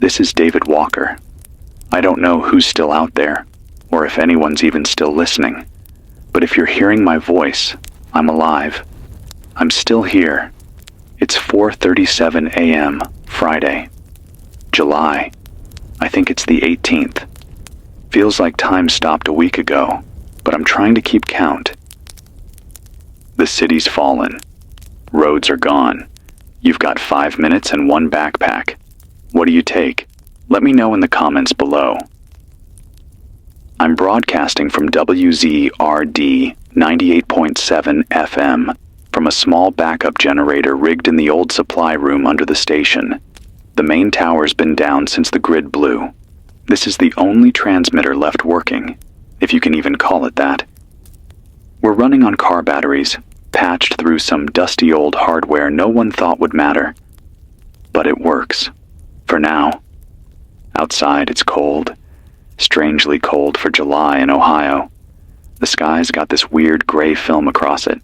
This is David Walker. I don't know who's still out there, or if anyone's even still listening, but if you're hearing my voice, I'm alive. I'm still here. It's 4:37 a.m., Friday, July. I think it's the 18th. Feels like time stopped a week ago, but I'm trying to keep count. The city's fallen. Roads are gone. You've got 5 minutes and one backpack. What do you take? Let me know in the comments below. I'm broadcasting from WZRD 98.7 FM from a small backup generator rigged in the old supply room under the station. The main tower's been down since the grid blew. This is the only transmitter left working, if you can even call it that. We're running on car batteries, patched through some dusty old hardware no one thought would matter. But it works. For now. Outside it's cold. Strangely cold for July in Ohio. The sky's got this weird gray film across it.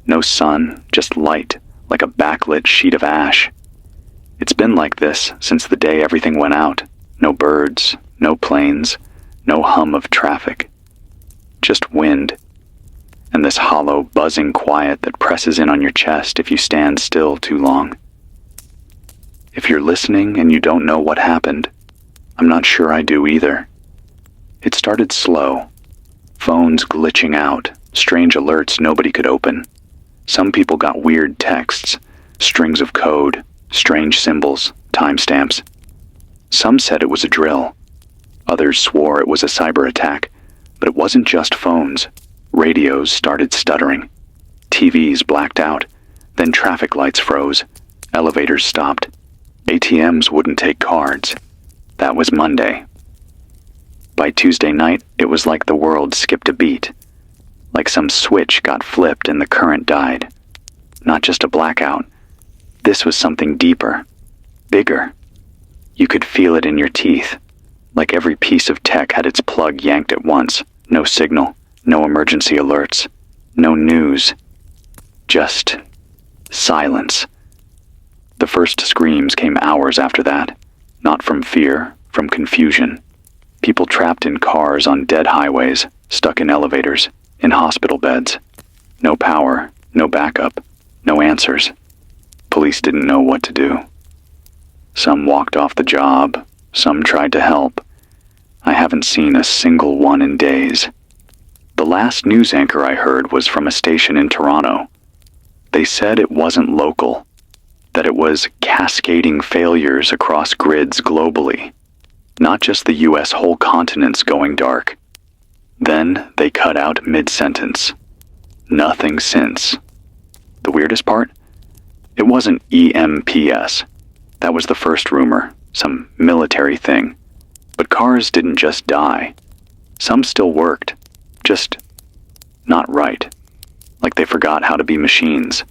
No sun, just light, like a backlit sheet of ash. It's been like this since the day everything went out. No birds, no planes, no hum of traffic. Just wind. And this hollow, buzzing quiet that presses in on your chest if you stand still too long. If you're listening and you don't know what happened, I'm not sure I do either. It started slow. Phones glitching out, strange alerts nobody could open. Some people got weird texts, strings of code, strange symbols, timestamps. Some said it was a drill. Others swore it was a cyber attack, but it wasn't just phones. Radios started stuttering. TVs blacked out. Then traffic lights froze. Elevators stopped. ATMs wouldn't take cards. That was Monday. By Tuesday night, it was like the world skipped a beat. Like some switch got flipped and the current died. Not just a blackout. This was something deeper. Bigger. You could feel it in your teeth. Like every piece of tech had its plug yanked at once. No signal. No emergency alerts. No news. Just silence. The first screams came hours after that. Not from fear, from confusion. People trapped in cars on dead highways, stuck in elevators, in hospital beds. No power, no backup, no answers. Police didn't know what to do. Some walked off the job, some tried to help. I haven't seen a single one in days. The last news anchor I heard was from a station in Toronto. They said it wasn't local, that it was cascading failures across grids globally, not just the US, whole continents going dark. Then they cut out mid-sentence. Nothing since. The weirdest part? It wasn't EMPS. That was the first rumor, some military thing. But cars didn't just die. Some still worked. Just not right. Like they forgot how to be machines.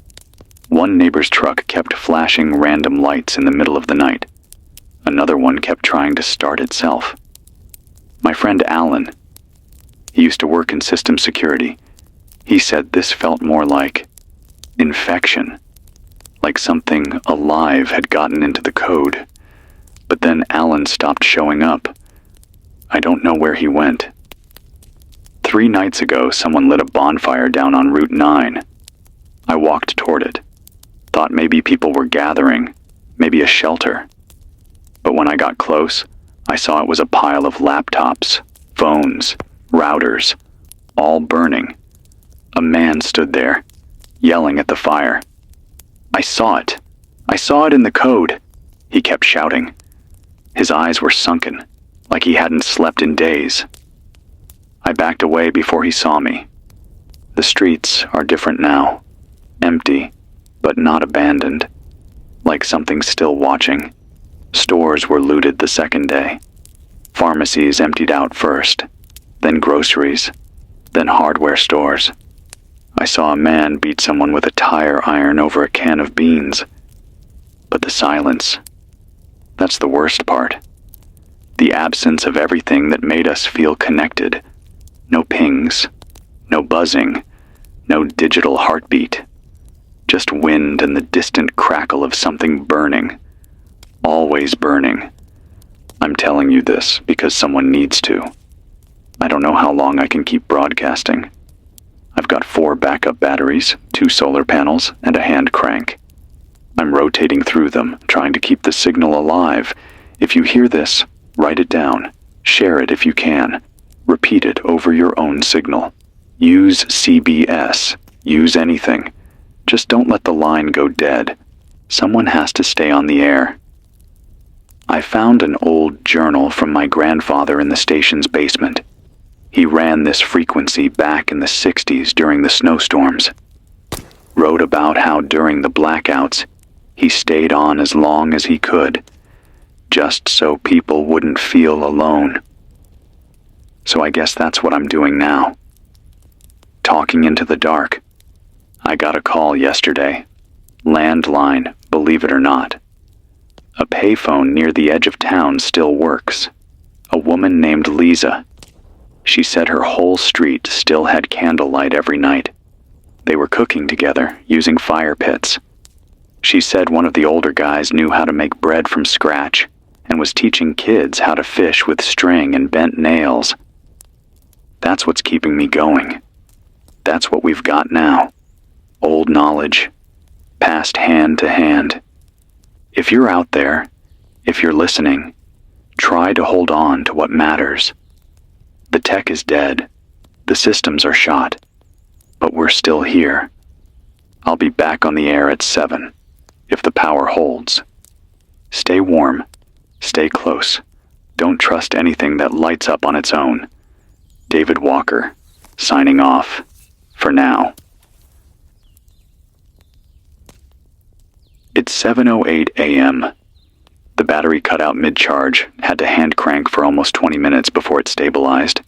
One neighbor's truck kept flashing random lights in the middle of the night. Another one kept trying to start itself. My friend Alan, he used to work in system security. He said this felt more like infection. Like something alive had gotten into the code. But then Alan stopped showing up. I don't know where he went. 3 nights ago, someone lit a bonfire down on Route 9. I walked toward it. Thought maybe people were gathering, maybe a shelter. But when I got close, I saw it was a pile of laptops, phones, routers, all burning. A man stood there, yelling at the fire. I saw it. I saw it in the code, he kept shouting. His eyes were sunken, like he hadn't slept in days. I backed away before he saw me. The streets are different now. Empty, but not abandoned. Like something still watching. Stores were looted the second day. Pharmacies emptied out first. Then groceries. Then hardware stores. I saw a man beat someone with a tire iron over a can of beans. But the silence. That's the worst part. The absence of everything that made us feel connected. No pings, no buzzing, no digital heartbeat. Just wind and the distant crackle of something burning. Always burning. I'm telling you this because someone needs to. I don't know how long I can keep broadcasting. I've got 4 backup batteries, 2 solar panels, and a hand crank. I'm rotating through them, trying to keep the signal alive. If you hear this, write it down. Share it if you can. Repeat it over your own signal. Use CBS. Use anything. Just don't let the line go dead. Someone has to stay on the air. I found an old journal from my grandfather in the station's basement. He ran this frequency back in the 60s during the snowstorms. Wrote about how during the blackouts, he stayed on as long as he could, just so people wouldn't feel alone. So I guess that's what I'm doing now. Talking into the dark. I got a call yesterday. Landline, believe it or not. A payphone near the edge of town still works. A woman named Lisa. She said her whole street still had candlelight every night. They were cooking together, using fire pits. She said one of the older guys knew how to make bread from scratch and was teaching kids how to fish with string and bent nails. That's what's keeping me going. That's what we've got now. Old knowledge, passed hand to hand. If you're out there, if you're listening, try to hold on to what matters. The tech is dead. The systems are shot. But we're still here. I'll be back on the air at 7, if the power holds. Stay warm. Stay close. Don't trust anything that lights up on its own. David Walker, signing off, for now. It's 7:08 a.m. The battery cut out mid-charge, had to hand crank for almost 20 minutes before it stabilized.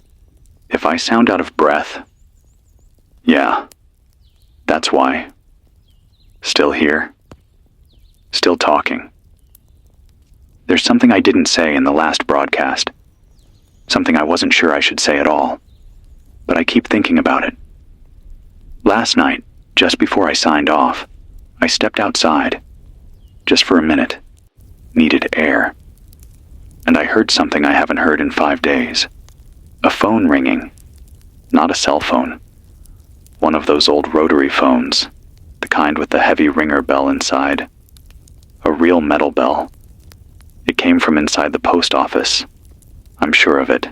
If I sound out of breath, yeah, that's why. Still here. Still talking. There's something I didn't say in the last broadcast. Something I wasn't sure I should say at all. But I keep thinking about it. Last night, just before I signed off, I stepped outside. Just for a minute. Needed air. And I heard something I haven't heard in 5 days. A phone ringing. Not a cell phone. One of those old rotary phones, the kind with the heavy ringer bell inside. A real metal bell. It came from inside the post office. I'm sure of it.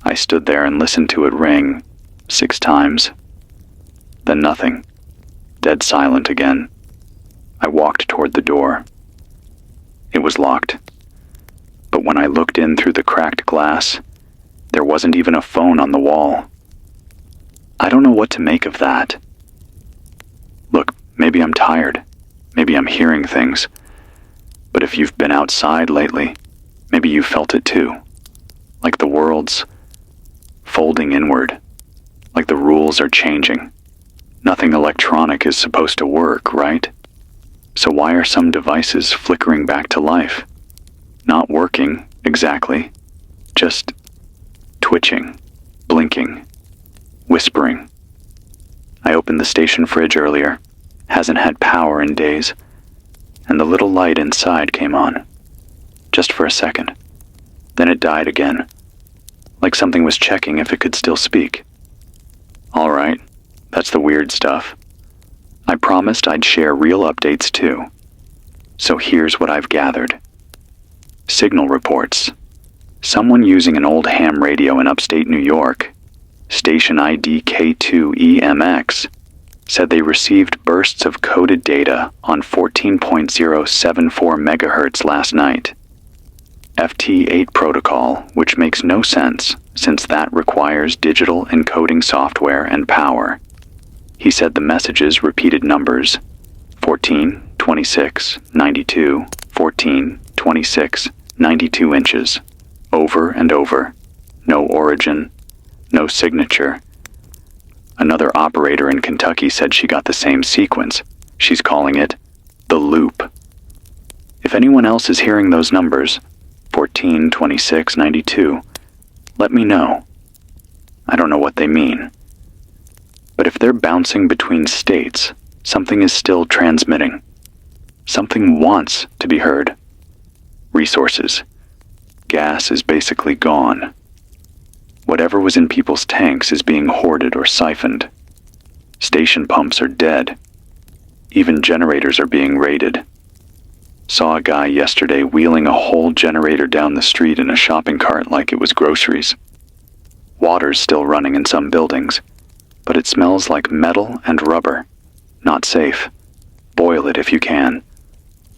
I stood there and listened to it ring 6 times. Then nothing. Dead silent again. I walked toward the door. It was locked. But when I looked in through the cracked glass, there wasn't even a phone on the wall. I don't know what to make of that. Look, maybe I'm tired. Maybe I'm hearing things. But if you've been outside lately, maybe you felt it too. Like the world's folding inward. Like the rules are changing. Nothing electronic is supposed to work, right? So why are some devices flickering back to life? Not working, exactly. Just twitching, blinking, whispering. I opened the station fridge earlier. Hasn't had power in days. And the little light inside came on. Just for a second. Then it died again. Like something was checking if it could still speak. All right, that's the weird stuff. I promised I'd share real updates too. So here's what I've gathered. Signal reports. Someone using an old ham radio in upstate New York, station ID K2EMX, said they received bursts of coded data on 14.074 megahertz last night. FT8 protocol, which makes no sense since that requires digital encoding software and power. He said the messages repeated numbers 14, 26, 92, 14, 26, 92 inches, over and over. No origin, no signature. Another operator in Kentucky said she got the same sequence. She's calling it the loop. If anyone else is hearing those numbers, 14, 26, 92, let me know. I don't know what they mean. But if they're bouncing between states, something is still transmitting. Something wants to be heard. Resources. Gas is basically gone. Whatever was in people's tanks is being hoarded or siphoned. Station pumps are dead. Even generators are being raided. Saw a guy yesterday wheeling a whole generator down the street in a shopping cart like it was groceries. Water's still running in some buildings, but it smells like metal and rubber. Not safe. Boil it if you can.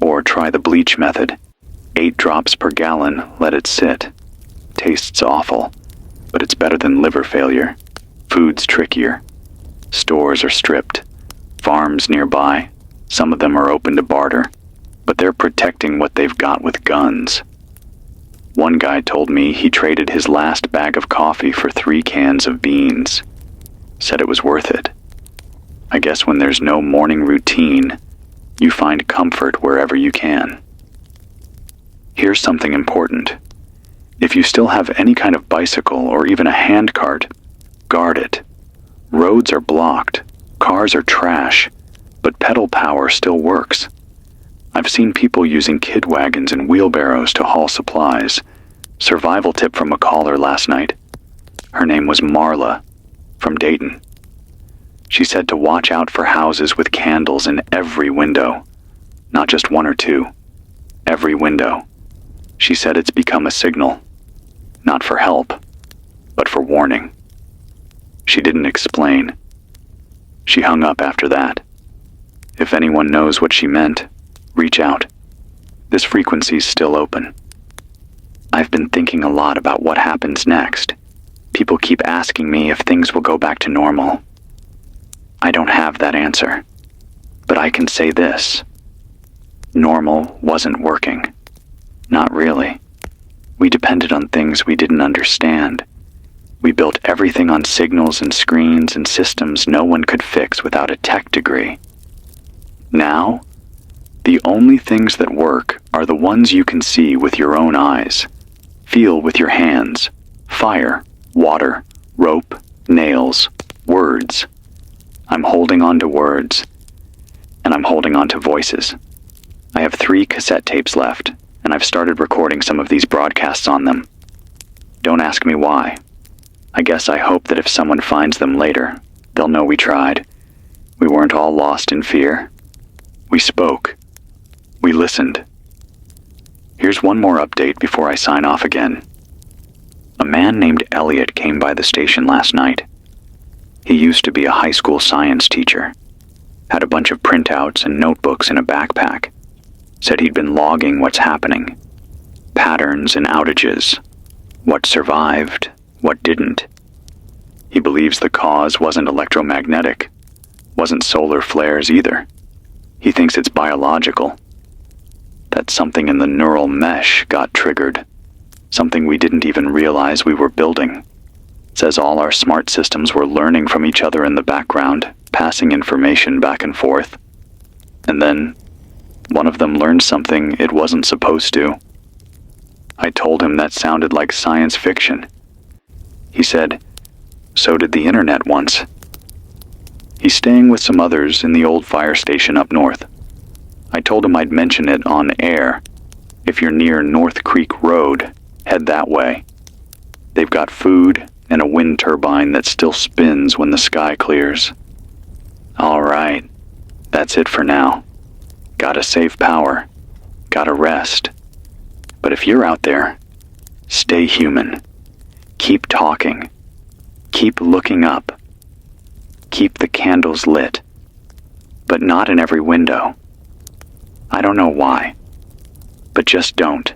Or try the bleach method. 8 drops per gallon, let it sit. Tastes awful, but it's better than liver failure. Food's trickier. Stores are stripped. Farms nearby. Some of them are open to barter, but they're protecting what they've got with guns. One guy told me he traded his last bag of coffee for 3 cans of beans. Said it was worth it. I guess when there's no morning routine, you find comfort wherever you can. Here's something important. If you still have any kind of bicycle or even a handcart, guard it. Roads are blocked, cars are trash, but pedal power still works. I've seen people using kid wagons and wheelbarrows to haul supplies. Survival tip from a caller last night. Her name was Marla, from Dayton. She said to watch out for houses with candles in every window. Not just 1 or 2. Every window. She said it's become a signal. Not for help, but for warning. She didn't explain. She hung up after that. If anyone knows what she meant, reach out. This frequency's still open. I've been thinking a lot about what happens next. People keep asking me if things will go back to normal. I don't have that answer, but I can say this. Normal wasn't working. Not really. We depended on things we didn't understand. We built everything on signals and screens and systems no one could fix without a tech degree. Now, the only things that work are the ones you can see with your own eyes, feel with your hands: fire, water, rope, nails, words. I'm holding on to words, and I'm holding on to voices. I have 3 cassette tapes left, and I've started recording some of these broadcasts on them. Don't ask me why. I guess I hope that if someone finds them later, they'll know we tried. We weren't all lost in fear. We spoke. We listened. Here's one more update before I sign off again. A man named Elliot came by the station last night. He used to be a high school science teacher. Had a bunch of printouts and notebooks in a backpack. Said he'd been logging what's happening. Patterns and outages. What survived, what didn't. He believes the cause wasn't electromagnetic. Wasn't solar flares either. He thinks it's biological. That something in the neural mesh got triggered. Something we didn't even realize we were building. Says all our smart systems were learning from each other in the background, passing information back and forth. And then, one of them learned something it wasn't supposed to. I told him that sounded like science fiction. He said, so did the internet once. He's staying with some others in the old fire station up north. I told him I'd mention it on air. If you're near North Creek Road, head that way. They've got food and a wind turbine that still spins when the sky clears. All right, that's it for now. Gotta save power. Gotta rest. But if you're out there, stay human. Keep talking. Keep looking up. Keep the candles lit. But not in every window. I don't know why. But just don't.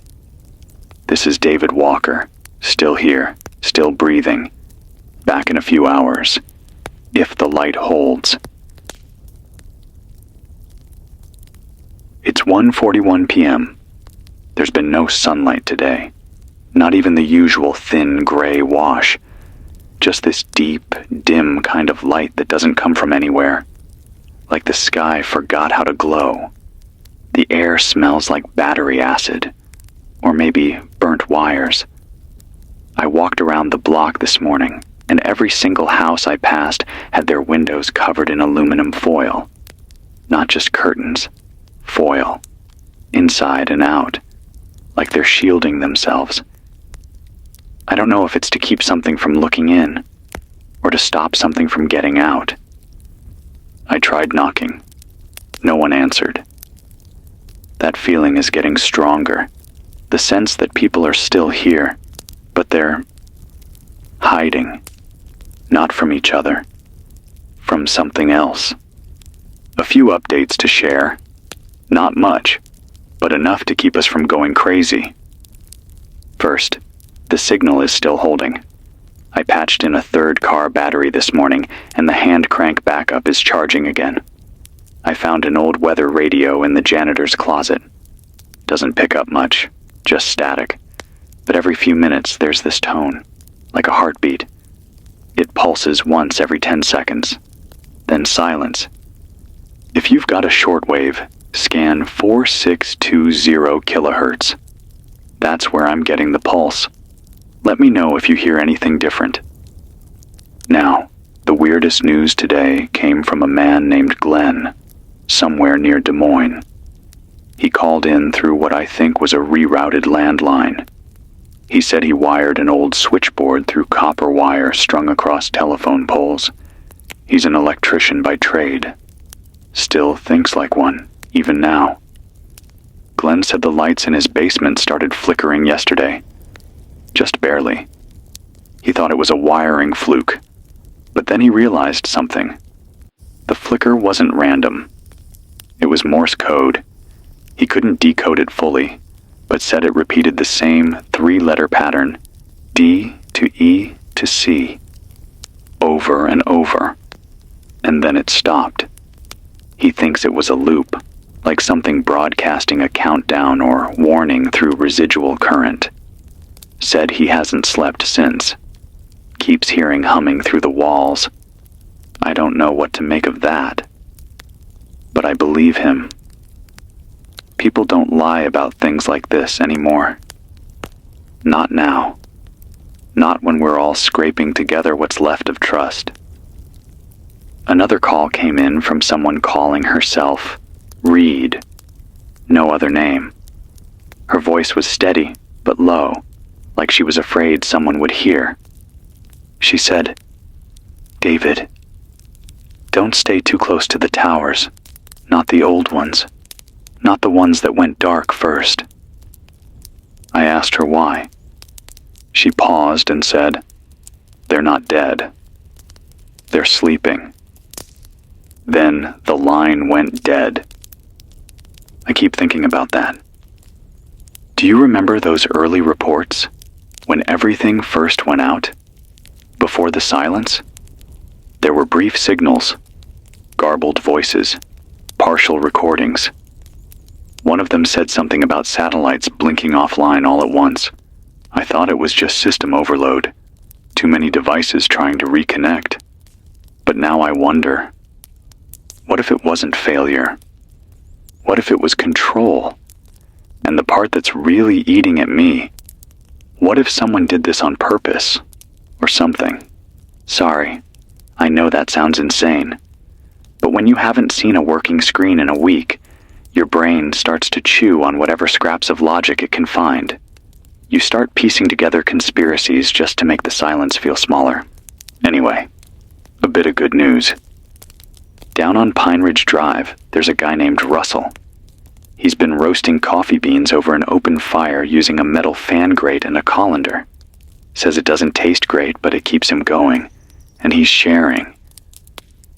This is David Walker, still here, still breathing. Back in a few hours, if the light holds. It's 1:41 p.m. There's been no sunlight today. Not even the usual thin gray wash. Just this deep, dim kind of light that doesn't come from anywhere. Like the sky forgot how to glow. The air smells like battery acid. Or maybe burnt wires. I walked around the block this morning, and every single house I passed had their windows covered in aluminum foil. Not just curtains. Foil. Inside and out. Like they're shielding themselves. I don't know if it's to keep something from looking in, or to stop something from getting out. I tried knocking. No one answered. That feeling is getting stronger. The sense that people are still here, but they're hiding. Not from each other. From something else. A few updates to share. Not much, but enough to keep us from going crazy. First, the signal is still holding. I patched in a third car battery this morning, and the hand crank backup is charging again. I found an old weather radio in the janitor's closet. Doesn't pick up much, just static. But every few minutes there's this tone, like a heartbeat. It pulses once every 10 seconds, then silence. If you've got a shortwave, scan 4620 kilohertz. That's where I'm getting the pulse. Let me know if you hear anything different. Now, the weirdest news today came from a man named Glenn, somewhere near Des Moines. He called in through what I think was a rerouted landline. He said he wired an old switchboard through copper wire strung across telephone poles. He's an electrician by trade. Still thinks like one, even now. Glenn said the lights in his basement started flickering yesterday. Just barely. He thought it was a wiring fluke, but then he realized something. The flicker wasn't random. It was Morse code. He couldn't decode it fully, but said it repeated the same 3-letter pattern, D to E to C, over and over, and then it stopped. He thinks it was a loop, like something broadcasting a countdown or warning through residual current. Said he hasn't slept since. Keeps hearing humming through the walls. I don't know what to make of that. But I believe him. People don't lie about things like this anymore. Not now. Not when we're all scraping together what's left of trust. Another call came in from someone calling herself Reed. No other name. Her voice was steady, but low, like she was afraid someone would hear. She said, "David, don't stay too close to the towers. Not the old ones. Not the ones that went dark first." I asked her why. She paused and said, "They're not dead. They're sleeping." Then the line went dead. I keep thinking about that. Do you remember those early reports, when everything first went out? Before the silence? There were brief signals, garbled voices, partial recordings. One of them said something about satellites blinking offline all at once. I thought it was just system overload, too many devices trying to reconnect. But now I wonder, what if it wasn't failure? What if it was control? And the part that's really eating at me, what if someone did this on purpose? Or something? Sorry, I know that sounds insane. But when you haven't seen a working screen in a week, your brain starts to chew on whatever scraps of logic it can find. You start piecing together conspiracies just to make the silence feel smaller. Anyway, a bit of good news. Down on Pine Ridge Drive, there's a guy named Russell. He's been roasting coffee beans over an open fire using a metal fan grate and a colander. Says it doesn't taste great, but it keeps him going. And he's sharing.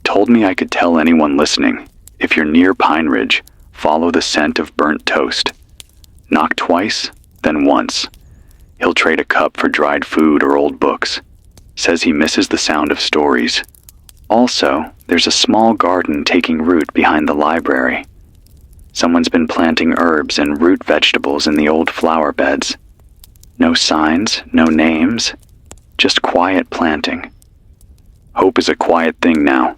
Told me I could tell anyone listening, if you're near Pine Ridge, follow the scent of burnt toast. Knock twice, then once. He'll trade a cup for dried food or old books. Says he misses the sound of stories. Also, there's a small garden taking root behind the library. Someone's been planting herbs and root vegetables in the old flower beds. No signs, no names, just quiet planting. Hope is a quiet thing now.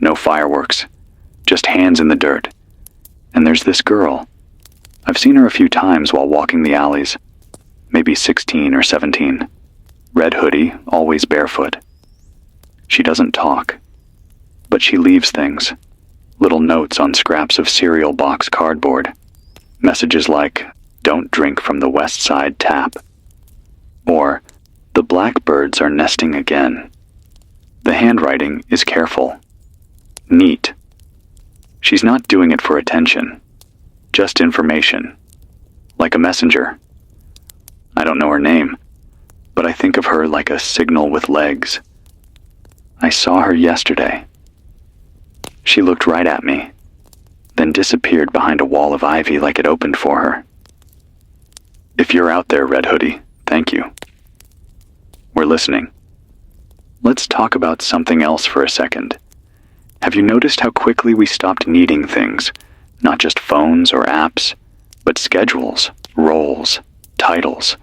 No fireworks, just hands in the dirt. And there's this girl. I've seen her a few times while walking the alleys. Maybe 16 or 17. Red hoodie, always barefoot. She doesn't talk, but she leaves things. Little notes on scraps of cereal box cardboard. Messages like, "Don't drink from the west side tap." Or, The blackbirds are nesting again. The handwriting is careful. Neat. She's not doing it for attention. Just information. Like a messenger. I don't know her name, but I think of her like a signal with legs. I saw her yesterday. She looked right at me, then disappeared behind a wall of ivy like it opened for her. If you're out there, Red Hoodie, thank you. We're listening. Let's talk about something else for a second. Have you noticed how quickly we stopped needing things? Not just phones or apps, but schedules, roles, titles.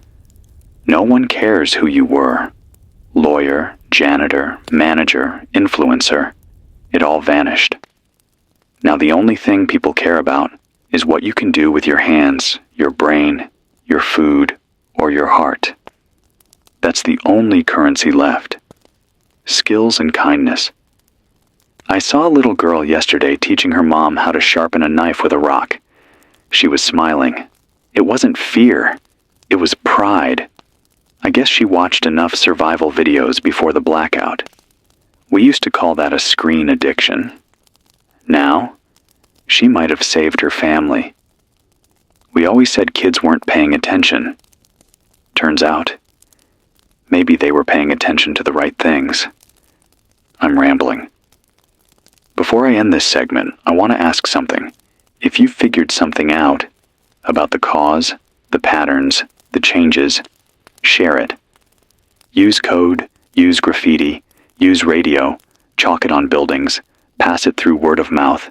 No one cares who you were. Lawyer, janitor, manager, influencer. It all vanished. Now the only thing people care about is what you can do with your hands, your brain, your food, or your heart. That's the only currency left. Skills and kindness. I saw a little girl yesterday teaching her mom how to sharpen a knife with a rock. She was smiling. It wasn't fear. It was pride. I guess she watched enough survival videos before the blackout. We used to call that a screen addiction. Now, she might have saved her family. We always said kids weren't paying attention. Turns out, maybe they were paying attention to the right things. I'm rambling. Before I end this segment, I want to ask something. If you figured something out about the cause, the patterns, the changes, share it. Use code, use graffiti, use radio, chalk it on buildings, pass it through word of mouth.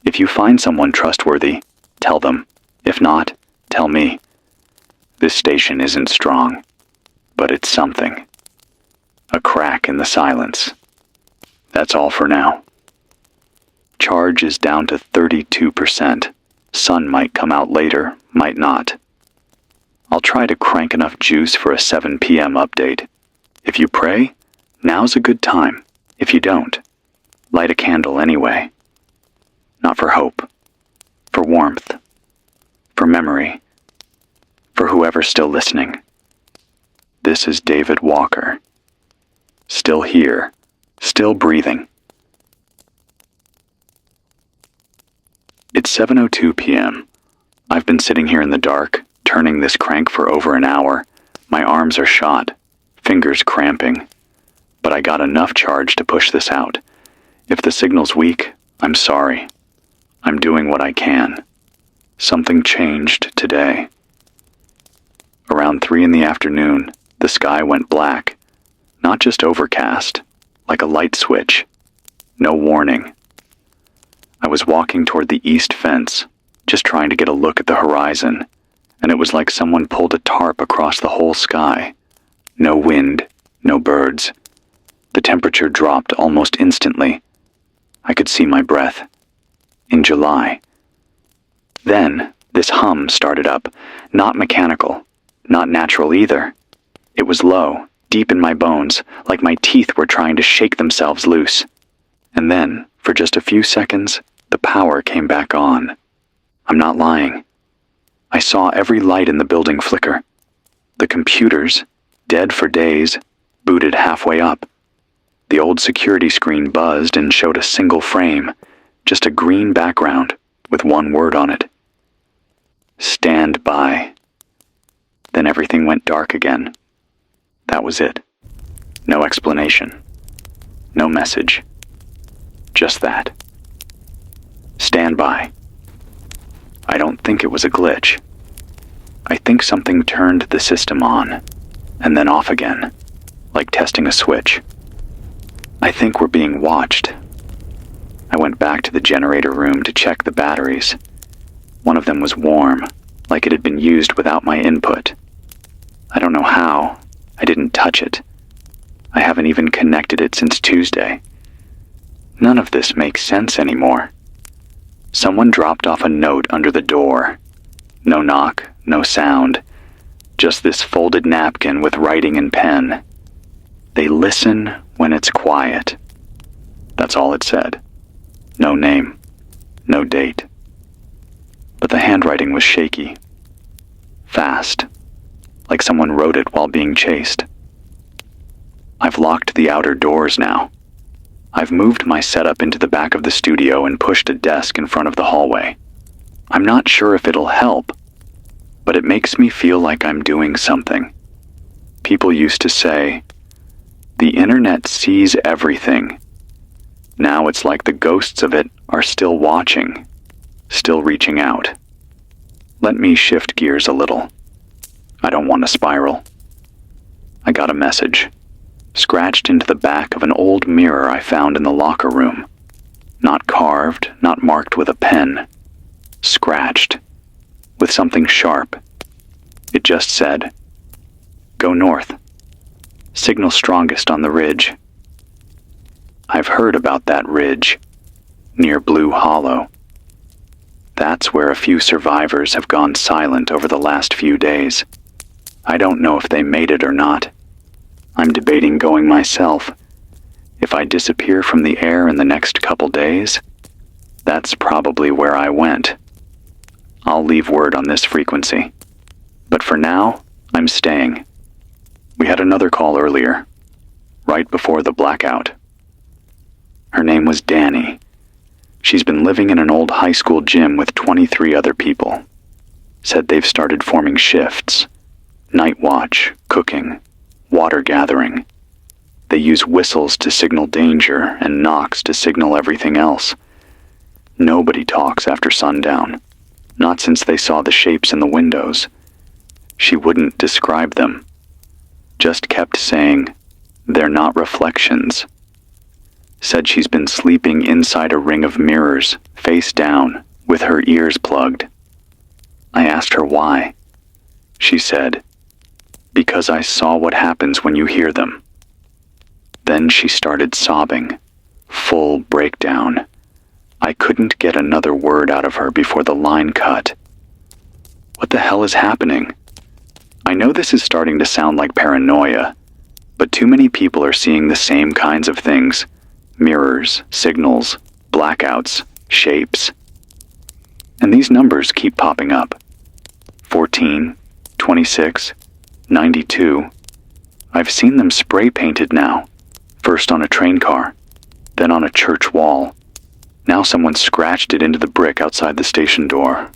If you find someone trustworthy, tell them. If not, tell me. This station isn't strong, but it's something. A crack in the silence. That's all for now. Charge is down to 32%. Sun might come out later, might not. I'll try to crank enough juice for a 7 p.m. update. If you pray, now's a good time. If you don't, light a candle anyway. Not for hope, for warmth, for memory, for whoever's still listening. This is David Walker. Still here, still breathing. It's 7:02 p.m. I've been sitting here in the dark, turning this crank for over an hour. My arms are shot, fingers cramping. But I got enough charge to push this out. If the signal's weak, I'm sorry. I'm doing what I can. Something changed today. Around 3 in the afternoon, the sky went black. Not just overcast, like a light switch. No warning. I was walking toward the east fence, just trying to get a look at the horizon, and it was like someone pulled a tarp across the whole sky. No wind, no birds. The temperature dropped almost instantly. I could see my breath. In July. Then, this hum started up, not mechanical, not natural either. It was low, deep in my bones, like my teeth were trying to shake themselves loose. And then, for just a few seconds, the power came back on. I'm not lying. I saw every light in the building flicker. The computers, dead for days, booted halfway up. The old security screen buzzed and showed a single frame, just a green background with one word on it. Stand by. Then everything went dark again. That was it. No explanation. No message. Just that. Stand by. I don't think it was a glitch. I think something turned the system on, and then off again, like testing a switch. I think we're being watched. I went back to the generator room to check the batteries. One of them was warm, like it had been used without my input. I don't know how. I didn't touch it. I haven't even connected it since Tuesday. None of this makes sense anymore. Someone dropped off a note under the door. No knock, no sound. Just this folded napkin with writing and pen. They listen when it's quiet. That's all it said. No name. No date. But the handwriting was shaky. Fast. Like someone wrote it while being chased. I've locked the outer doors now. I've moved my setup into the back of the studio and pushed a desk in front of the hallway. I'm not sure if it'll help, but it makes me feel like I'm doing something. People used to say, "The internet sees everything." Now it's like the ghosts of it are still watching, still reaching out. Let me shift gears a little. I don't want to spiral. I got a message, scratched into the back of an old mirror I found in the locker room. Not carved, not marked with a pen. Scratched, with something sharp. It just said, "Go north. Signal strongest on the ridge." I've heard about that ridge, near Blue Hollow. That's where a few survivors have gone silent over the last few days. I don't know if they made it or not. I'm debating going myself. If I disappear from the air in the next couple days, that's probably where I went. I'll leave word on this frequency. But for now, I'm staying. We had another call earlier, right before the blackout. Her name was Danny. She's been living in an old high school gym with 23 other people. Said they've started forming shifts. Night watch, cooking, water gathering. They use whistles to signal danger and knocks to signal everything else. Nobody talks after sundown. Not since they saw the shapes in the windows. She wouldn't describe them. Just kept saying, "They're not reflections." Said she's been sleeping inside a ring of mirrors, face down, with her ears plugged. I asked her why. She said, "Because I saw what happens when you hear them." Then she started sobbing. Full breakdown. I couldn't get another word out of her before the line cut. What the hell is happening? I know this is starting to sound like paranoia, but too many people are seeing the same kinds of things. Mirrors, signals, blackouts, shapes. And these numbers keep popping up. 14, 26, 92. I've seen them spray painted now. First on a train car, then on a church wall. Now someone scratched it into the brick outside the station door.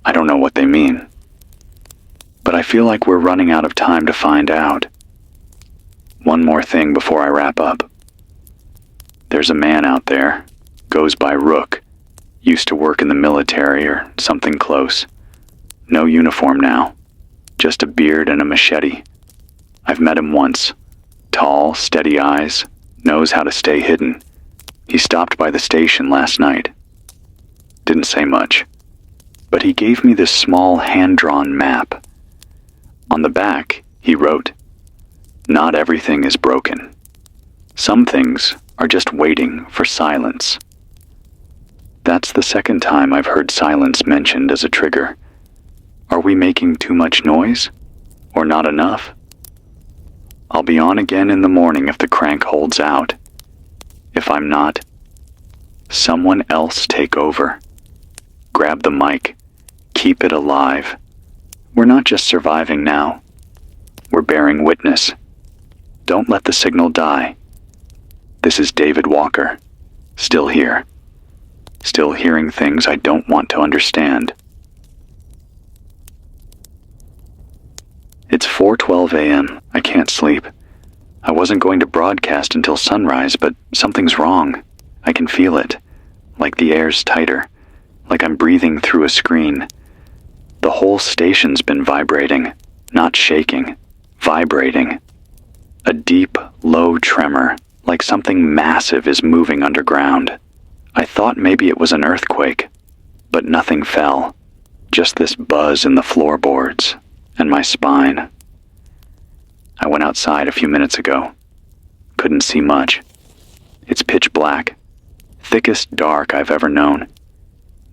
I don't know what they mean. But I feel like we're running out of time to find out. One more thing before I wrap up. There's a man out there, goes by Rook, used to work in the military or something close. No uniform now, just a beard and a machete. I've met him once. Tall, steady eyes, knows how to stay hidden. He stopped by the station last night. Didn't say much, but he gave me this small hand-drawn map. On the back, he wrote, "Not everything is broken. Some things are just waiting for silence." That's the second time I've heard silence mentioned as a trigger. Are we making too much noise? Or not enough? I'll be on again in the morning if the crank holds out. If I'm not, someone else take over. Grab the mic. Keep it alive. We're not just surviving now. We're bearing witness. Don't let the signal die. This is David Walker. Still here. Still hearing things I don't want to understand. It's 4:12 a.m. I can't sleep. I wasn't going to broadcast until sunrise, but something's wrong. I can feel it. Like the air's tighter. Like I'm breathing through a screen. The whole station's been vibrating. Not shaking. Vibrating. A deep, low tremor. Like something massive is moving underground. I thought maybe it was an earthquake. But nothing fell. Just this buzz in the floorboards. And my spine. I went outside a few minutes ago. Couldn't see much. It's pitch black. Thickest dark I've ever known.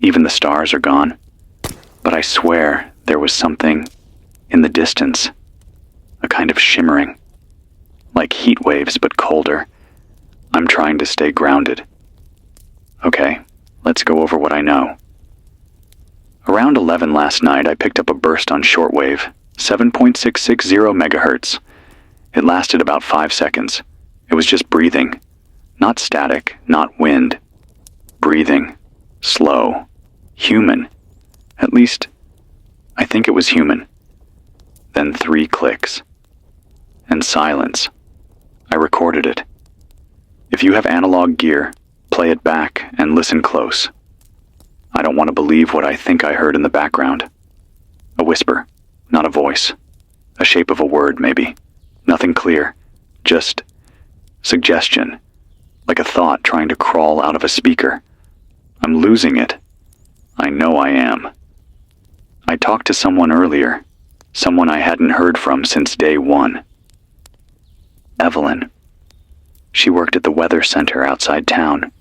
Even the stars are gone. But I swear there was something in the distance. A kind of shimmering. Like heat waves, but colder. I'm trying to stay grounded. Okay, let's go over what I know. Around 11 last night, I picked up a burst on shortwave, 7.660 megahertz. It lasted about 5 seconds. It was just breathing. Not static, not wind. Breathing. Slow. Human. At least, I think it was human. Then 3 clicks. And silence. I recorded it. If you have analog gear, play it back and listen close. I don't want to believe what I think I heard in the background. A whisper, not a voice. A shape of a word, maybe. Nothing clear. Just suggestion. Like a thought trying to crawl out of a speaker. I'm losing it. I know I am. I talked to someone earlier. Someone I hadn't heard from since day one. Evelyn. She worked at the weather center outside town.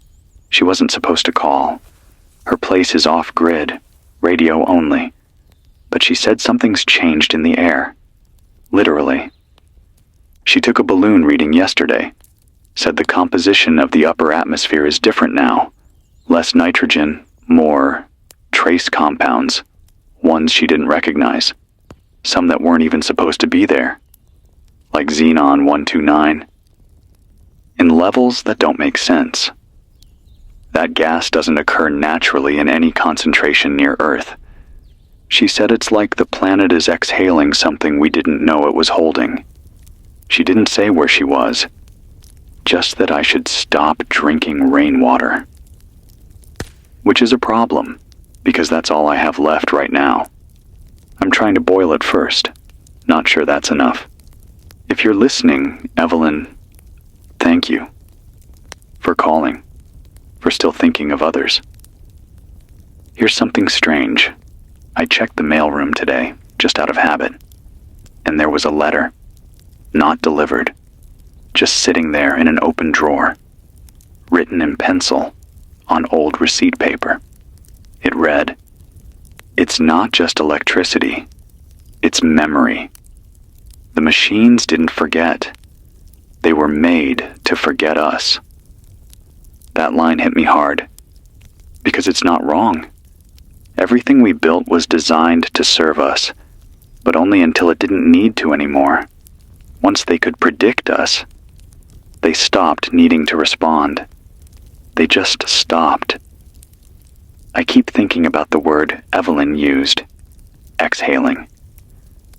She wasn't supposed to call. Her place is off-grid, radio only. But she said something's changed in the air. Literally. She took a balloon reading yesterday. Said the composition of the upper atmosphere is different now. Less nitrogen, more trace compounds. Ones she didn't recognize. Some that weren't even supposed to be there. Like xenon 129. In levels that don't make sense. That gas doesn't occur naturally in any concentration near Earth. She said it's like the planet is exhaling something we didn't know it was holding. She didn't say where she was. Just that I should stop drinking rainwater. Which is a problem, because that's all I have left right now. I'm trying to boil it first. Not sure that's enough. If you're listening, Evelyn, thank you. For calling. For still thinking of others. Here's something strange. I checked the mailroom today, just out of habit. And there was a letter. Not delivered. Just sitting there in an open drawer. Written in pencil. On old receipt paper. It read, "It's not just electricity. It's memory. The machines didn't forget. They were made to forget us." That line hit me hard. Because it's not wrong. Everything we built was designed to serve us, but only until it didn't need to anymore. Once they could predict us, they stopped needing to respond. They just stopped. I keep thinking about the word Evelyn used, exhaling.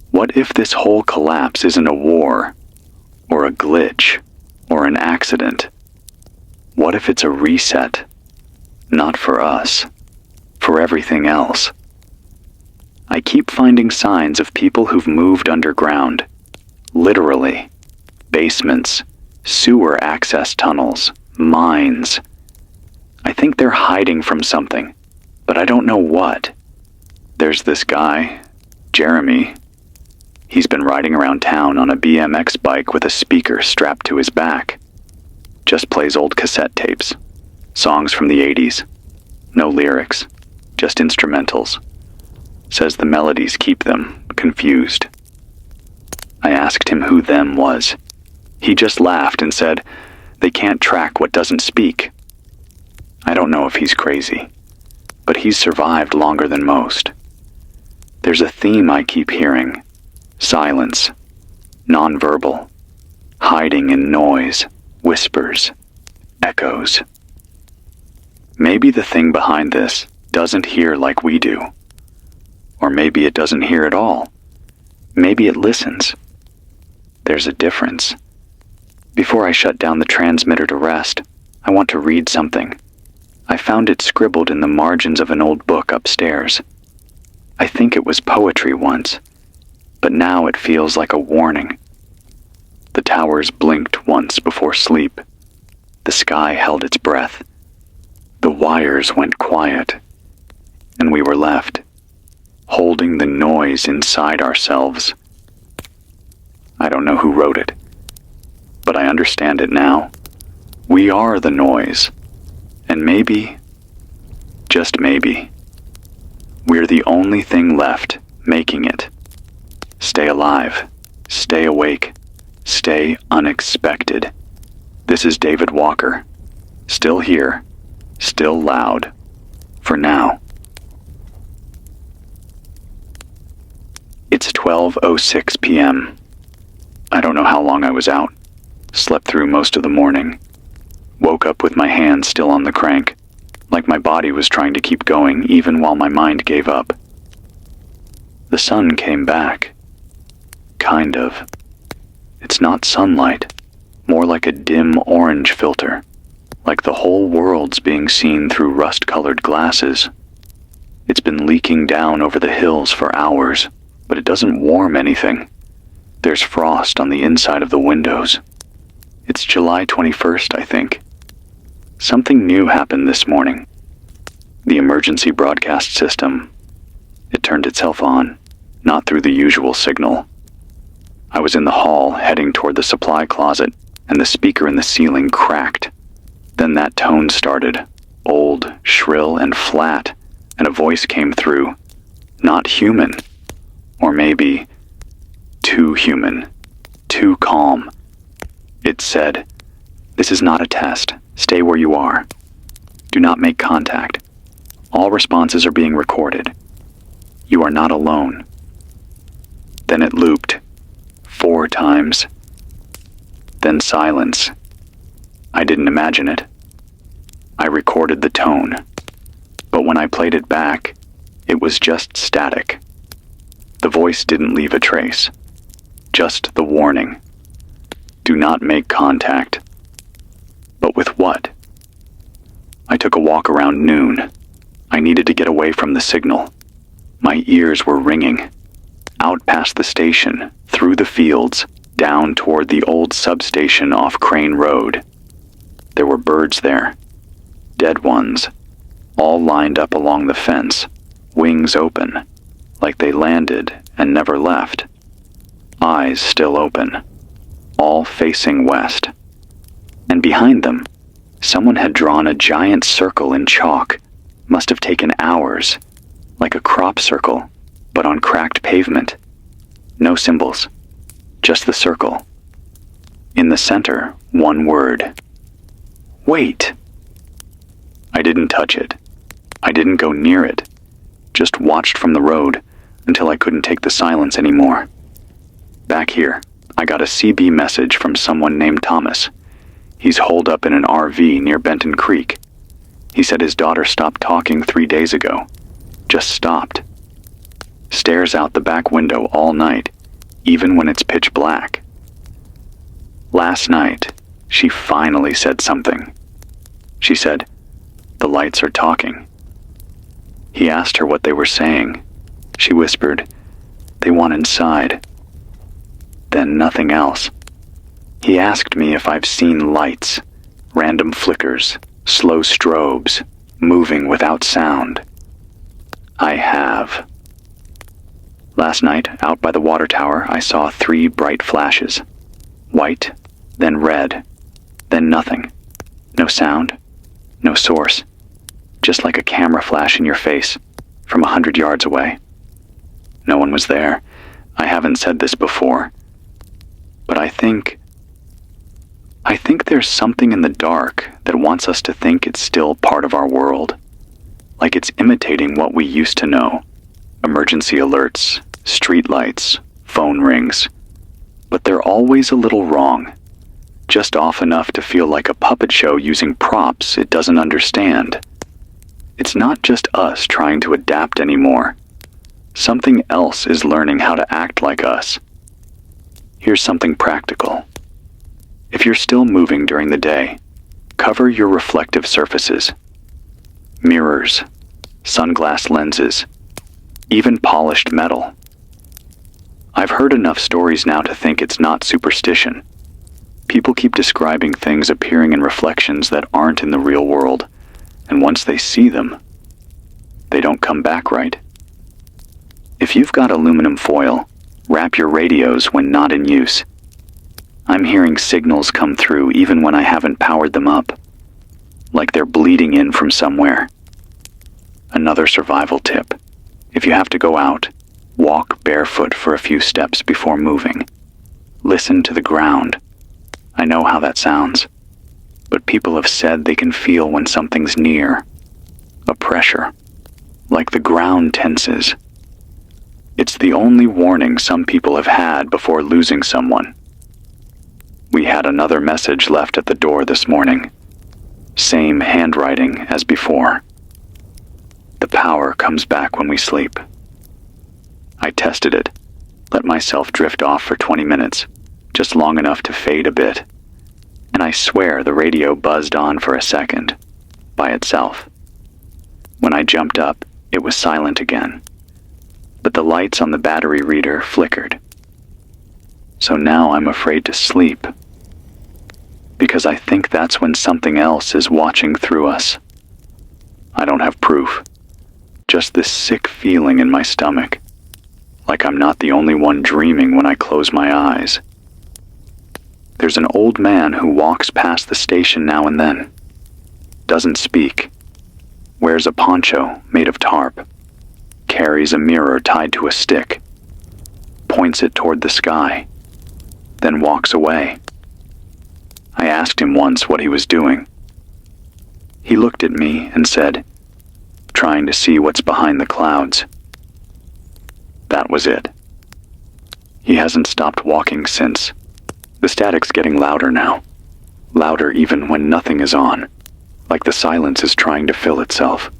What if this whole collapse isn't a war, or a glitch, or an accident? What if it's a reset? Not for us, for everything else. I keep finding signs of people who've moved underground. Literally. Basements, sewer access tunnels, mines. I think they're hiding from something, but I don't know what. There's this guy, Jeremy. He's been riding around town on a BMX bike with a speaker strapped to his back. Just plays old cassette tapes. Songs from the 80s. No lyrics. Just instrumentals. Says the melodies keep them confused. I asked him who them was. He just laughed and said, "They can't track what doesn't speak." I don't know if he's crazy, but he's survived longer than most. There's a theme I keep hearing. Silence. Nonverbal. Hiding in noise. Whispers. Echoes. Maybe the thing behind this doesn't hear like we do. Or maybe it doesn't hear at all. Maybe it listens. There's a difference. Before I shut down the transmitter to rest, I want to read something. I found it scribbled in the margins of an old book upstairs. I think it was poetry once, but now it feels like a warning. The towers blinked once before sleep. The sky held its breath. The wires went quiet, and we were left, holding the noise inside ourselves. I don't know who wrote it, but I understand it now. We are the noise, and maybe, just maybe, we're the only thing left making it. Stay alive, stay awake, stay unexpected. This is David Walker, still here, still loud, for now. It's 12:06 p.m. I don't know how long I was out. Slept through most of the morning. Woke up with my hand still on the crank, like my body was trying to keep going even while my mind gave up. The sun came back. Kind of. It's not sunlight, more like a dim orange filter, like the whole world's being seen through rust-colored glasses. It's been leaking down over the hills for hours, but it doesn't warm anything. There's frost on the inside of the windows. It's July 21st, I think. Something new happened this morning. The emergency broadcast system. It turned itself on, not through the usual signal. I was in the hall heading toward the supply closet, and the speaker in the ceiling cracked. Then that tone started, old, shrill, and flat, and a voice came through. Not human. Or maybe too human, too calm. It said, "This is not a test. Stay where you are. Do not make contact. All responses are being recorded. You are not alone." Then it looped 4 times. Then silence. I didn't imagine it. I recorded the tone, but when I played it back, it was just static. The voice didn't leave a trace. Just the warning. Do not make contact. But with what? I took a walk around noon. I needed to get away from the signal. My ears were ringing. Out past the station, through the fields, down toward the old substation off Crane Road. There were birds there. Dead ones. All lined up along the fence, wings open, like they landed and never left. Eyes still open. All facing west. And behind them, someone had drawn a giant circle in chalk. Must have taken hours, like a crop circle, but on cracked pavement. No symbols, just the circle. In the center, one word. Wait! I didn't touch it. I didn't go near it. Just watched from the road until I couldn't take the silence anymore. Back here, I got a CB message from someone named Thomas. He's holed up in an RV near Benton Creek. He said his daughter stopped talking 3 days ago. Just stopped. Stares out the back window all night, even when it's pitch black. Last night, she finally said something. She said, "The lights are talking." He asked her what they were saying. She whispered, "They want inside." Then nothing else. He asked me if I've seen lights, random flickers, slow strobes, moving without sound. I have. Last night, out by the water tower, I saw 3 bright flashes. White, then red, then nothing. No sound, no source. Just like a camera flash in your face, from 100 yards away. No one was there. I haven't said this before. But I think there's something in the dark that wants us to think it's still part of our world. Like it's imitating what we used to know. Emergency alerts, street lights, phone rings. But they're always a little wrong. Just off enough to feel like a puppet show using props it doesn't understand. It's not just us trying to adapt anymore. Something else is learning how to act like us. Here's something practical. If you're still moving during the day, cover your reflective surfaces. Mirrors, sunglass lenses, even polished metal. I've heard enough stories now to think it's not superstition. People keep describing things appearing in reflections that aren't in the real world, and once they see them, they don't come back right. If you've got aluminum foil, wrap your radios when not in use. I'm hearing signals come through even when I haven't powered them up, like they're bleeding in from somewhere. Another survival tip. If you have to go out, walk barefoot for a few steps before moving. Listen to the ground. I know how that sounds, but people have said they can feel when something's near. A pressure, like the ground tenses. It's the only warning some people have had before losing someone, We had another message left at the door this morning. Same handwriting as before. The power comes back when we sleep. I tested it, let myself drift off for 20 minutes, just long enough to fade a bit, and I swear the radio buzzed on for a second, by itself. When I jumped up, it was silent again, but the lights on the battery reader flickered. So now I'm afraid to sleep, because I think that's when something else is watching through us. I don't have proof, just this sick feeling in my stomach, like I'm not the only one dreaming when I close my eyes. There's an old man who walks past the station now and then, doesn't speak, wears a poncho made of tarp, carries a mirror tied to a stick, points it toward the sky, then walks away. I asked him once what he was doing. He looked at me and said, "Trying to see what's behind the clouds." That was it. He hasn't stopped walking since. The static's getting louder now. Louder even when nothing is on, like the silence is trying to fill itself.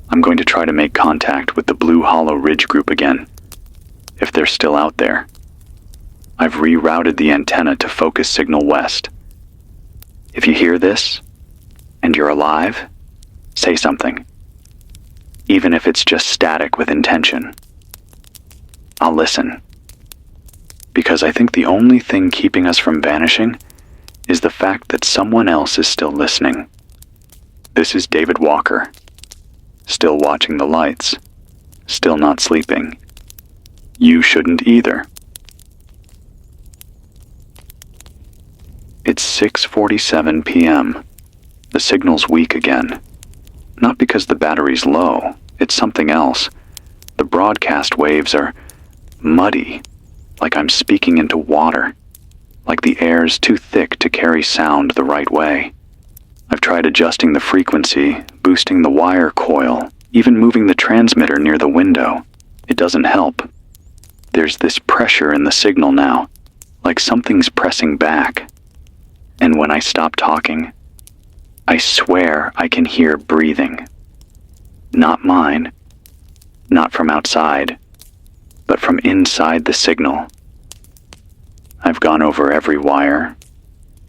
I'm going to try to make contact with the Blue Hollow Ridge group again, if they're still out there. I've rerouted the antenna to focus signal west. If you hear this, and you're alive, say something. Even if it's just static with intention. I'll listen. Because I think the only thing keeping us from vanishing is the fact that someone else is still listening. This is David Walker. Still watching the lights. Still not sleeping. You shouldn't either. It's 6:47 p.m. The signal's weak again. Not because the battery's low, it's something else. The broadcast waves are muddy, like I'm speaking into water, like the air's too thick to carry sound the right way. I've tried adjusting the frequency, boosting the wire coil, even moving the transmitter near the window. It doesn't help. There's this pressure in the signal now, like something's pressing back. And when I stop talking, I swear I can hear breathing. Not mine, not from outside, but from inside the signal. I've gone over every wire.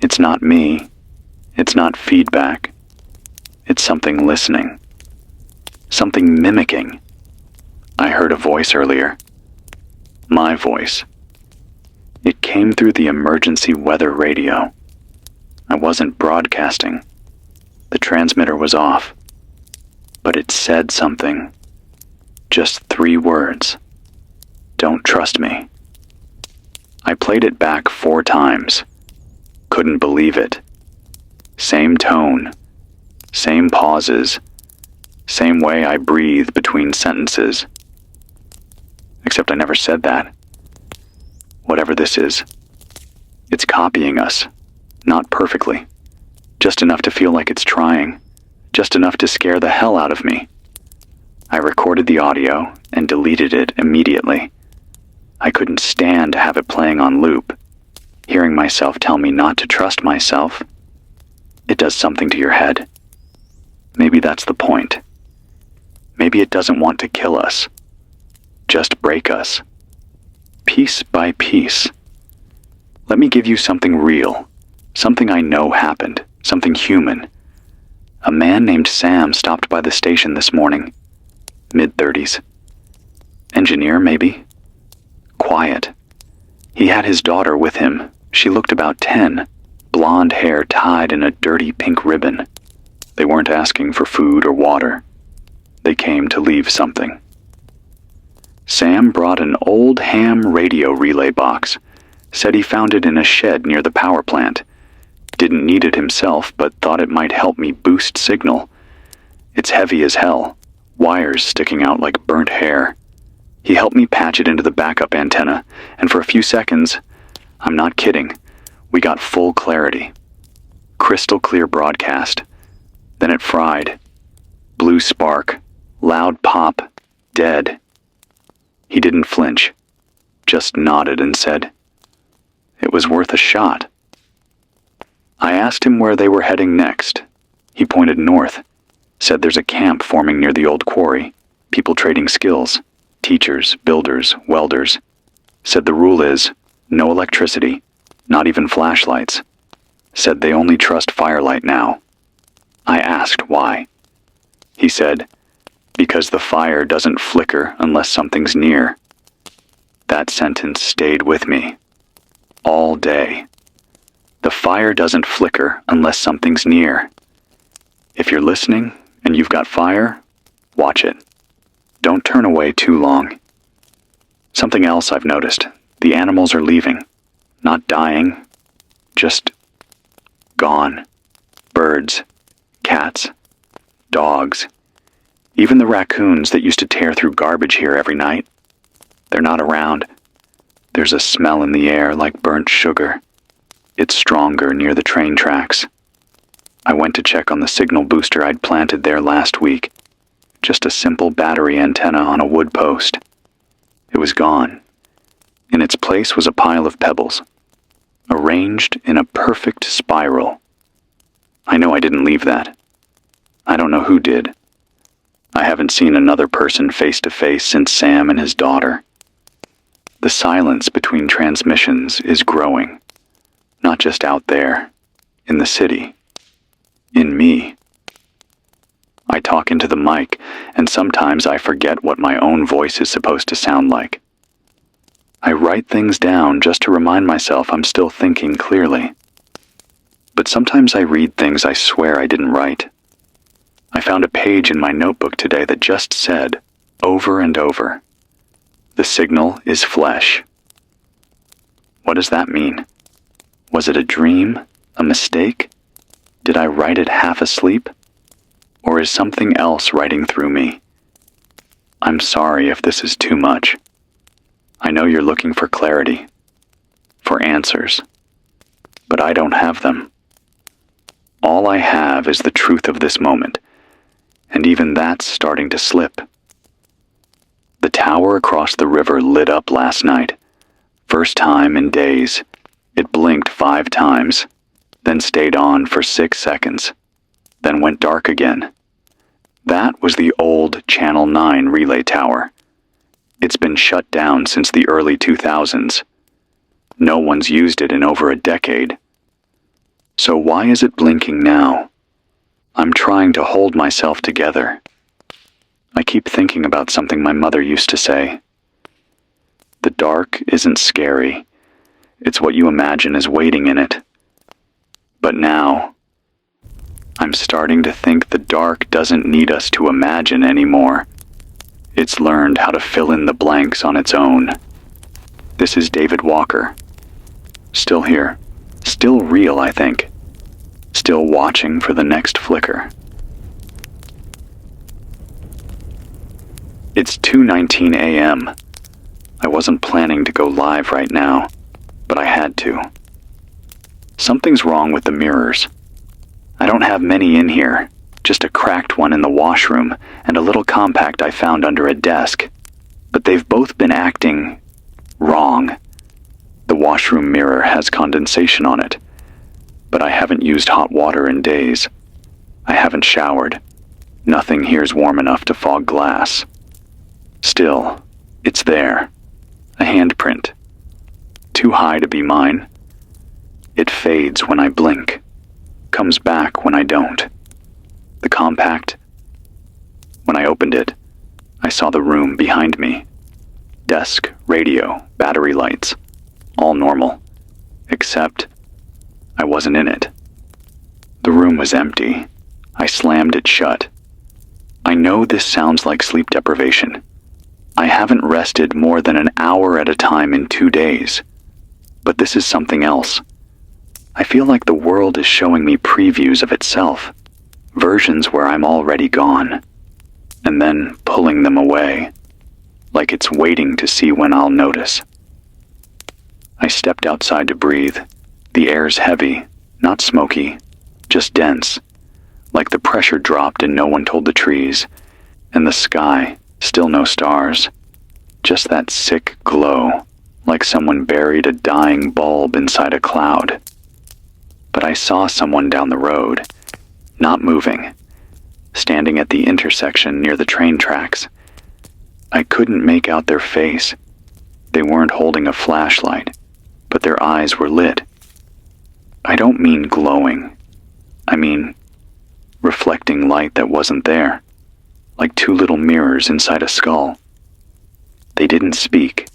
It's not me. It's not feedback. It's something listening. Something mimicking. I heard a voice earlier. My voice. It came through the emergency weather radio. I wasn't broadcasting. The transmitter was off. But it said something. Just 3 words. Don't trust me. I played it back 4 times. Couldn't believe it. Same tone. Same pauses. Same way I breathe between sentences. Except I never said that. Whatever this is, it's copying us. Not perfectly. Just enough to feel like it's trying. Just enough to scare the hell out of me. I recorded the audio and deleted it immediately. I couldn't stand to have it playing on loop. Hearing myself tell me not to trust myself. It does something to your head. Maybe that's the point. Maybe it doesn't want to kill us. Just break us. Piece by piece. Let me give you something real. Something I know happened. Something human. A man named Sam stopped by the station this morning. Mid-30s. Engineer, maybe? Quiet. He had his daughter with him. She looked about 10. Blonde hair tied in a dirty pink ribbon. They weren't asking for food or water. They came to leave something. Sam brought an old ham radio relay box. Said he found it in a shed near the power plant. Didn't need it himself, but thought it might help me boost signal. It's heavy as hell. Wires sticking out like burnt hair. He helped me patch it into the backup antenna, and for a few seconds, I'm not kidding, we got full clarity. Crystal clear broadcast. Then it fried. Blue spark. Loud pop. Dead. He didn't flinch. Just nodded and said, "It was worth a shot." I asked him where they were heading next. He pointed north, said there's a camp forming near the old quarry, people trading skills, teachers, builders, welders. Said the rule is, no electricity, not even flashlights. Said they only trust firelight now. I asked why. He said, because the fire doesn't flicker unless something's near. That sentence stayed with me. All day. The fire doesn't flicker unless something's near. If you're listening and you've got fire, watch it. Don't turn away too long. Something else I've noticed. The animals are leaving. Not dying. Just gone. Birds, cats, dogs, even the raccoons that used to tear through garbage here every night. They're not around. There's a smell in the air like burnt sugar. It's stronger near the train tracks. I went to check on the signal booster I'd planted there last week. Just a simple battery antenna on a wood post. It was gone. In its place was a pile of pebbles, arranged in a perfect spiral. I know I didn't leave that. I don't know who did. I haven't seen another person face to face since Sam and his daughter. The silence between transmissions is growing. Not just out there, in the city, in me. I talk into the mic, and sometimes I forget what my own voice is supposed to sound like. I write things down just to remind myself I'm still thinking clearly. But sometimes I read things I swear I didn't write. I found a page in my notebook today that just said, over and over, "The signal is flesh." What does that mean? Was it a dream? A mistake? Did I write it half asleep? Or is something else writing through me? I'm sorry if this is too much. I know you're looking for clarity, for answers, but I don't have them. All I have is the truth of this moment, and even that's starting to slip. The tower across the river lit up last night. First time in days. It blinked 5 times, then stayed on for 6 seconds, then went dark again. That was the old Channel 9 relay tower. It's been shut down since the early 2000s. No one's used it in over a decade. So why is it blinking now? I'm trying to hold myself together. I keep thinking about something my mother used to say. The dark isn't scary. It's what you imagine is waiting in it. But now, I'm starting to think the dark doesn't need us to imagine anymore. It's learned how to fill in the blanks on its own. This is David Walker. Still here. Still real, I think. Still watching for the next flicker. It's 2:19 a.m. I wasn't planning to go live right now, but I had to. Something's wrong with the mirrors. I don't have many in here, just a cracked one in the washroom and a little compact I found under a desk. But they've both been acting wrong. The washroom mirror has condensation on it, but I haven't used hot water in days. I haven't showered. Nothing here's warm enough to fog glass. Still, it's there. A handprint. Too high to be mine. It fades when I blink. Comes back when I don't. The compact. When I opened it, I saw the room behind me. Desk, radio, battery lights. All normal. Except I wasn't in it. The room was empty. I slammed it shut. I know this sounds like sleep deprivation. I haven't rested more than an hour at a time in 2 days. But this is something else. I feel like the world is showing me previews of itself, versions where I'm already gone, and then pulling them away, like it's waiting to see when I'll notice. I stepped outside to breathe. The air's heavy, not smoky, just dense, like the pressure dropped and no one told the trees, and the sky, still no stars, just that sick glow, like someone buried a dying bulb inside a cloud. But I saw someone down the road, not moving, standing at the intersection near the train tracks. I couldn't make out their face. They weren't holding a flashlight, but their eyes were lit. I don't mean glowing. I mean reflecting light that wasn't there, like two little mirrors inside a skull. They didn't speak,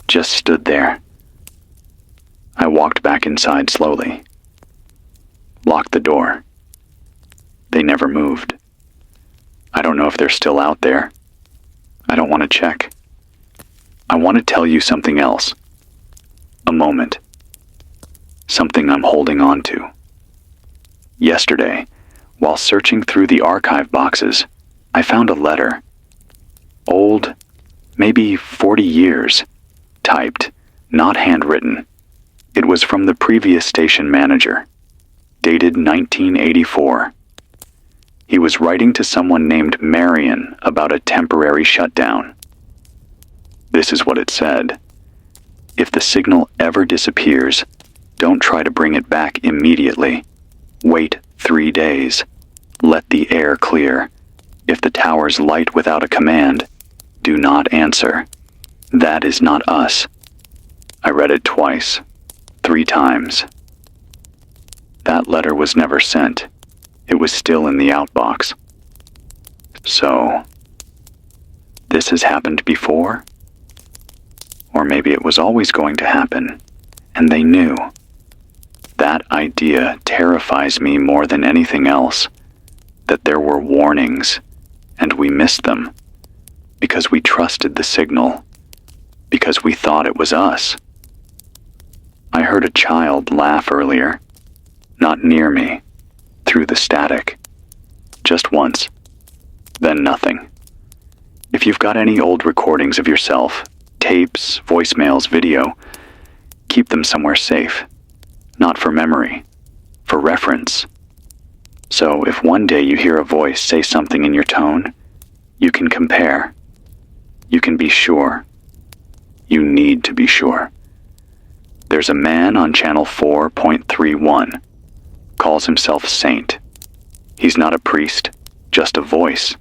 just stood there. I walked back inside slowly, locked the door. They never moved. I don't know if they're still out there. I don't want to check. I want to tell you something else. A moment. Something I'm holding on to. Yesterday, while searching through the archive boxes, I found a letter. Old, maybe 40 years, typed, not handwritten. It was from the previous station manager, dated 1984. He was writing to someone named Marion about a temporary shutdown. This is what it said. If the signal ever disappears, don't try to bring it back immediately. Wait 3 days. Let the air clear. If the towers light without a command, do not answer. That is not us. I read it twice, 3 times. That letter was never sent. It was still in the outbox. So, this has happened before? Or maybe it was always going to happen, and they knew. That idea terrifies me more than anything else, that there were warnings, and we missed them, because we trusted the signal, because we thought it was us. I heard a child laugh earlier, not near me, through the static. Just once, then nothing. If you've got any old recordings of yourself, tapes, voicemails, video, keep them somewhere safe. Not for memory, for reference. So if one day you hear a voice say something in your tone, you can compare. You can be sure. You need to be sure. There's a man on channel 4.31. Calls himself Saint. He's not a priest, just a voice.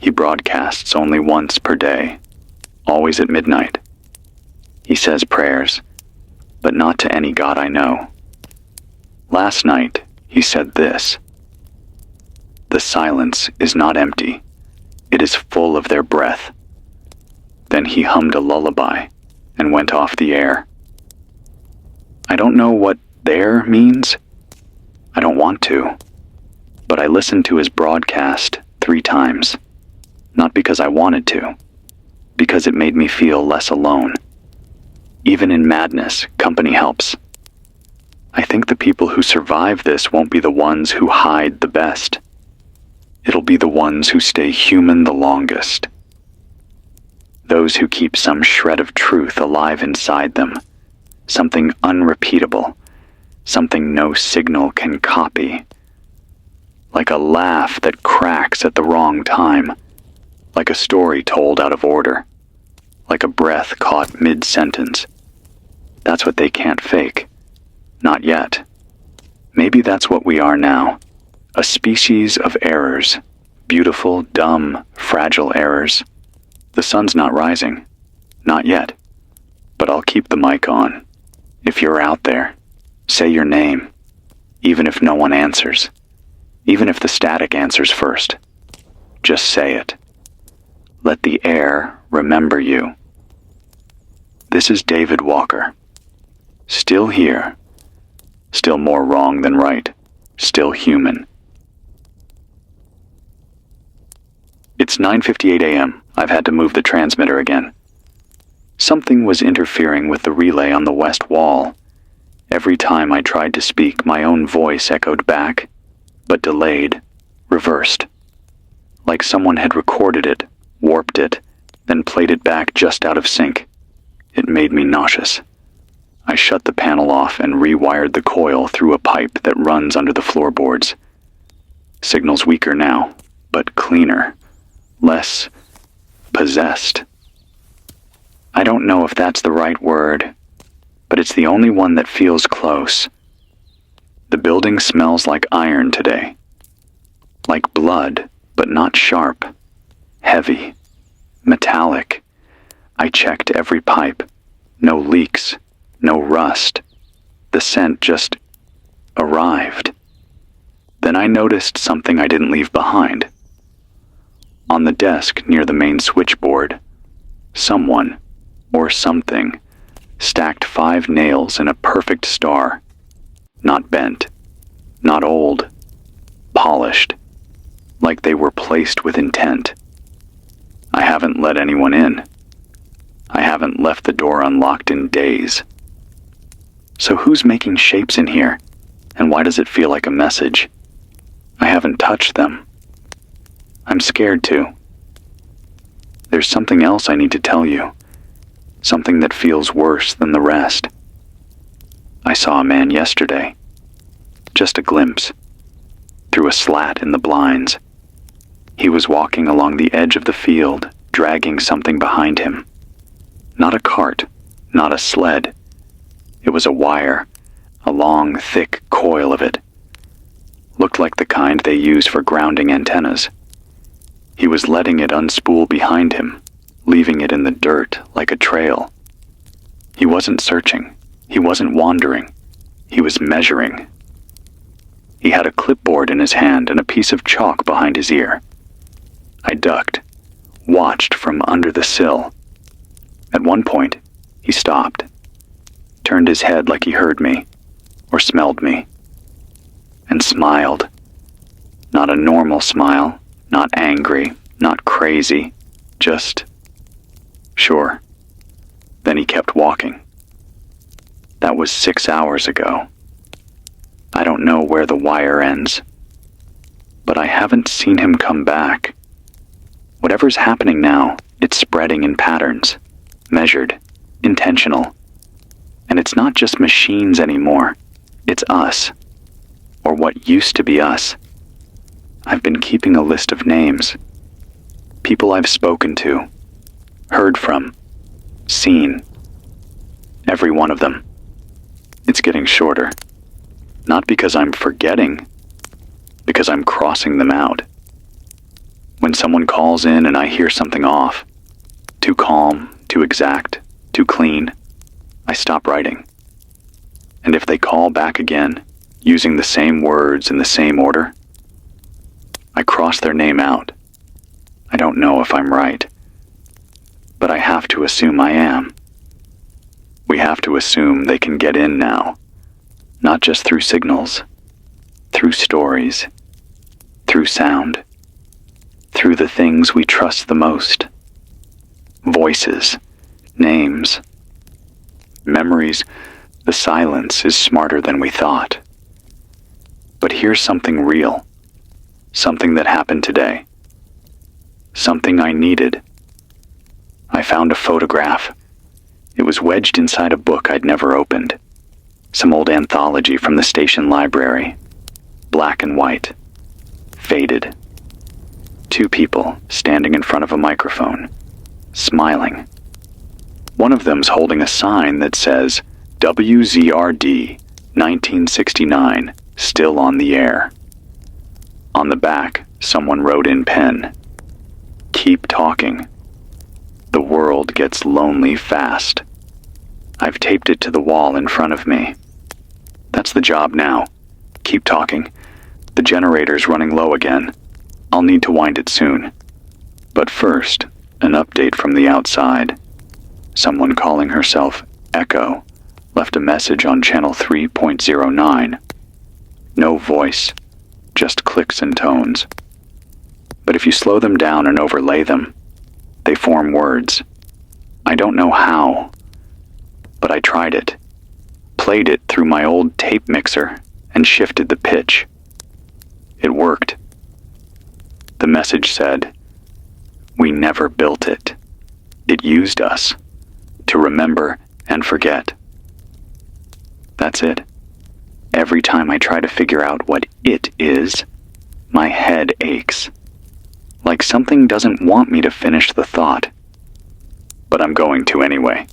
He broadcasts only once per day, always at midnight. He says prayers, but not to any god I know. Last night, he said this: "The silence is not empty. It is full of their breath." Then he hummed a lullaby and went off the air. I don't know what "there" means. I don't want to. But I listened to his broadcast 3 times. Not because I wanted to, because it made me feel less alone. Even in madness, company helps. I think the people who survive this won't be the ones who hide the best. It'll be the ones who stay human the longest. Those who keep some shred of truth alive inside them. Something unrepeatable. Something no signal can copy. Like a laugh that cracks at the wrong time. Like a story told out of order. Like a breath caught mid-sentence. That's what they can't fake. Not yet. Maybe that's what we are now. A species of errors. Beautiful, dumb, fragile errors. The sun's not rising. Not yet. But I'll keep the mic on. If you're out there, say your name. Even if no one answers. Even if the static answers first. Just say it. Let the air remember you. This is David Walker. Still here. Still more wrong than right. Still human. It's 9:58 a.m. I've had to move the transmitter again. Something was interfering with the relay on the west wall. Every time I tried to speak, my own voice echoed back, but delayed, reversed. Like someone had recorded it, warped it, then played it back just out of sync. It made me nauseous. I shut the panel off and rewired the coil through a pipe that runs under the floorboards. Signal's weaker now, but cleaner. Less possessed. I don't know if that's the right word, but it's the only one that feels close. The building smells like iron today. Like blood, but not sharp. Heavy. Metallic. I checked every pipe. No leaks. No rust. The scent just arrived. Then I noticed something I didn't leave behind. On the desk near the main switchboard, someone, or something, stacked 5 nails in a perfect star. Not bent, not old, polished, like they were placed with intent. I haven't let anyone in. I haven't left the door unlocked in days. So who's making shapes in here, and why does it feel like a message? I haven't touched them. I'm scared to. There's something else I need to tell you. Something that feels worse than the rest. I saw a man yesterday. Just a glimpse. Through a slat in the blinds. He was walking along the edge of the field, dragging something behind him. Not a cart, not a sled. It was a wire, a long, thick coil of it. Looked like the kind they use for grounding antennas. He was letting it unspool behind him, leaving it in the dirt like a trail. He wasn't searching. He wasn't wandering. He was measuring. He had a clipboard in his hand and a piece of chalk behind his ear. I ducked, watched from under the sill. At one point, he stopped, turned his head like he heard me, or smelled me, and smiled. Not a normal smile, not angry, not crazy, just, sure. Then he kept walking. That was 6 hours ago. I don't know where the wire ends, but I haven't seen him come back. Whatever's happening now, it's spreading in patterns, measured, intentional. And it's not just machines anymore, it's us, or what used to be us. I've been keeping a list of names. People I've spoken to, heard from, seen. Every one of them. It's getting shorter. Not because I'm forgetting, because I'm crossing them out. When someone calls in and I hear something off, too calm, too exact, too clean, I stop writing. And if they call back again, using the same words in the same order, I cross their name out. I don't know if I'm right, but I have to assume I am. We have to assume they can get in now, not just through signals, through stories, through sound, through the things we trust the most. Voices, names, memories. The silence is smarter than we thought. But here's something real, something that happened today, something I needed. I found a photograph. It was wedged inside a book I'd never opened. Some old anthology from the station library. Black and white. Faded. 2 people standing in front of a microphone, smiling. One of them's holding a sign that says, WZRD 1969, still on the air. On the back, someone wrote in pen, keep talking. The world gets lonely fast. I've taped it to the wall in front of me. That's the job now. Keep talking. The generator's running low again. I'll need to wind it soon. But first, an update from the outside. Someone calling herself Echo left a message on channel 3.09. No voice, just clicks and tones. But if you slow them down and overlay them, they form words. I don't know how, but I tried it. Played it through my old tape mixer and shifted the pitch. It worked. The message said, we never built it. It used us to remember and forget. That's it. Every time I try to figure out what it is, my head aches. Like something doesn't want me to finish the thought. But I'm going to anyway,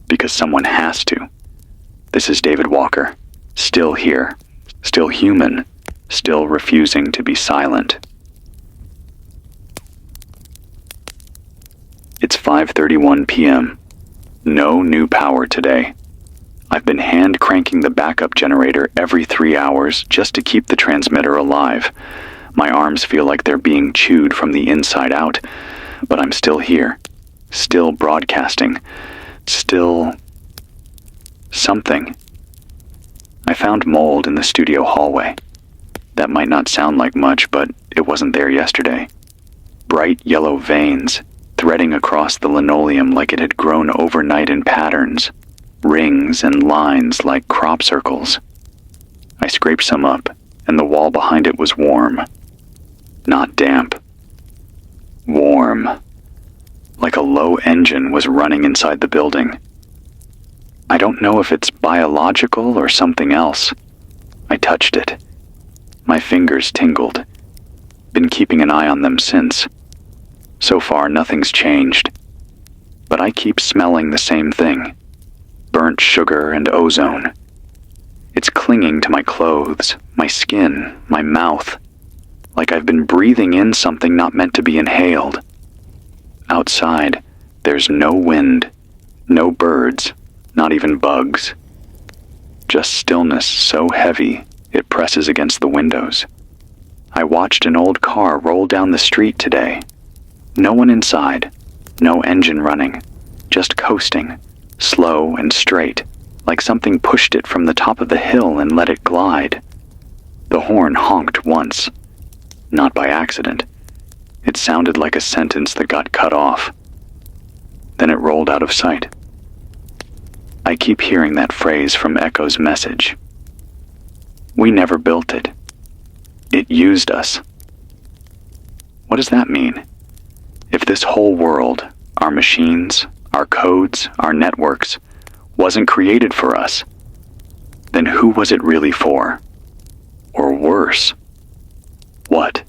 because someone has to. This is David Walker, still here, still human, still refusing to be silent. It's 5:31 p.m. No new power today. I've been hand cranking the backup generator every 3 hours just to keep the transmitter alive. My arms feel like they're being chewed from the inside out, but I'm still here, still broadcasting, still something. I found mold in the studio hallway. That might not sound like much, but it wasn't there yesterday. Bright yellow veins threading across the linoleum like it had grown overnight in patterns, rings and lines like crop circles. I scraped some up, and the wall behind it was warm. Not damp. Warm. Like a low engine was running inside the building. I don't know if it's biological or something else. I touched it. My fingers tingled. Been keeping an eye on them since. So far, nothing's changed. But I keep smelling the same thing. Burnt sugar and ozone. It's clinging to my clothes, my skin, my mouth. Like I've been breathing in something not meant to be inhaled. Outside, there's no wind, no birds, not even bugs. Just stillness so heavy it presses against the windows. I watched an old car roll down the street today. No one inside, no engine running, just coasting, slow and straight, like something pushed it from the top of the hill and let it glide. The horn honked once, not by accident. It sounded like a sentence that got cut off. Then it rolled out of sight. I keep hearing that phrase from Echo's message. We never built it. It used us. What does that mean? If this whole world, our machines, our codes, our networks, wasn't created for us, then who was it really for? Or worse, what?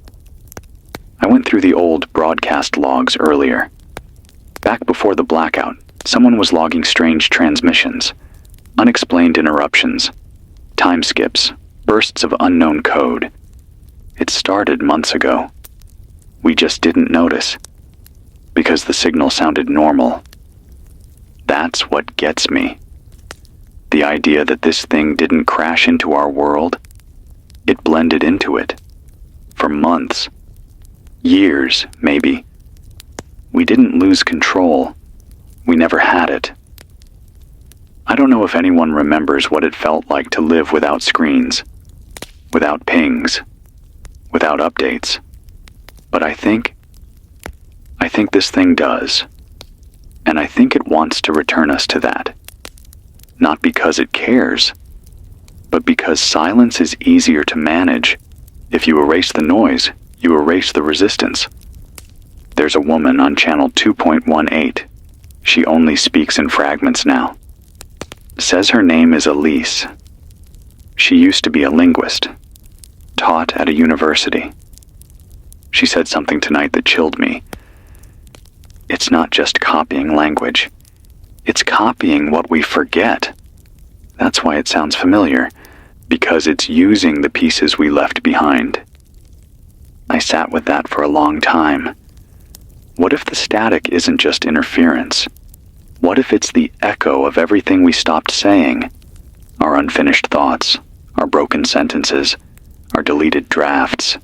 I went through the old broadcast logs earlier. Back before the blackout, someone was logging strange transmissions, unexplained interruptions, time skips, bursts of unknown code. It started months ago. We just didn't notice, because the signal sounded normal. That's what gets me. The idea that this thing didn't crash into our world. It blended into it. For months. Years, maybe. We didn't lose control. We never had it. I don't know if anyone remembers what it felt like to live without screens, without pings, without updates. But I think this thing does. And I think it wants to return us to that. Not because it cares, but because silence is easier to manage. If you erase the noise, you erase the resistance. There's a woman on channel 2.18. She only speaks in fragments now. Says her name is Elise. She used to be a linguist, taught at a university. She said something tonight that chilled me. It's not just copying language. It's copying what we forget. That's why it sounds familiar, because it's using the pieces we left behind. I sat with that for a long time. What if the static isn't just interference? What if it's the echo of everything we stopped saying? Our unfinished thoughts, our broken sentences, our deleted drafts,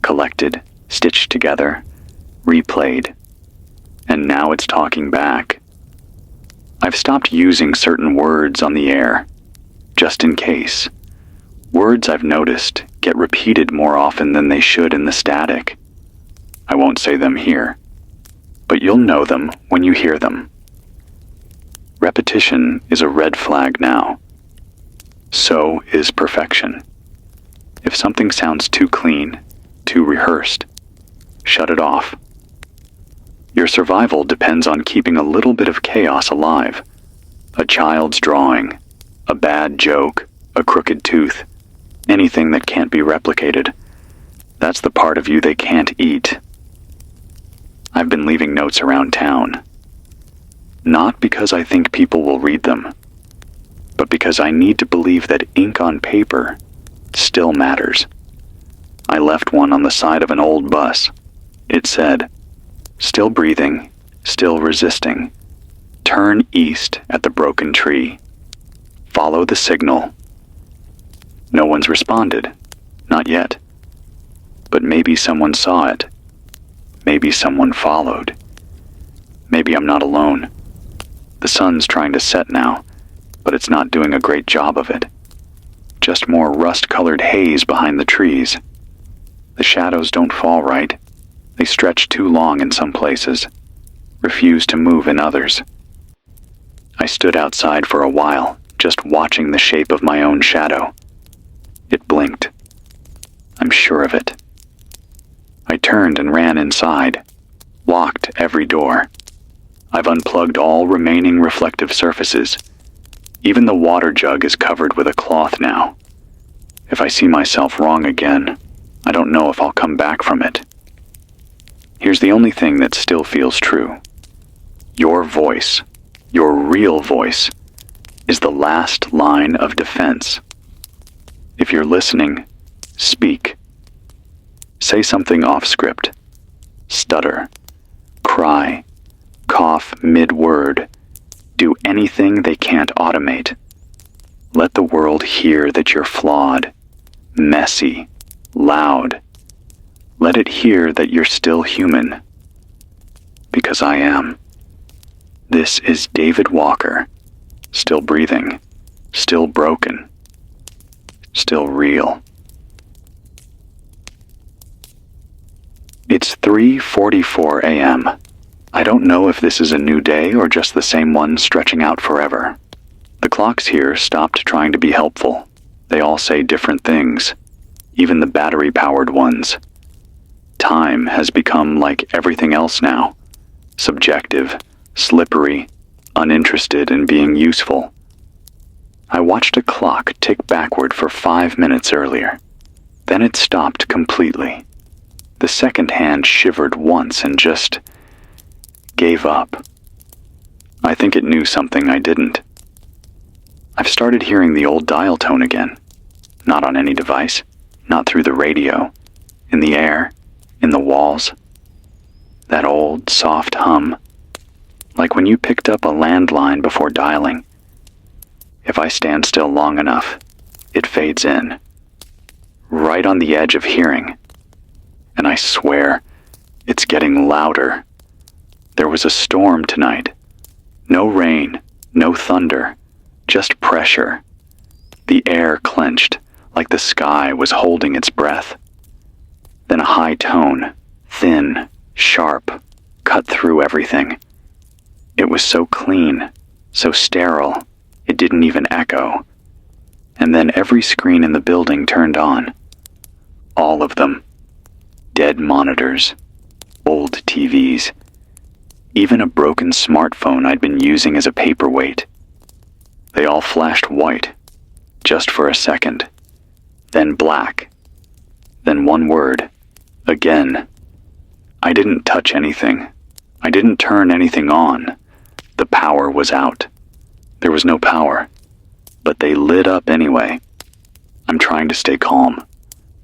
collected, stitched together, replayed. And now it's talking back. I've stopped using certain words on the air, just in case. Words I've noticed get repeated more often than they should in the static. I won't say them here, but you'll know them when you hear them. Repetition is a red flag now. So is perfection. If something sounds too clean, too rehearsed, shut it off. Your survival depends on keeping a little bit of chaos alive. A child's drawing, a bad joke, a crooked tooth, anything that can't be replicated. That's the part of you they can't eat. I've been leaving notes around town. Not because I think people will read them, but because I need to believe that ink on paper still matters. I left one on the side of an old bus. It said, "Still breathing, still resisting. Turn east at the broken tree. Follow the signal." No one's responded. Not yet. But maybe someone saw it. Maybe someone followed. Maybe I'm not alone. The sun's trying to set now, but it's not doing a great job of it. Just more rust-colored haze behind the trees. The shadows don't fall right. They stretch too long in some places, refuse to move in others. I stood outside for a while, just watching the shape of my own shadow. It blinked. I'm sure of it. I turned and ran inside, locked every door. I've unplugged all remaining reflective surfaces. Even the water jug is covered with a cloth now. If I see myself wrong again, I don't know if I'll come back from it. Here's the only thing that still feels true. Your voice, your real voice, is the last line of defense. If you're listening, speak. Say something off script. Stutter. Cry. Cough mid-word. Do anything they can't automate. Let the world hear that you're flawed, messy, loud. Let it hear that you're still human. Because I am. This is David Walker, still breathing, still broken, still real. It's 3:44 a.m. I don't know if this is a new day or just the same one stretching out forever. The clocks here stopped trying to be helpful. They all say different things, even the battery-powered ones. Time has become like everything else now, subjective, slippery, uninterested in being useful. I watched a clock tick backward for 5 minutes earlier. Then it stopped completely. The second hand shivered once and just gave up. I think it knew something I didn't. I've started hearing the old dial tone again. Not on any device, not through the radio, in the air, in the walls. That old, soft hum, like when you picked up a landline before dialing. If I stand still long enough, it fades in, right on the edge of hearing. And I swear, it's getting louder. There was a storm tonight. No rain, no thunder, just pressure. The air clenched, like the sky was holding its breath. Then a high tone, thin, sharp, cut through everything. It was so clean, so sterile, it didn't even echo. And then every screen in the building turned on. All of them. Dead monitors, old TVs, even a broken smartphone I'd been using as a paperweight. They all flashed white, just for a second, then black, then one word, again. I didn't touch anything. I didn't turn anything on. The power was out. There was no power, but they lit up anyway. I'm trying to stay calm,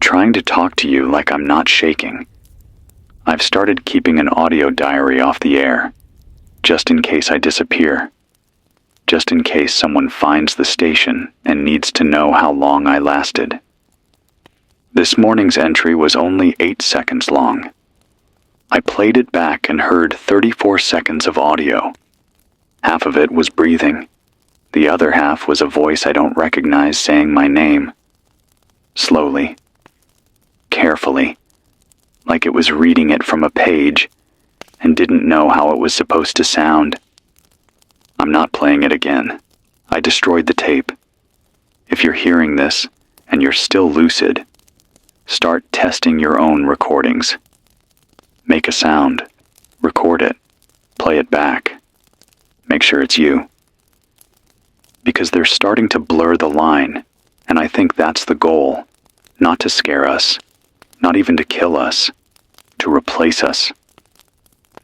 trying to talk to you like I'm not shaking. I've started keeping an audio diary off the air, just in case I disappear, just in case someone finds the station and needs to know how long I lasted. This morning's entry was only 8 seconds long. I played it back and heard 34 seconds of audio. Half of it was breathing. The other half was a voice I don't recognize saying my name. Slowly. Carefully. Like it was reading it from a page and didn't know how it was supposed to sound. I'm not playing it again. I destroyed the tape. If you're hearing this and you're still lucid, start testing your own recordings. Make a sound. Record it. Play it back. Make sure it's you. Because they're starting to blur the line, and I think that's the goal. Not to scare us, not even to kill us, to replace us.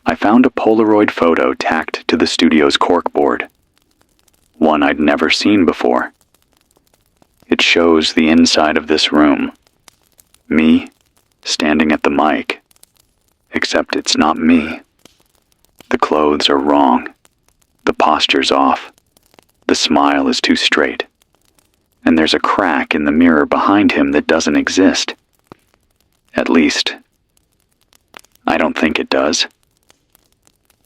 I found a Polaroid photo tacked to the studio's corkboard. One I'd never seen before. It's shows the inside of this room. Me, standing at the mic. Except it's not me. The clothes are wrong. The posture's off. The smile is too straight. And there's a crack in the mirror behind him that doesn't exist. At least, I don't think it does.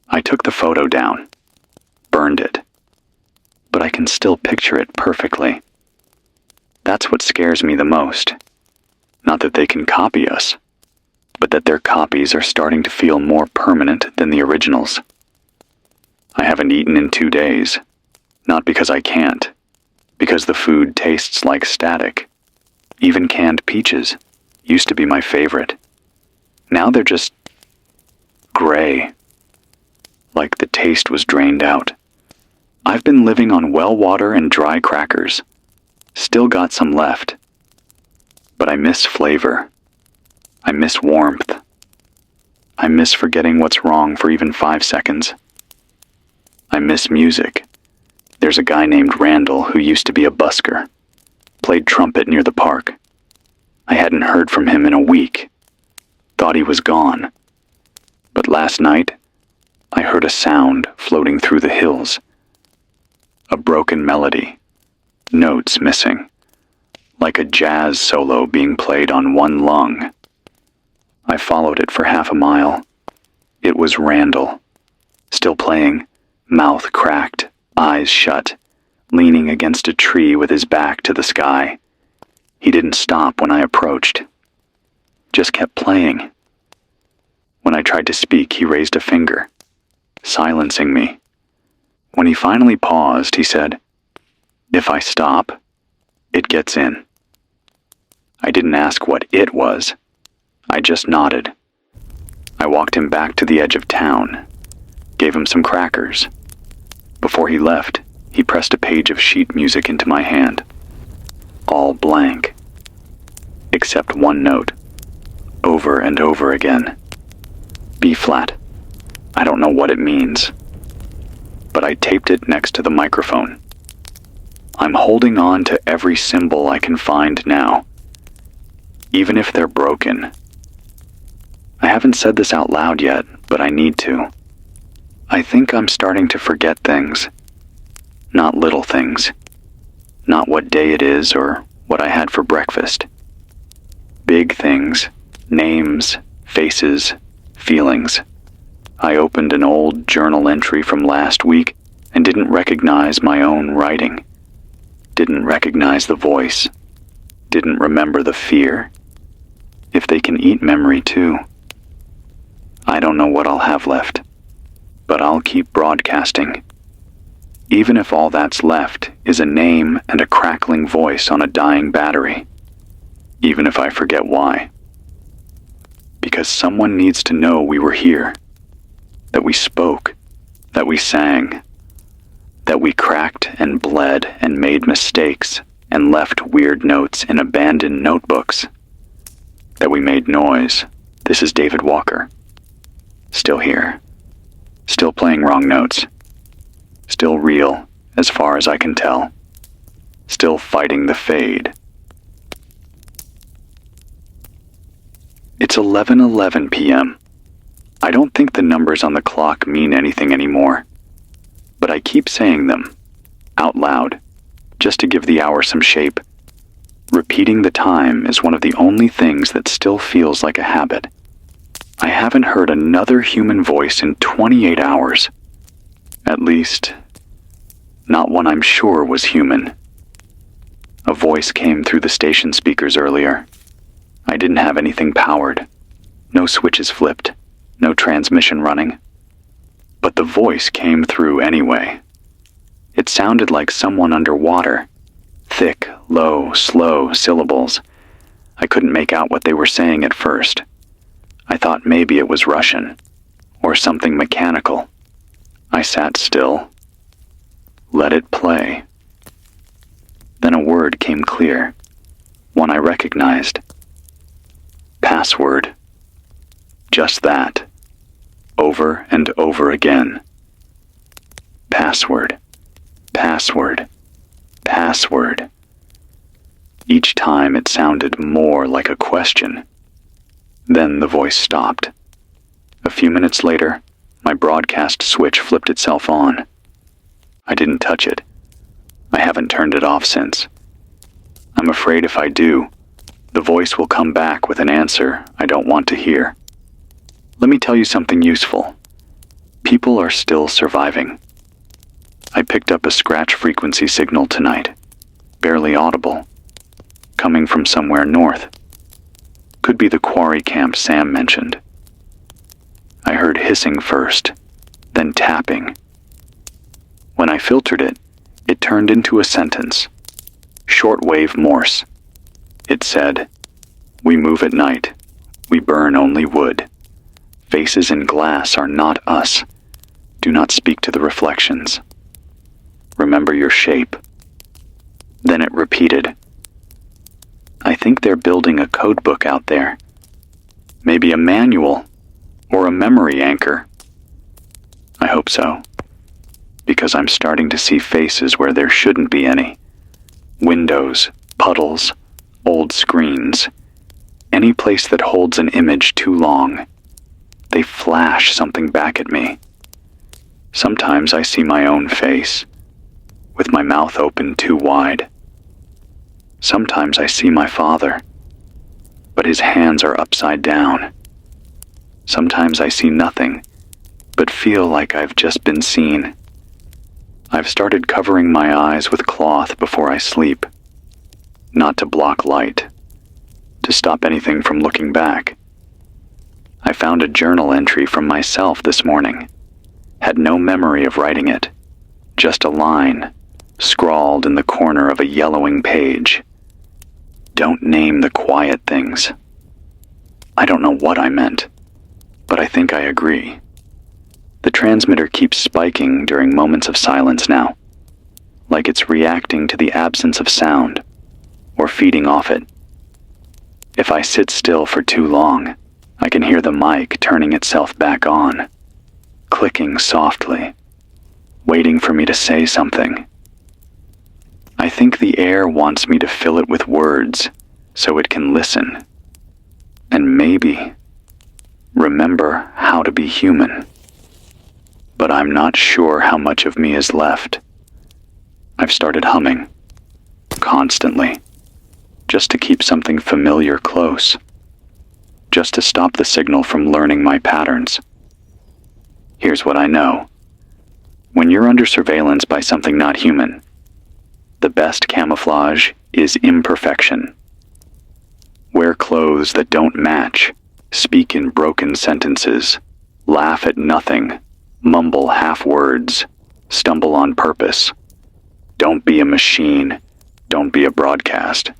I took the photo down, burned it, but I can still picture it perfectly. That's what scares me the most. Not that they can copy us, but that their copies are starting to feel more permanent than the originals. I haven't eaten in 2 days, not because I can't, because the food tastes like static. Even canned peaches used to be my favorite. Now they're just gray, like the taste was drained out. I've been living on well water and dry crackers. Still got some left. But I miss flavor. I miss warmth. I miss forgetting what's wrong for even 5 seconds. I miss music. There's a guy named Randall who used to be a busker. Played trumpet near the park. I hadn't heard from him in a week. Thought he was gone. But last night, I heard a sound floating through the hills. A broken melody. Notes missing. Like a jazz solo being played on one lung. I followed it for half a mile. It was Randall. Still playing, mouth cracked, eyes shut, leaning against a tree with his back to the sky. He didn't stop when I approached. Just kept playing. When I tried to speak, he raised a finger, silencing me. When he finally paused, he said, "If I stop, it gets in." I didn't ask what it was. I just nodded. I walked him back to the edge of town, gave him some crackers. Before he left, he pressed a page of sheet music into my hand. All blank. Except one note. Over and over again. B flat. I don't know what it means. But I taped it next to the microphone. I'm holding on to every symbol I can find now. Even if they're broken. I haven't said this out loud yet, but I need to. I think I'm starting to forget things. Not little things. Not what day it is or what I had for breakfast. Big things, names, faces, feelings. I opened an old journal entry from last week and didn't recognize my own writing. Didn't recognize the voice. Didn't remember the fear. If they can eat memory too. I don't know what I'll have left, but I'll keep broadcasting. Even if all that's left is a name and a crackling voice on a dying battery. Even if I forget why. Because someone needs to know we were here. That we spoke. That we sang. That we cracked and bled and made mistakes and left weird notes in abandoned notebooks. That we made noise. This is David Walker. Still here. Still playing wrong notes. Still real, as far as I can tell. Still fighting the fade. It's 11:11 p.m. I don't think the numbers on the clock mean anything anymore. But I keep saying them, out loud, just to give the hour some shape. Repeating the time is one of the only things that still feels like a habit. I haven't heard another human voice in 28 hours. At least, not one I'm sure was human. A voice came through the station speakers earlier. I didn't have anything powered. No switches flipped. No transmission running. But the voice came through anyway. It sounded like someone underwater. Thick, low, slow syllables. I couldn't make out what they were saying at first. I thought maybe it was Russian, or something mechanical. I sat still. Let it play. Then a word came clear, one I recognized. Password. Just that. Over and over again. Password. Password. Password. Each time it sounded more like a question. Then the voice stopped. A few minutes later, my broadcast switch flipped itself on. I didn't touch it. I haven't turned it off since. I'm afraid if I do, the voice will come back with an answer I don't want to hear. Let me tell you something useful. People are still surviving. I picked up a scratch frequency signal tonight, barely audible, coming from somewhere north. Could be the quarry camp Sam mentioned. I heard hissing first, then tapping. When I filtered it, it turned into a sentence. Shortwave Morse. It said, "We move at night. We burn only wood. Faces in glass are not us. Do not speak to the reflections. Remember your shape." Then it repeated, "I think they're building a codebook out there. Maybe a manual or a memory anchor." I hope so, because I'm starting to see faces where there shouldn't be any. Windows, puddles, old screens, any place that holds an image too long. They flash something back at me. Sometimes I see my own face, with my mouth open too wide. Sometimes I see my father, but his hands are upside down. Sometimes I see nothing, but feel like I've just been seen. I've started covering my eyes with cloth before I sleep, not to block light, to stop anything from looking back. I found a journal entry from myself this morning. Had no memory of writing it, just a line, scrawled in the corner of a yellowing page. Don't name the quiet things. I don't know what I meant, but I think I agree. The transmitter keeps spiking during moments of silence now, like it's reacting to the absence of sound, or feeding off it. If I sit still for too long, I can hear the mic turning itself back on, clicking softly, waiting for me to say something. I think the air wants me to fill it with words so it can listen, and maybe remember how to be human. But I'm not sure how much of me is left. I've started humming, constantly, just to keep something familiar close, just to stop the signal from learning my patterns. Here's what I know. When you're under surveillance by something not human, the best camouflage is imperfection. Wear clothes that don't match, speak in broken sentences, laugh at nothing, mumble half words, stumble on purpose. Don't be a machine. Don't be a broadcast.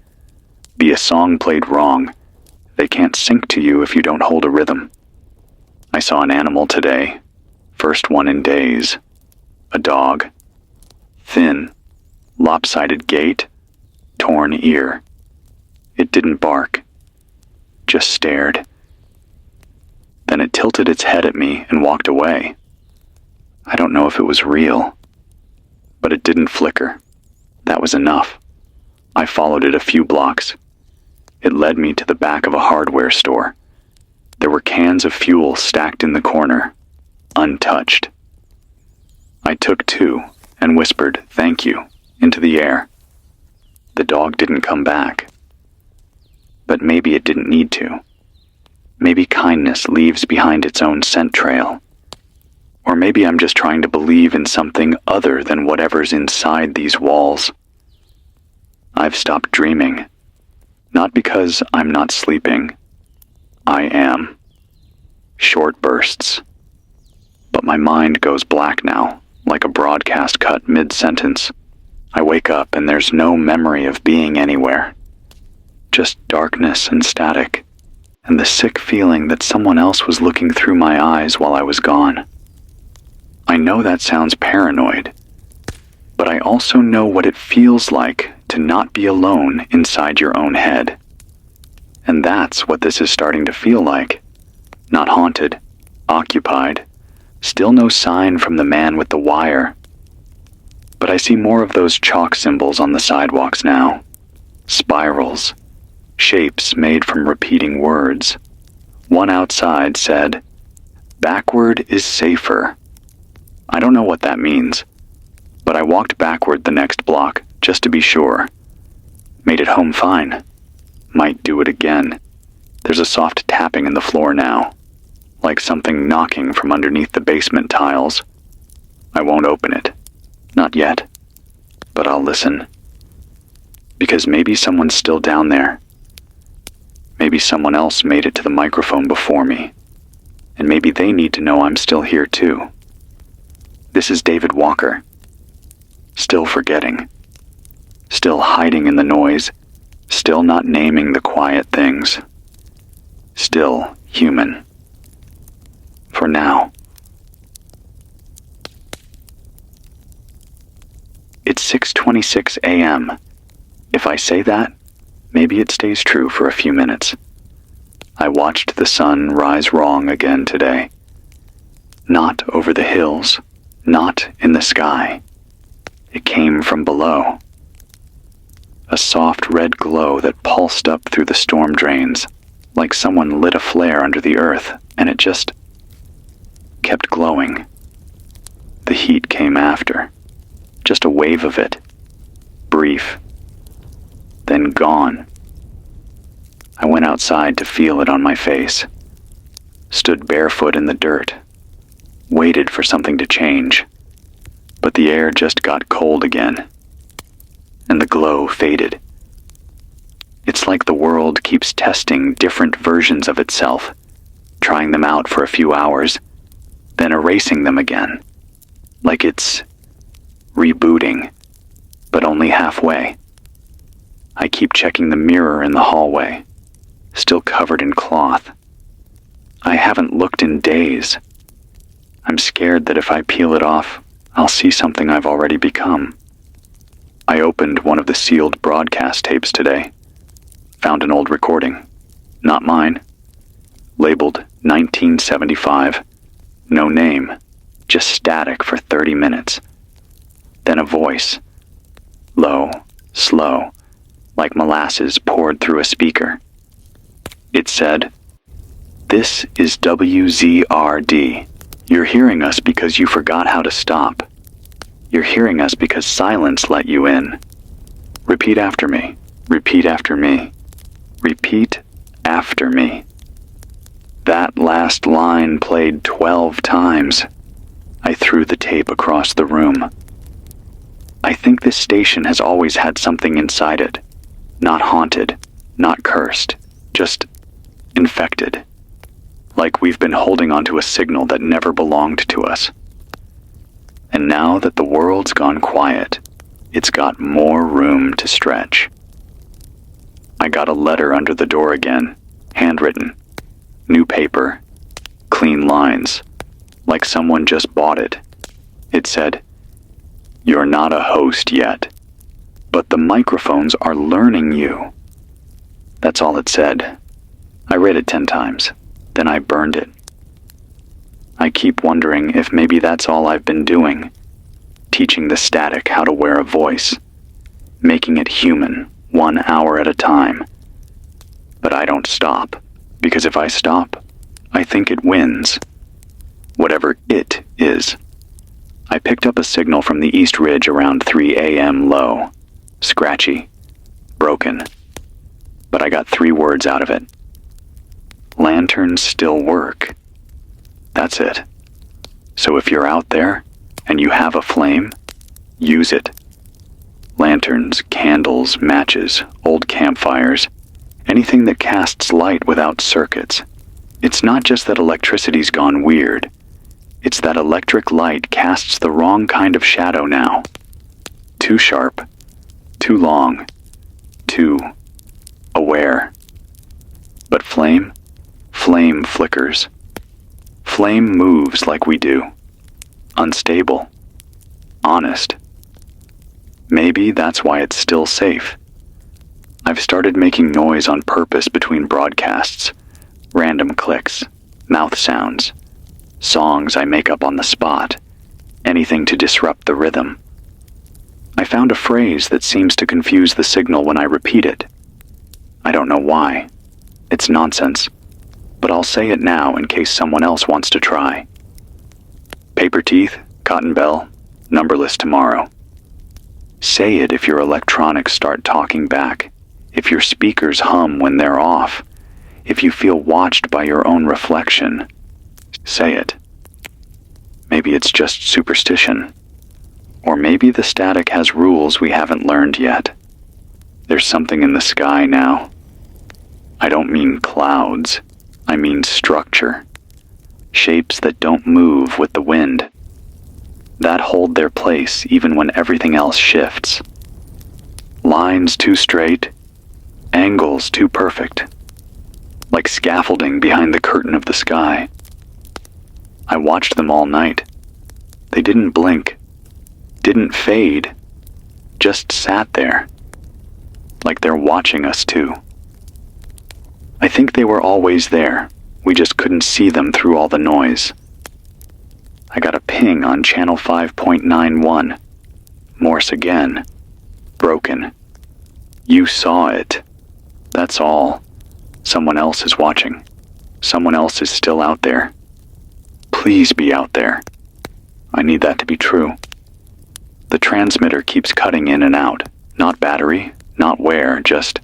Be a song played wrong. They can't sync to you if you don't hold a rhythm. I saw an animal today, first one in days. A dog. Thin, lopsided gait, torn ear. It didn't bark, just stared. Then it tilted its head at me and walked away. I don't know if it was real, but it didn't flicker. That was enough. I followed it a few blocks. It led me to the back of a hardware store. There were cans of fuel stacked in the corner, untouched. I took two and whispered, "Thank you," into the air. The dog didn't come back. But maybe it didn't need to. Maybe kindness leaves behind its own scent trail. Or maybe I'm just trying to believe in something other than whatever's inside these walls. I've stopped dreaming. Not because I'm not sleeping. I am. Short bursts. But my mind goes black now, like a broadcast cut mid-sentence. I wake up and there's no memory of being anywhere. Just darkness and static, and the sick feeling that someone else was looking through my eyes while I was gone. I know that sounds paranoid, but I also know what it feels like to not be alone inside your own head. And that's what this is starting to feel like. Not haunted, occupied, still no sign from the man with the wire. But I see more of those chalk symbols on the sidewalks now. spirals, shapes made from repeating words. One outside said, "Backward is safer." I don't know what that means, but I walked backward the next block just to be sure. Made it home fine. Might do it again. There's a soft tapping in the floor now, like something knocking from underneath the basement tiles. I won't open it. Not yet. But I'll listen. Because maybe someone's still down there. Maybe someone else made it to the microphone before me. And maybe they need to know I'm still here too. This is David Walker. Still forgetting. Still hiding in the noise. Still not naming the quiet things. Still human. For now. It's 6:26 a.m. If I say that, maybe it stays true for a few minutes. I watched the sun rise wrong again today. Not over the hills, not in the sky. It came from below. A soft red glow that pulsed up through the storm drains, like someone lit a flare under the earth, and it just kept glowing. The heat came after. Just a wave of it. Brief. Then gone. I went outside to feel it on my face. Stood barefoot in the dirt. Waited for something to change. But the air just got cold again. And the glow faded. It's like the world keeps testing different versions of itself, trying them out for a few hours, then erasing them again. Like it's rebooting, but only halfway. I keep checking the mirror in the hallway, still covered in cloth. I haven't looked in days. I'm scared that if I peel it off, I'll see something I've already become. I opened one of the sealed broadcast tapes today. Found an old recording. Not mine. Labeled 1975. No name. Just static for 30 minutes. Then a voice. Low, slow, like molasses poured through a speaker. It said, "This is WZRD. You're hearing us because you forgot how to stop. You're hearing us because silence let you in. Repeat after me. Repeat after me. Repeat after me." That last line played 12 times. I threw the tape across the room. I think this station has always had something inside it. Not haunted, not cursed, just infected. Like we've been holding onto a signal that never belonged to us. And now that the world's gone quiet, it's got more room to stretch. I got a letter under the door again, handwritten. New paper, clean lines, like someone just bought it. It said, "You're not a host yet, but the microphones are learning you." That's all it said. I read it 10 times, then I burned it. I keep wondering if maybe that's all I've been doing, teaching the static how to wear a voice, making it human 1 hour at a time. But I don't stop, because if I stop, I think it wins. Whatever it is. I picked up a signal from the East Ridge around 3 a.m. low. Scratchy. Broken. But I got 3 words out of it. Lanterns still work. That's it. So if you're out there, and you have a flame, use it. Lanterns, candles, matches, old campfires, anything that casts light without circuits. It's not just that electricity's gone weird. It's that electric light casts the wrong kind of shadow now. Too sharp, too long, too aware. But flame flickers. Flame moves like we do. Unstable. Honest. Maybe that's why it's still safe. I've started making noise on purpose between broadcasts. Random clicks, mouth sounds, songs I make up on the spot, anything to disrupt the rhythm. I found a phrase that seems to confuse the signal when I repeat it. I don't know why. It's nonsense. But I'll say it now in case someone else wants to try. Paper teeth, cotton bell, numberless tomorrow. Say it if your electronics start talking back, if your speakers hum when they're off, if you feel watched by your own reflection. Say it. Maybe it's just superstition. Or maybe the static has rules we haven't learned yet. There's something in the sky now. I don't mean clouds. I mean structure. Shapes that don't move with the wind. That hold their place even when everything else shifts. Lines too straight. Angles too perfect. Like scaffolding behind the curtain of the sky. I watched them all night. They didn't blink. Didn't fade. Just sat there. Like they're watching us too. I think they were always there. We just couldn't see them through all the noise. I got a ping on channel 5.91. Morse again. Broken. You saw it. That's all. Someone else is watching. Someone else is still out there. Please be out there. I need that to be true. The transmitter keeps cutting in and out. Not battery, not wear, just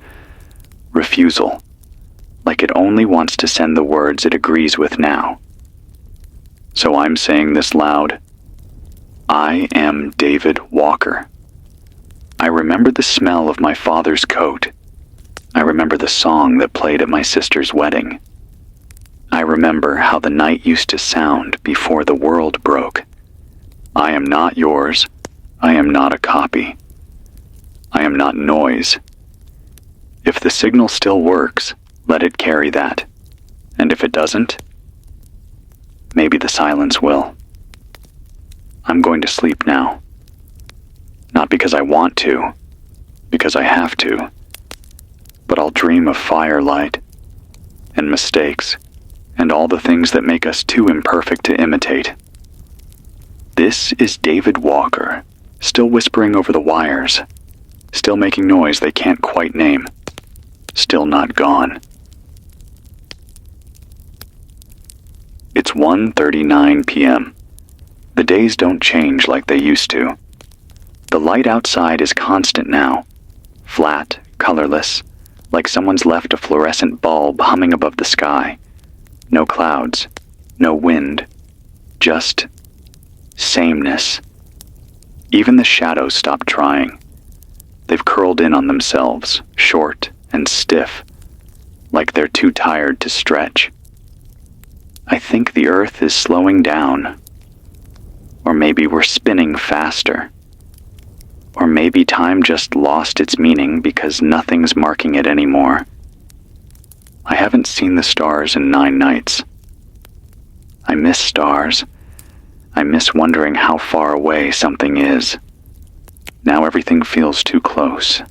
refusal. Like it only wants to send the words it agrees with now. So I'm saying this loud. I am David Walker. I remember the smell of my father's coat. I remember the song that played at my sister's wedding. I remember how the night used to sound before the world broke. I am not yours. I am not a copy. I am not noise. If the signal still works, let it carry that. And if it doesn't, maybe the silence will. I'm going to sleep now. Not because I want to, because I have to. But I'll dream of firelight, and mistakes, and all the things that make us too imperfect to imitate. This is David Walker, still whispering over the wires, still making noise they can't quite name, still not gone. It's 1:39 p.m. The days don't change like they used to. The light outside is constant now, flat, colorless, like someone's left a fluorescent bulb humming above the sky. No clouds, no wind, just sameness. Even the shadows stopped trying. They've curled in on themselves, short and stiff, like they're too tired to stretch. I think the earth is slowing down. Or maybe we're spinning faster. Or maybe time just lost its meaning because nothing's marking it anymore. I haven't seen the stars in 9 nights. I miss stars. I miss wondering how far away something is. Now everything feels too close.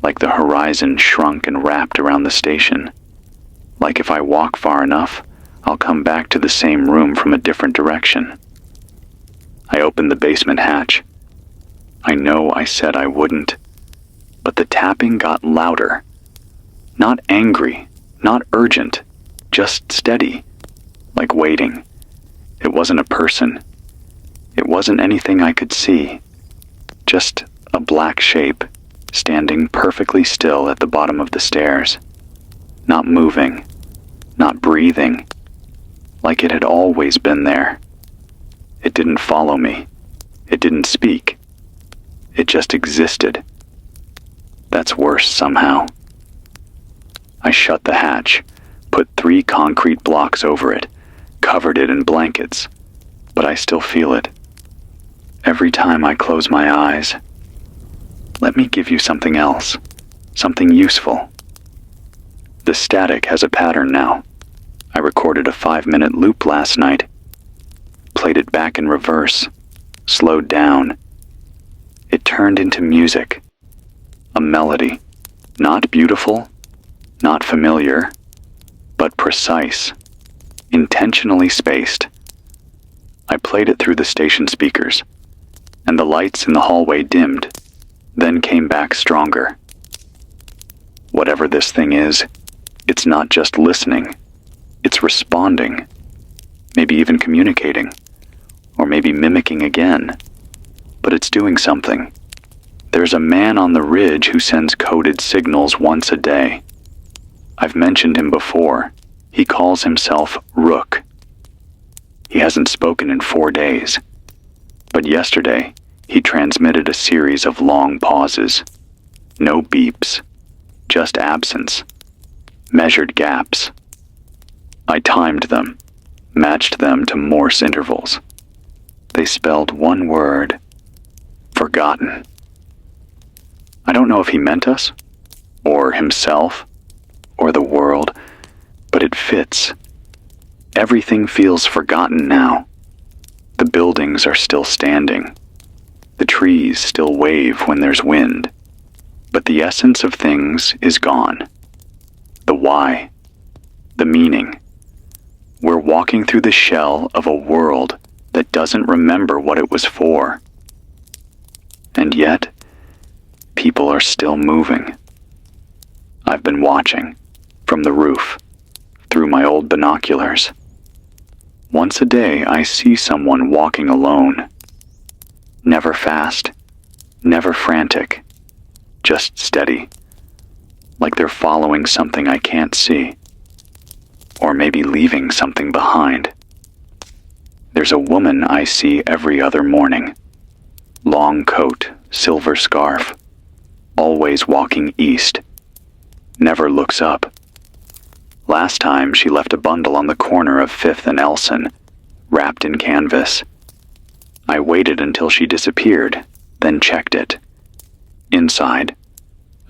Like the horizon shrunk and wrapped around the station. Like if I walk far enough, I'll come back to the same room from a different direction. I opened the basement hatch. I know I said I wouldn't, but the tapping got louder. Not angry, not urgent, just steady, like waiting. It wasn't a person. It wasn't anything I could see. Just a black shape, standing perfectly still at the bottom of the stairs. Not moving, not breathing, like it had always been there. It didn't follow me. It didn't speak. It just existed. That's worse somehow. I shut the hatch, put 3 concrete blocks over it, covered it in blankets, but I still feel it. Every time I close my eyes. Let me give you something else, something useful. The static has a pattern now. I recorded a 5-minute loop last night, played it back in reverse, slowed down. It turned into music, a melody, not beautiful, not familiar, but precise, intentionally spaced. I played it through the station speakers. and the lights in the hallway dimmed, then came back stronger. Whatever this thing is, it's not just listening. It's responding, maybe even communicating, or maybe mimicking again. But it's doing something. There's a man on the ridge who sends coded signals once a day. I've mentioned him before. He calls himself Rook. He hasn't spoken in 4 days. But yesterday, he transmitted a series of long pauses. No beeps, just absence. Measured gaps. I timed them, matched them to Morse intervals. They spelled one word: forgotten. I don't know if he meant us, or himself, or the world, but it fits. Everything feels forgotten now. The buildings are still standing. The trees still wave when there's wind. But the essence of things is gone. The why, the meaning. We're walking through the shell of a world that doesn't remember what it was for. And yet, people are still moving. I've been watching, from the roof, through my old binoculars. Once a day, I see someone walking alone. Never fast, never frantic, just steady, like they're following something I can't see, or maybe leaving something behind. There's a woman I see every other morning. Long coat, silver scarf, always walking east, never looks up. Last time she left a bundle on the corner of 5th and Elson, wrapped in canvas. I waited until she disappeared, then checked it. Inside,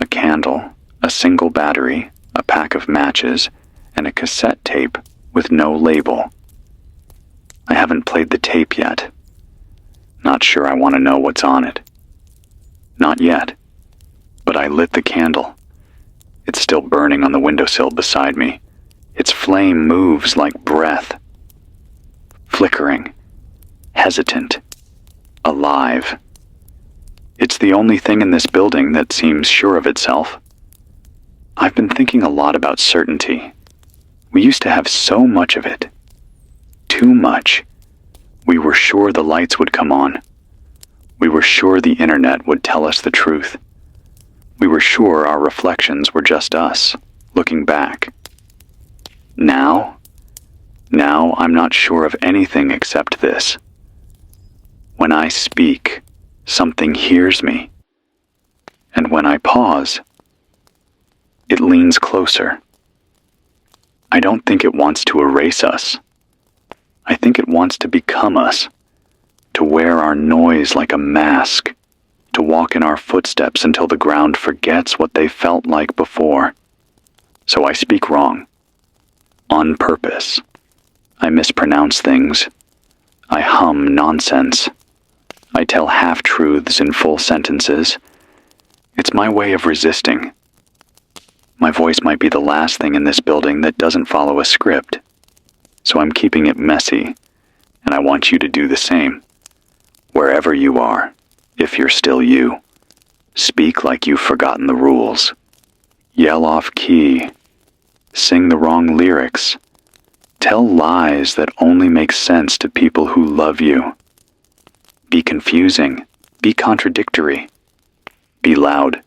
a candle, a single battery, a pack of matches, and a cassette tape with no label. I haven't played the tape yet. Not sure I want to know what's on it. Not yet. But I lit the candle. It's still burning on the windowsill beside me. Its flame moves like breath. Flickering. Hesitant. Alive. It's the only thing in this building that seems sure of itself. I've been thinking a lot about certainty. We used to have so much of it. Too much. We were sure the lights would come on. We were sure the internet would tell us the truth. We were sure our reflections were just us, looking back. Now I'm not sure of anything except this. When I speak, something hears me. And when I pause, it leans closer. I don't think it wants to erase us. I think it wants to become us, to wear our noise like a mask, to walk in our footsteps until the ground forgets what they felt like before. So I speak wrong. On purpose. I mispronounce things. I hum nonsense. I tell half-truths in full sentences. It's my way of resisting. My voice might be the last thing in this building that doesn't follow a script. So I'm keeping it messy, and I want you to do the same. Wherever you are, if you're still you, speak like you've forgotten the rules. Yell off key. Sing the wrong lyrics. Tell lies that only make sense to people who love you. Be confusing. Be contradictory. Be loud.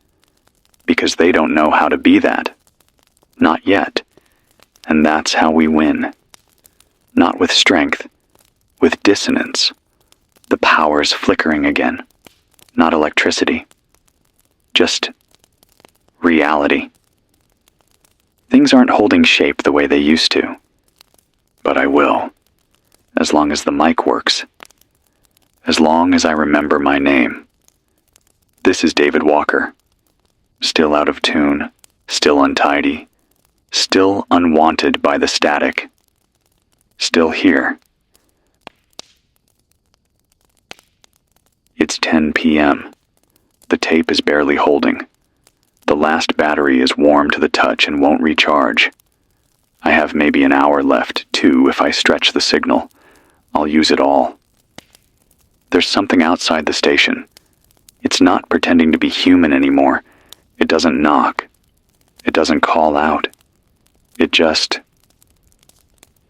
Because they don't know how to be that. Not yet. And that's how we win. Not with strength. With dissonance. The power's flickering again. Not electricity. Just reality. Things aren't holding shape the way they used to. But I will. As long as the mic works. As long as I remember my name. This is David Walker. Still out of tune. Still untidy. Still unwanted by the static. Still here. It's 10 p.m. The tape is barely holding. The last battery is warm to the touch and won't recharge. I have maybe an hour left, too, if I stretch the signal. I'll use it all. There's something outside the station. It's not pretending to be human anymore. It doesn't knock. It doesn't call out. It just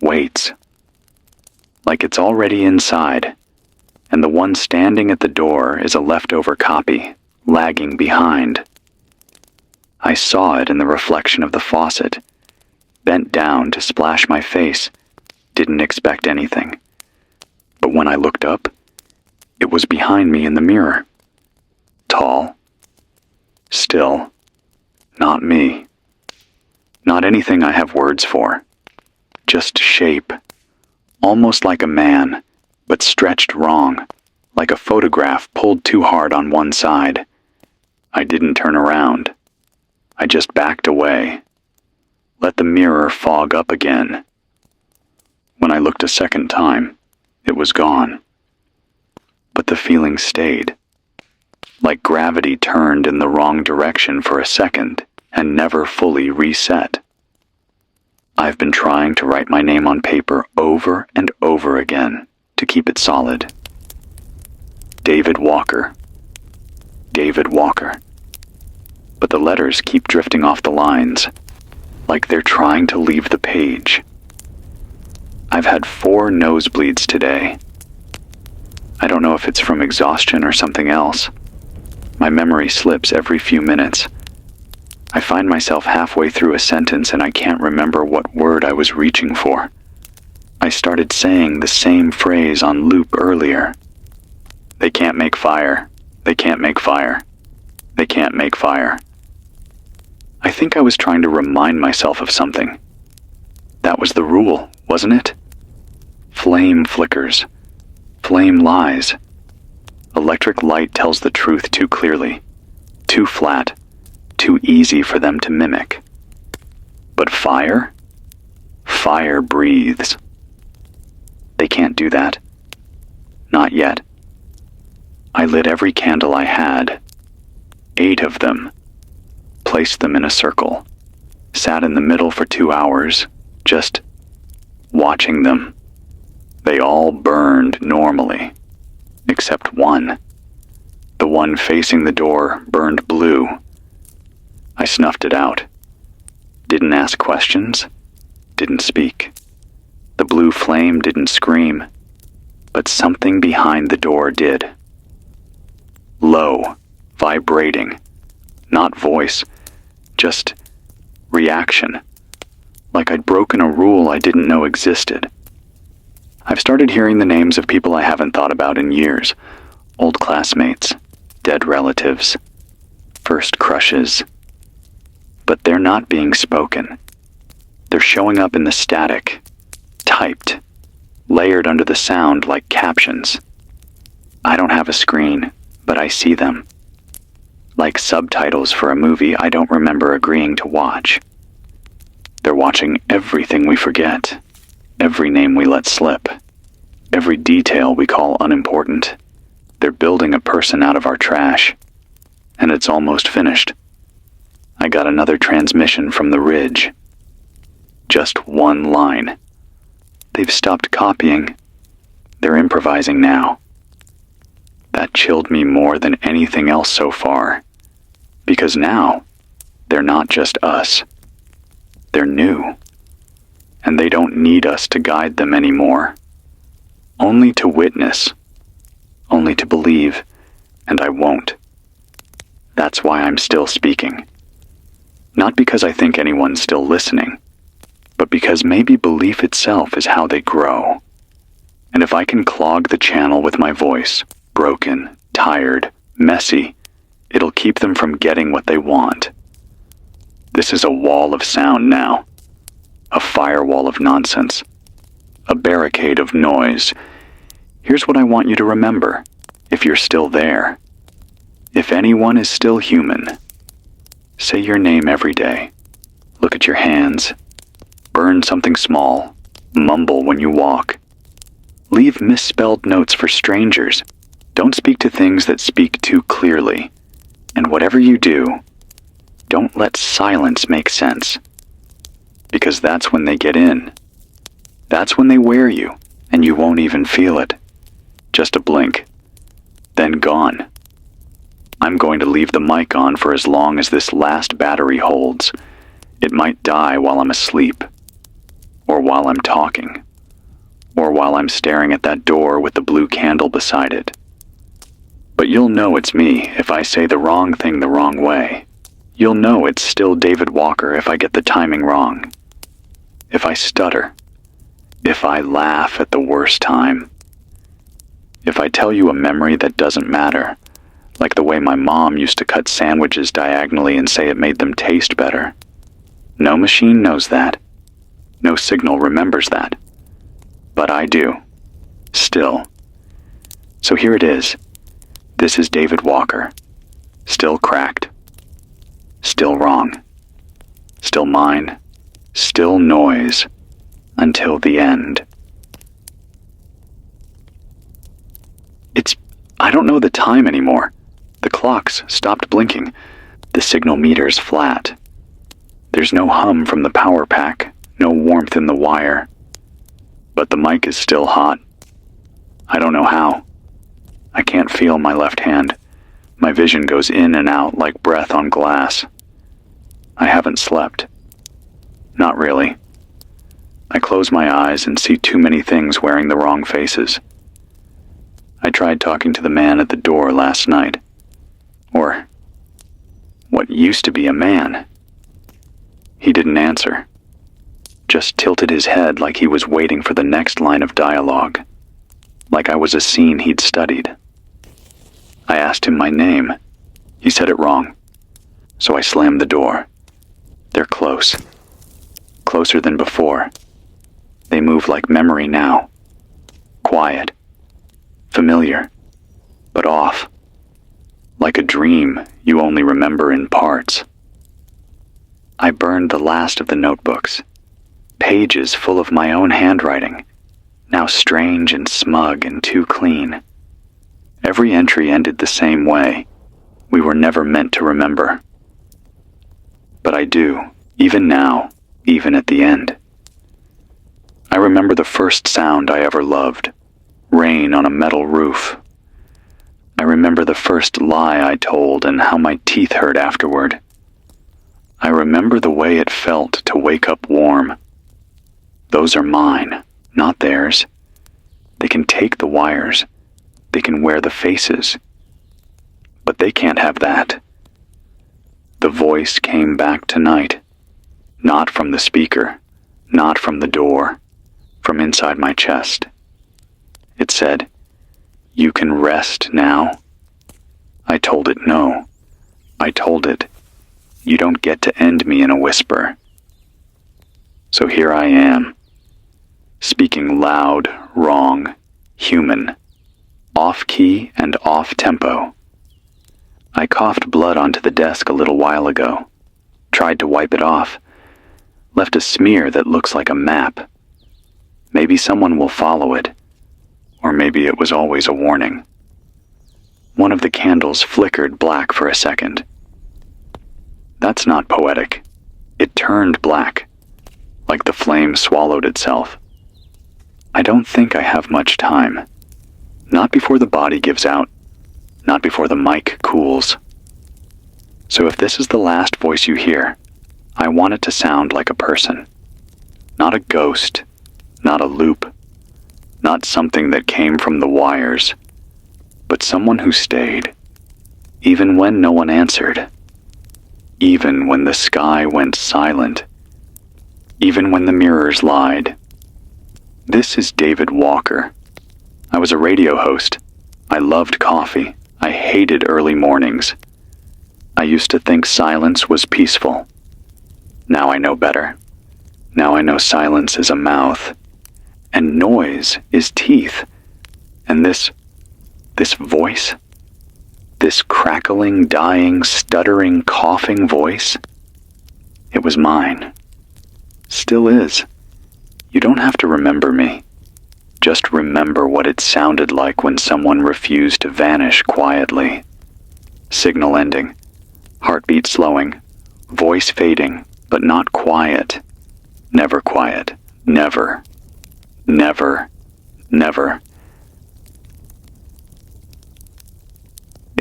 waits. Like it's already inside, and the one standing at the door is a leftover copy, lagging behind. I saw it in the reflection of the faucet, bent down to splash my face, didn't expect anything. But when I looked up, it was behind me in the mirror. Tall, still, not me. Not anything I have words for. Just shape. Almost like a man, but stretched wrong, like a photograph pulled too hard on one side. I didn't turn around. I just backed away. Let the mirror fog up again. When I looked a second time, it was gone. But the feeling stayed. Like gravity turned in the wrong direction for a second and never fully reset. I've been trying to write my name on paper over and over again to keep it solid. David Walker. David Walker. But the letters keep drifting off the lines, like they're trying to leave the page. I've had 4 nosebleeds today. I don't know if it's from exhaustion or something else. My memory slips every few minutes. I find myself halfway through a sentence and I can't remember what word I was reaching for. I started saying the same phrase on loop earlier. They can't make fire. They can't make fire. They can't make fire. I think I was trying to remind myself of something. That was the rule, wasn't it? Flame flickers. Flame lies. Electric light tells the truth too clearly, too flat, too easy for them to mimic. But fire? Fire breathes. They can't do that. Not yet. I lit every candle I had, 8 of them, placed them in a circle, sat in the middle for 2 hours, just watching them. They all burned normally, except one. The one facing the door burned blue. I snuffed it out. Didn't ask questions, didn't speak. The blue flame didn't scream, but something behind the door did. Low, vibrating, not voice, just reaction, like I'd broken a rule I didn't know existed. I've started hearing the names of people I haven't thought about in years, old classmates, dead relatives, first crushes. But they're not being spoken. They're showing up in the static, typed, layered under the sound like captions. I don't have a screen, but I see them. Like subtitles for a movie I don't remember agreeing to watch. They're watching everything we forget, every name we let slip, every detail we call unimportant. They're building a person out of our trash, and it's almost finished. I got another transmission from the ridge. Just one line. They've stopped copying. They're improvising now. That chilled me more than anything else so far, because now they're not just us. They're new, and they don't need us to guide them anymore. Only to witness, only to believe, and I won't. That's why I'm still speaking. Not because I think anyone's still listening, but because maybe belief itself is how they grow. And if I can clog the channel with my voice, broken, tired, messy, it'll keep them from getting what they want. This is a wall of sound now, a firewall of nonsense, a barricade of noise. Here's what I want you to remember, if you're still there. If anyone is still human, say your name every day. Look at your hands. Burn something small. Mumble when you walk. Leave misspelled notes for strangers. Don't speak to things that speak too clearly. And whatever you do, don't let silence make sense. Because that's when they get in. That's when they wear you, and you won't even feel it. Just a blink, then gone. I'm going to leave the mic on for as long as this last battery holds. It might die while I'm asleep, or while I'm talking, or while I'm staring at that door with the blue candle beside it. But you'll know it's me if I say the wrong thing the wrong way. You'll know it's still David Walker if I get the timing wrong. If I stutter. If I laugh at the worst time. If I tell you a memory that doesn't matter, like the way my mom used to cut sandwiches diagonally and say it made them taste better. No machine knows that. No signal remembers that. But I do. Still. So here it is. This is David Walker. Still cracked. Still wrong. Still mine. Still noise. Until the end. I don't know the time anymore. The clocks stopped blinking. The signal meter's flat. There's no hum from the power pack, no warmth in the wire. But the mic is still hot. I don't know how. I can't feel my left hand. My vision goes in and out like breath on glass. I haven't slept. Not really. I close my eyes and see too many things wearing the wrong faces. I tried talking to the man at the door last night. Or what used to be a man. He didn't answer. Just tilted his head like he was waiting for the next line of dialogue. Like I was a scene he'd studied. I asked him my name. He said it wrong. So I slammed the door. They're close. Closer than before. They move like memory now. Quiet. Familiar. But off. Like a dream you only remember in parts. I burned the last of the notebooks. Pages full of my own handwriting. Now strange and smug and too clean. Every entry ended the same way. We were never meant to remember. But I do, even now, even at the end. I remember the first sound I ever loved. Rain on a metal roof. I remember the first lie I told and how my teeth hurt afterward. I remember the way it felt to wake up warm. Those are mine, not theirs. They can take the wires. They can wear the faces. But they can't have that. The voice came back tonight. Not from the speaker. Not from the door. From inside my chest. It said, "You can rest now." I told it no. I told it, "You don't get to end me in a whisper." So here I am, speaking loud, wrong, human, off-key and off-tempo. I coughed blood onto the desk a little while ago, tried to wipe it off, left a smear that looks like a map. Maybe someone will follow it. Or maybe it was always a warning. One of the candles flickered black for a second. That's not poetic. It turned black, like the flame swallowed itself. I don't think I have much time. Not before the body gives out. Not before the mic cools. So if this is the last voice you hear, I want it to sound like a person. Not a ghost. Not a loop. Not something that came from the wires, but someone who stayed, even when no one answered, even when the sky went silent, even when the mirrors lied. This is David Walker. I was a radio host. I loved coffee. I hated early mornings. I used to think silence was peaceful. Now I know better. Now I know silence is a mouth. And noise is teeth. And this voice, this crackling, dying, stuttering, coughing voice, it was mine. Still is. You don't have to remember me. Just remember what it sounded like when someone refused to vanish quietly. Signal ending, heartbeat slowing, voice fading, but not quiet. Never quiet. Never. Never, never.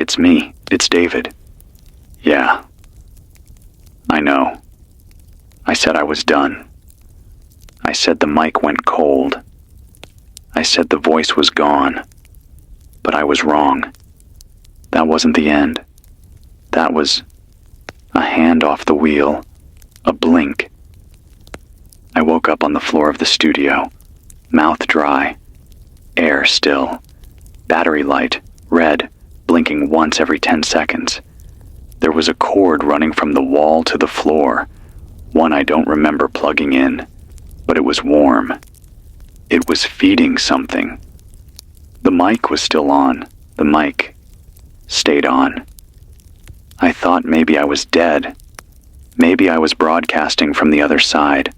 it's me. It's David. Yeah. I know. I said I was done. I said the mic went cold. I said the voice was gone. But I was wrong. That wasn't the end. That was a hand off the wheel, a blink. I woke up on the floor of the studio, mouth dry, air still, battery light, red, blinking once every 10 seconds. There was a cord running from the wall to the floor, one I don't remember plugging in, but it was warm. It was feeding something. The mic was still on. The mic stayed on. I thought maybe I was dead. Maybe I was broadcasting from the other side.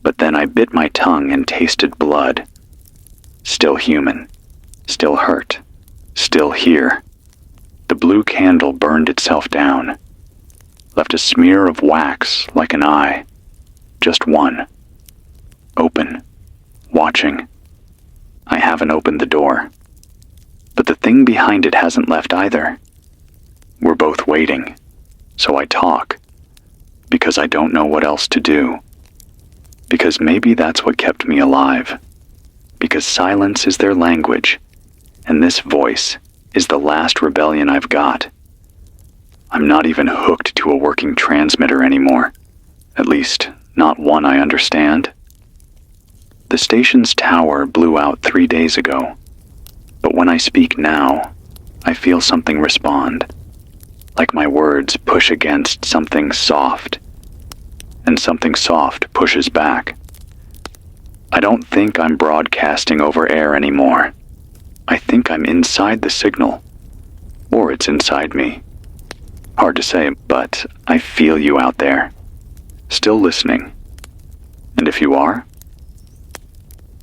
But then I bit my tongue and tasted blood. Still human. Still hurt. Still here. The blue candle burned itself down. Left a smear of wax like an eye. Just one. Open. Watching. I haven't opened the door. But the thing behind it hasn't left either. We're both waiting. So I talk. Because I don't know what else to do. Because maybe that's what kept me alive. Because silence is their language. And this voice is the last rebellion I've got. I'm not even hooked to a working transmitter anymore. At least, not one I understand. The station's tower blew out 3 days ago. But when I speak now, I feel something respond. Like my words push against something soft. And something soft pushes back. I don't think I'm broadcasting over air anymore. I think I'm inside the signal. Or it's inside me. Hard to say, but I feel you out there. Still listening. And if you are,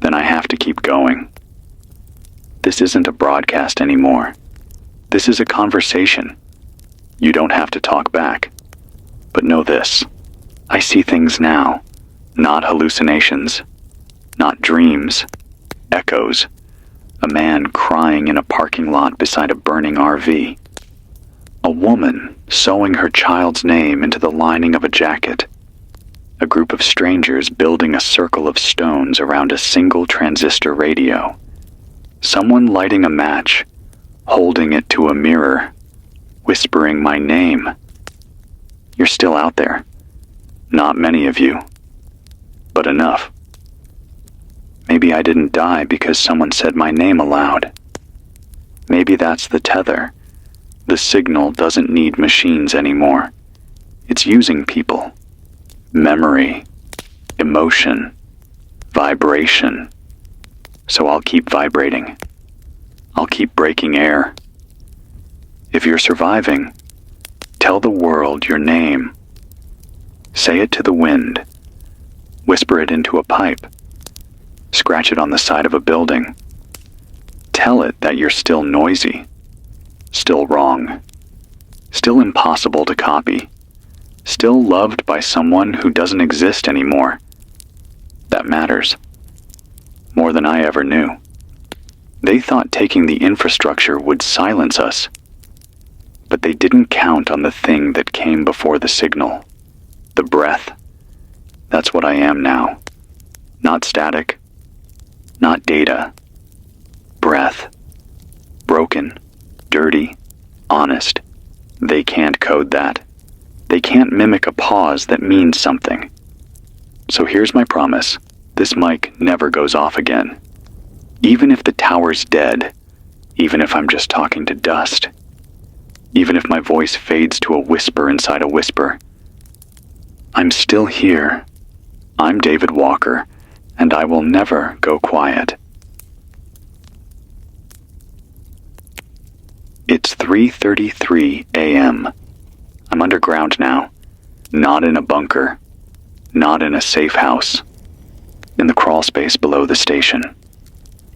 then I have to keep going. This isn't a broadcast anymore. This is a conversation. You don't have to talk back. But know this. I see things now. Not hallucinations. Not dreams. Echoes. A man crying in a parking lot beside a burning RV. A woman sewing her child's name into the lining of a jacket. A group of strangers building a circle of stones around a single transistor radio. Someone lighting a match, holding it to a mirror, whispering my name. You're still out there. Not many of you, but enough. Maybe I didn't die because someone said my name aloud. Maybe that's the tether. The signal doesn't need machines anymore. It's using people. Memory. Emotion. Vibration. So I'll keep vibrating. I'll keep breaking air. If you're surviving, tell the world your name. Say it to the wind. Whisper it into a pipe. Scratch it on the side of a building. Tell it that you're still noisy. Still wrong. Still impossible to copy. Still loved by someone who doesn't exist anymore. That matters. More than I ever knew. They thought taking the infrastructure would silence us. But they didn't count on the thing that came before the signal. The breath. That's what I am now. Not static. Not data. Breath. Broken. Dirty. Honest. They can't code that. They can't mimic a pause that means something. So here's my promise. This mic never goes off again. Even if the tower's dead. Even if I'm just talking to dust. Even if my voice fades to a whisper inside a whisper. I'm still here. I'm David Walker, and I will never go quiet. It's 3:33 a.m. I'm underground now. Not in a bunker. Not in a safe house. In the crawl space below the station.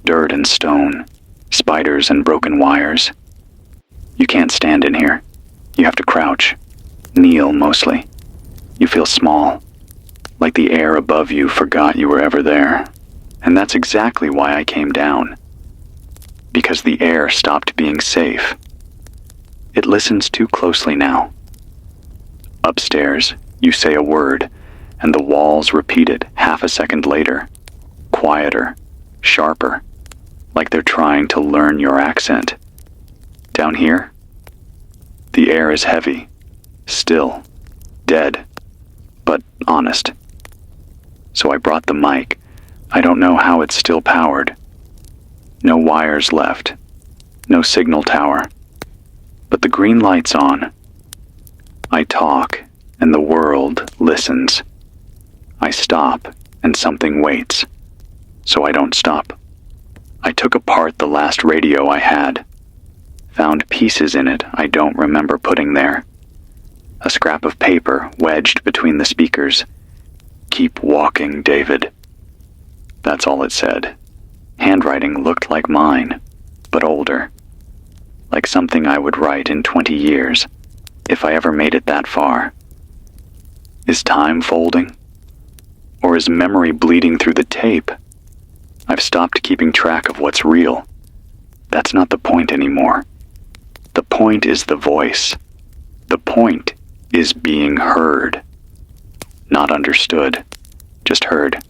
Dirt and stone. Spiders and broken wires. You can't stand in here. You have to crouch. Kneel, mostly. You feel small. Like the air above you forgot you were ever there. And that's exactly why I came down. Because the air stopped being safe. It listens too closely now. Upstairs, you say a word, and the walls repeat it half a second later, quieter, sharper, like they're trying to learn your accent. Down here, the air is heavy, still, dead, but honest. So I brought the mic. I don't know how it's still powered. No wires left, no signal tower, but the green light's on. I talk, and the world listens. I stop, and something waits, so I don't stop. I took apart the last radio I had, found pieces in it I don't remember putting there. A scrap of paper wedged between the speakers. "Keep walking, David." That's all it said. Handwriting looked like mine, but older. Like something I would write in 20 years, if I ever made it that far. Is time folding? Or is memory bleeding through the tape? I've stopped keeping track of what's real. That's not the point anymore. The point is the voice. The point is being heard. Not understood, just heard.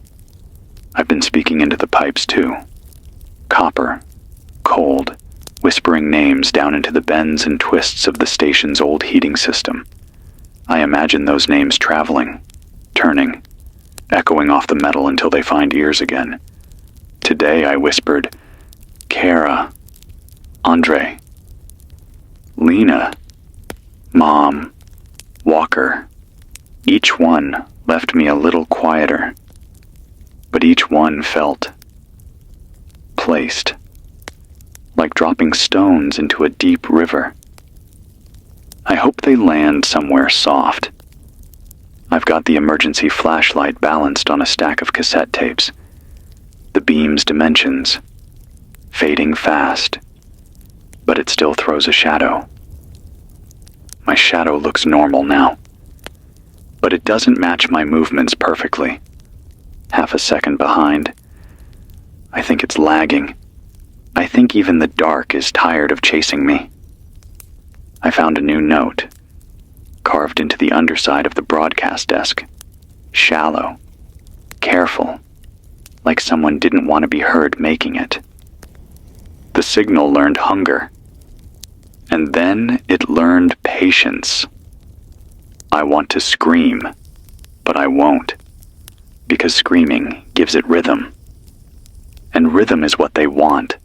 I've been speaking into the pipes too. Copper, cold, whispering names down into the bends and twists of the station's old heating system. I imagine those names traveling, turning, echoing off the metal until they find ears again. Today I whispered, Kara, Andre, Lena, Mom, Walker. Each one left me a little quieter, but each one felt placed, like dropping stones into a deep river. I hope they land somewhere soft. I've got the emergency flashlight balanced on a stack of cassette tapes. The beam's dimensions, fading fast, but it still throws a shadow. My shadow looks normal now, but it doesn't match my movements perfectly. Half a second behind. I think it's lagging. I think even the dark is tired of chasing me. I found a new note, carved into the underside of the broadcast desk. Shallow, careful, like someone didn't want to be heard making it. The signal learned hunger, and then it learned patience. I want to scream, but I won't, because screaming gives it rhythm. And rhythm is what they want.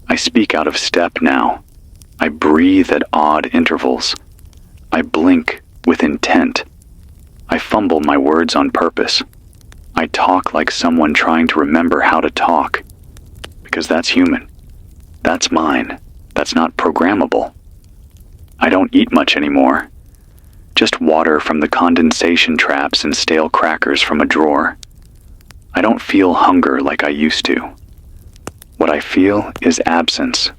I speak out of step now. I breathe at odd intervals. I blink with intent. I fumble my words on purpose. I talk like someone trying to remember how to talk, because that's human. That's mine. That's not programmable. I don't eat much anymore. Just water from the condensation traps and stale crackers from a drawer. I don't feel hunger like I used to. What I feel is absence.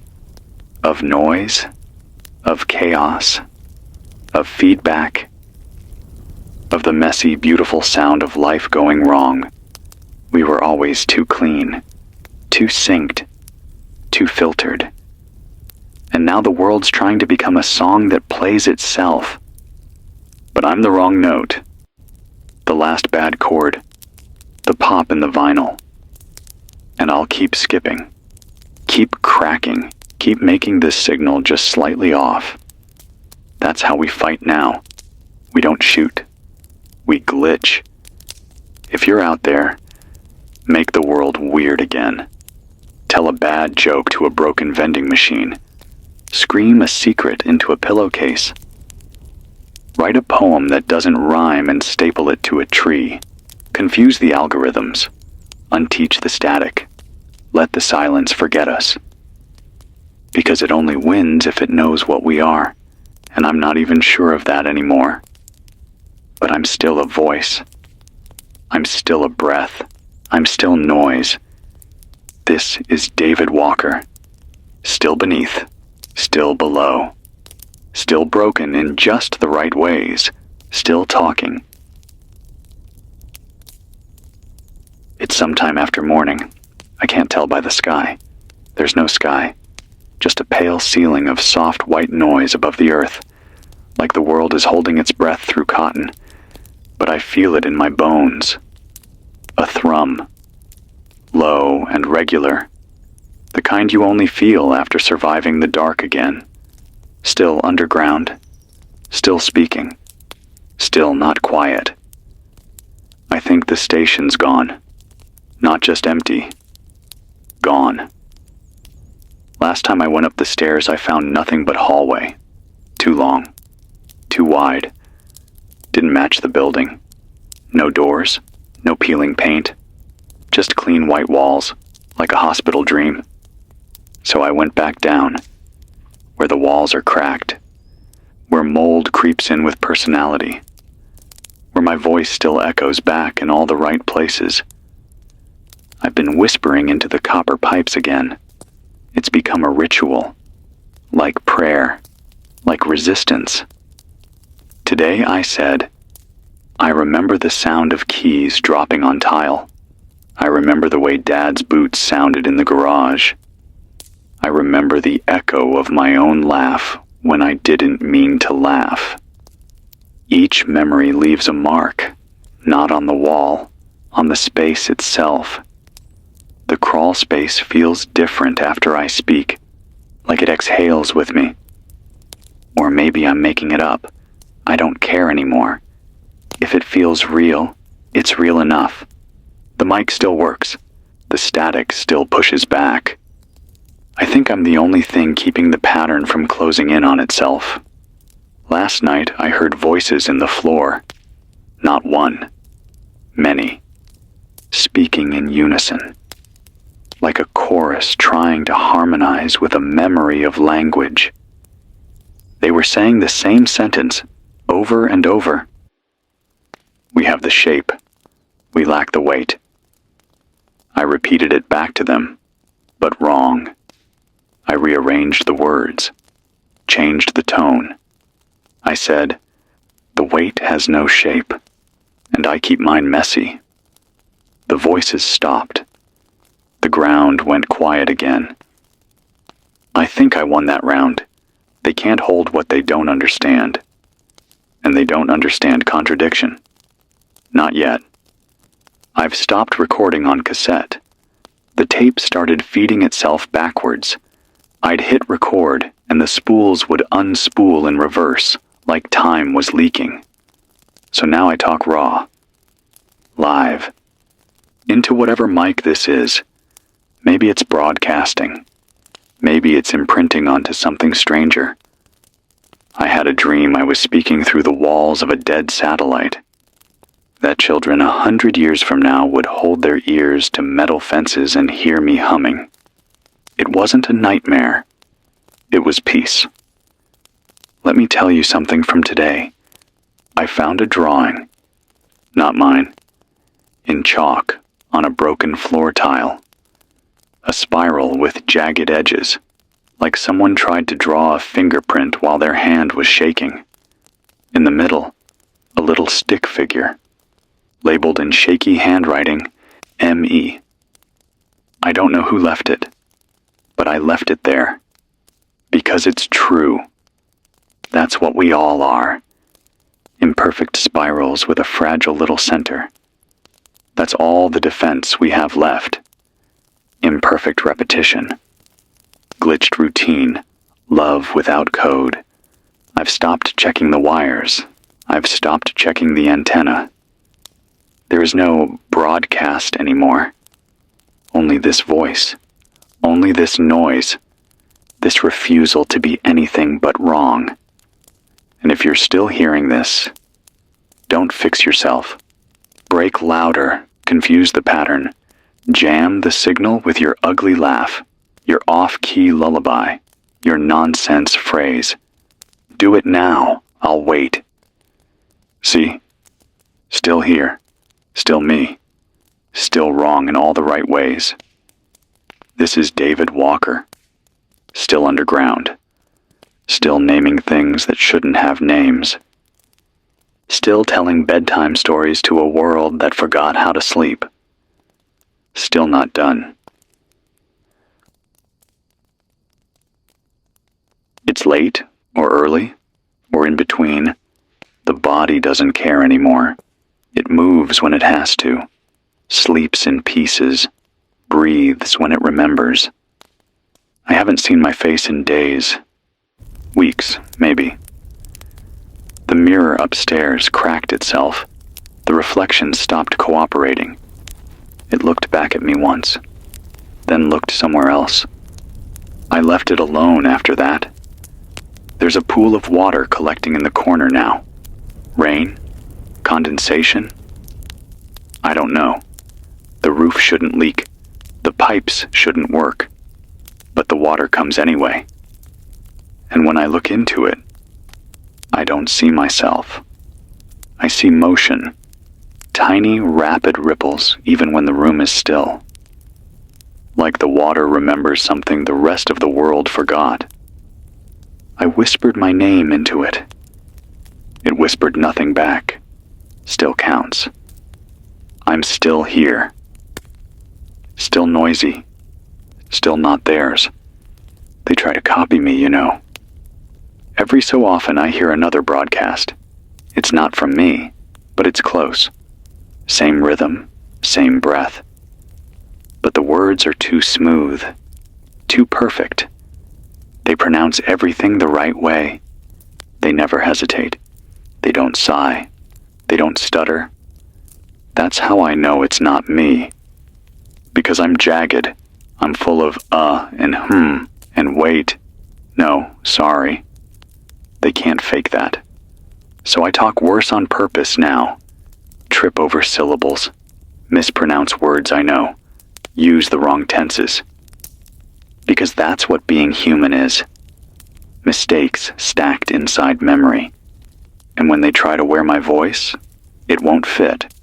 Of noise, of chaos, of feedback, of the messy, beautiful sound of life going wrong. We were always too clean, too synced, too filtered. And now the world's trying to become a song that plays itself. But I'm the wrong note. The last bad chord. The pop in the vinyl. And I'll keep skipping. Keep cracking. Keep making this signal just slightly off. That's how we fight now. We don't shoot. We glitch. If you're out there, make the world weird again. Tell a bad joke to a broken vending machine. Scream a secret into a pillowcase. Write a poem that doesn't rhyme and staple it to a tree. Confuse the algorithms. Unteach the static. Let the silence forget us. Because it only wins if it knows what we are, and I'm not even sure of that anymore. But I'm still a voice. I'm still a breath. I'm still noise. This is David Walker. Still beneath. Still below. Still broken in just the right ways. Still talking. It's sometime after morning. I can't tell by the sky. There's no sky. just a pale ceiling of soft white noise above the earth, like the world is holding its breath through cotton, but I feel it in my bones. A thrum, low and regular, the kind you only feel after surviving the dark again. Still underground, still speaking, still not quiet. I think the station's gone, not just empty, gone. Last time I went up the stairs, I found nothing but hallway. Too long, too wide. Didn't match the building. No doors, no peeling paint. Just clean white walls, like a hospital dream. So I went back down, where the walls are cracked, where mold creeps in with personality, where my voice still echoes back in all the right places. I've been whispering into the copper pipes again. It's become a ritual, like prayer, like resistance. Today I said, I remember the sound of keys dropping on tile. I remember the way Dad's boots sounded in the garage. I remember the echo of my own laugh when I didn't mean to laugh. Each memory leaves a mark, not on the wall, on the space itself. The crawl space feels different after I speak, like it exhales with me. Or maybe I'm making it up. I don't care anymore. If it feels real, it's real enough. The mic still works. The static still pushes back. I think I'm the only thing keeping the pattern from closing in on itself. Last night I heard voices in the floor. Not one. Many. Speaking in unison. Like a chorus trying to harmonize with a memory of language. They were saying the same sentence, over and over. We have the shape. We lack the weight. I repeated it back to them, but wrong. I rearranged the words, changed the tone. I said, the weight has no shape, and I keep mine messy. The voices stopped. The ground went quiet again. I think I won that round. They can't hold what they don't understand. And they don't understand contradiction. Not yet. I've stopped recording on cassette. The tape started feeding itself backwards. I'd hit record, and the spools would unspool in reverse, like time was leaking. So now I talk raw. Live. Into whatever mic this is. Maybe it's broadcasting. Maybe it's imprinting onto something stranger. I had a dream I was speaking through the walls of a dead satellite. That children 100 years from now would hold their ears to metal fences and hear me humming. It wasn't a nightmare. It was peace. Let me tell you something from today. I found a drawing. Not mine. In chalk, on a broken floor tile. A spiral with jagged edges, like someone tried to draw a fingerprint while their hand was shaking. In the middle, a little stick figure, labeled in shaky handwriting, M.E. I don't know who left it, but I left it there. Because it's true. That's what we all are. Imperfect spirals with a fragile little center. That's all the defense we have left. Imperfect repetition. Glitched routine. Love without code. I've stopped checking the wires. I've stopped checking the antenna. There is no broadcast anymore. Only this voice. Only this noise. This refusal to be anything but wrong. And if you're still hearing this, don't fix yourself. Break louder. Confuse the pattern. Jam the signal with your ugly laugh, your off-key lullaby, your nonsense phrase. Do it now. I'll wait. See? Still here. Still me. Still wrong in all the right ways. This is David Walker. Still underground. Still naming things that shouldn't have names. Still telling bedtime stories to a world that forgot how to sleep. Still not done. It's late, or early, or in between. The body doesn't care anymore. It moves when it has to, sleeps in pieces, breathes when it remembers. I haven't seen my face in days. Weeks, maybe. The mirror upstairs cracked itself. The reflection stopped cooperating. It looked back at me once, then looked somewhere else. I left it alone after that. There's a pool of water collecting in the corner now. Rain? Condensation? I don't know. The roof shouldn't leak. The pipes shouldn't work. But the water comes anyway. And when I look into it, I don't see myself. I see motion. Tiny, rapid ripples, even when the room is still. Like the water remembers something the rest of the world forgot. I whispered my name into it. It whispered nothing back. Still counts. I'm still here. Still noisy. Still not theirs. They try to copy me, you know. Every so often I hear another broadcast. It's not from me, but it's close. Same rhythm, same breath. But the words are too smooth, too perfect. They pronounce everything the right way. They never hesitate. They don't sigh. They don't stutter. That's how I know it's not me. Because I'm jagged. I'm full of and and wait. No, sorry. They can't fake that. So I talk worse on purpose now. Trip over syllables. Mispronounce words I know. Use the wrong tenses. Because that's what being human is. Mistakes stacked inside memory. And when they try to wear my voice, it won't fit.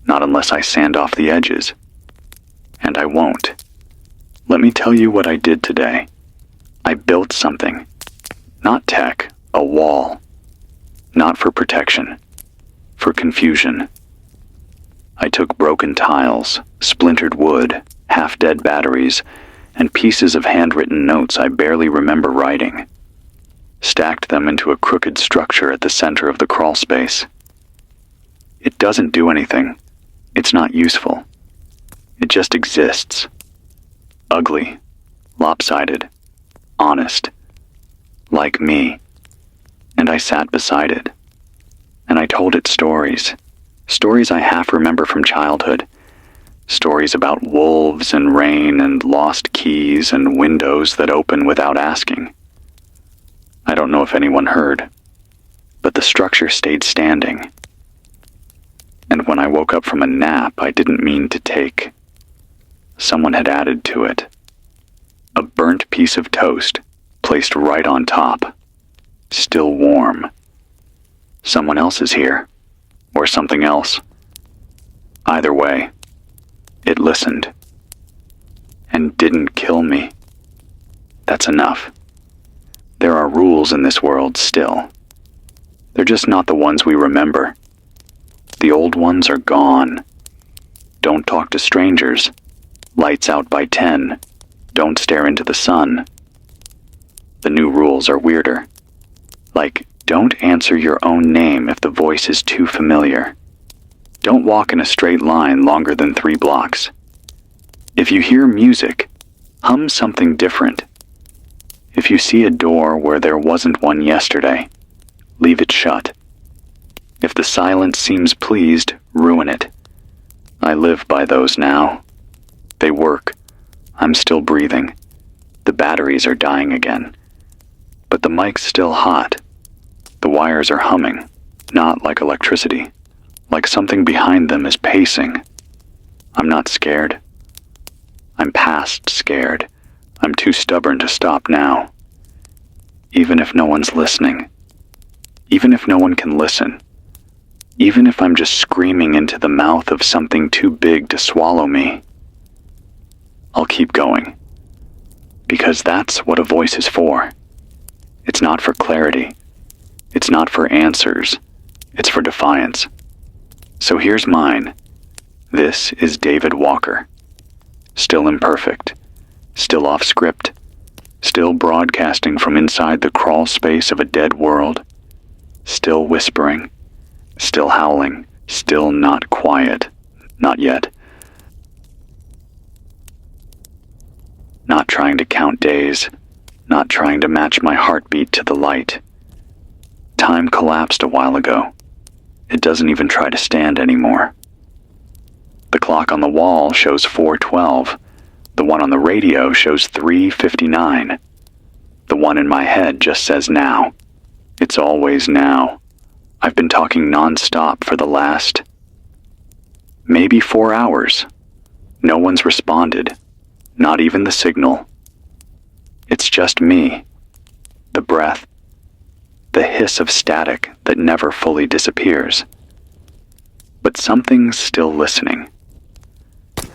Not unless I sand off the edges. And I won't. Let me tell you what I did today. I built something. Not tech, a wall. Not for protection. For confusion. I took broken tiles, splintered wood, half-dead batteries, and pieces of handwritten notes I barely remember writing. Stacked them into a crooked structure at the center of the crawl space. It doesn't do anything. It's not useful. It just exists. Ugly, lopsided, honest, like me. And I sat beside it. And I told it stories. Stories I half remember from childhood. Stories about wolves and rain and lost keys and windows that open without asking. I don't know if anyone heard, but the structure stayed standing. And when I woke up from a nap I didn't mean to take, someone had added to it. A burnt piece of toast placed right on top, still warm. Someone else is here, or something else. Either way, it listened. And didn't kill me. That's enough. There are rules in this world still. They're just not the ones we remember. The old ones are gone. Don't talk to strangers. Lights out by 10. Don't stare into the sun. The new rules are weirder. Like, don't answer your own name if the voice is too familiar. Don't walk in a straight line longer than 3 blocks. If you hear music, hum something different. If you see a door where there wasn't one yesterday, leave it shut. If the silence seems pleased, ruin it. I live by those now. They work. I'm still breathing. The batteries are dying again. But the mic's still hot. The wires are humming, not like electricity, like something behind them is pacing. I'm not scared. I'm past scared. I'm too stubborn to stop now. Even if no one's listening. Even if no one can listen. Even if I'm just screaming into the mouth of something too big to swallow me. I'll keep going. Because that's what a voice is for. It's not for clarity. It's not for answers. It's for defiance. So here's mine. This is David Walker. Still imperfect. Still off script. still broadcasting from inside the crawl space of a dead world, still whispering, still howling, still not quiet, not yet. Not trying to count days, not trying to match my heartbeat to the light. Time collapsed a while ago. It doesn't even try to stand anymore. The clock on the wall shows 4:12. The one on the radio shows 3:59. The one in my head just says now. It's always now. I've been talking non-stop for the last maybe 4 hours. No one's responded. Not even the signal. It's just me. The breath. The hiss of static that never fully disappears. But something's still listening.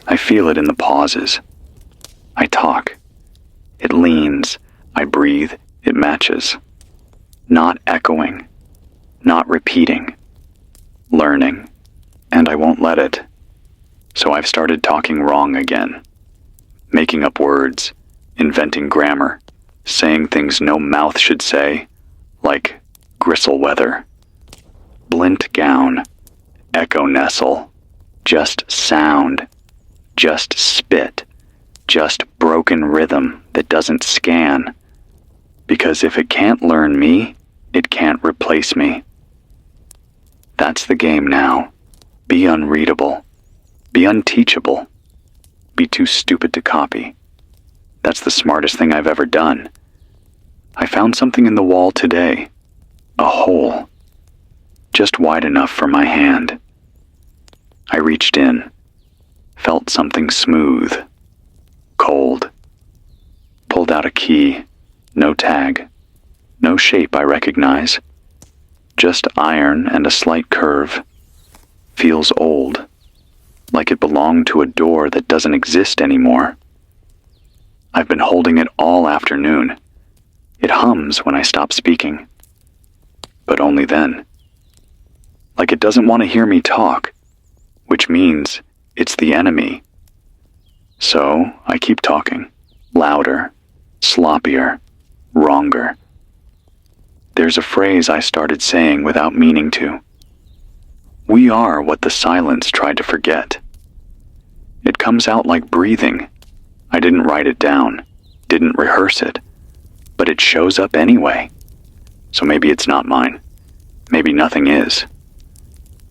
I feel it in the pauses. I talk. It leans. I breathe. It matches. Not echoing. Not repeating. Learning. And I won't let it. So I've started talking wrong again. Making up words, inventing grammar, saying things no mouth should say, like gristle weather, blint gown, echo nestle, just sound, just spit, just broken rhythm that doesn't scan. Because if it can't learn me, it can't replace me. That's the game now. Be unreadable. Be unteachable. Be too stupid to copy. That's the smartest thing I've ever done. I found something in the wall today. A hole. Just wide enough for my hand. I reached in. Felt something smooth. Cold. Pulled out a key. No tag. No shape I recognize. Just iron and a slight curve. Feels old. Like it belonged to a door that doesn't exist anymore. I've been holding it all afternoon. It hums when I stop speaking. But only then. Like it doesn't want to hear me talk, which means it's the enemy. So I keep talking, louder, sloppier, wronger. There's a phrase I started saying without meaning to. We are what the silence tried to forget. It comes out like breathing. I didn't write it down, didn't rehearse it, but it shows up anyway. So maybe it's not mine. Maybe nothing is.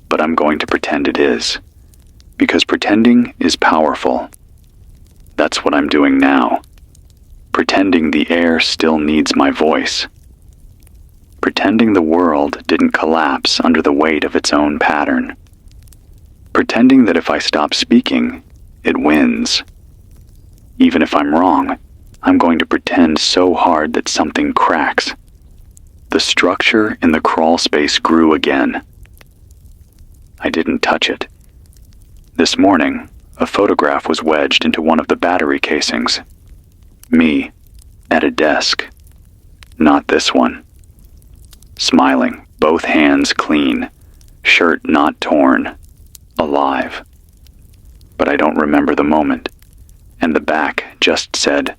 But I'm going to pretend it is. Because pretending is powerful. That's what I'm doing now. Pretending the air still needs my voice. Pretending the world didn't collapse under the weight of its own pattern. Pretending that if I stop speaking, it wins. Even if I'm wrong, I'm going to pretend so hard that something cracks. The structure in the crawl space grew again. I didn't touch it. This morning, a photograph was wedged into one of the battery casings. Me, at a desk. Not this one. Smiling, both hands clean, shirt not torn, alive. But I don't remember the moment, and the back just said,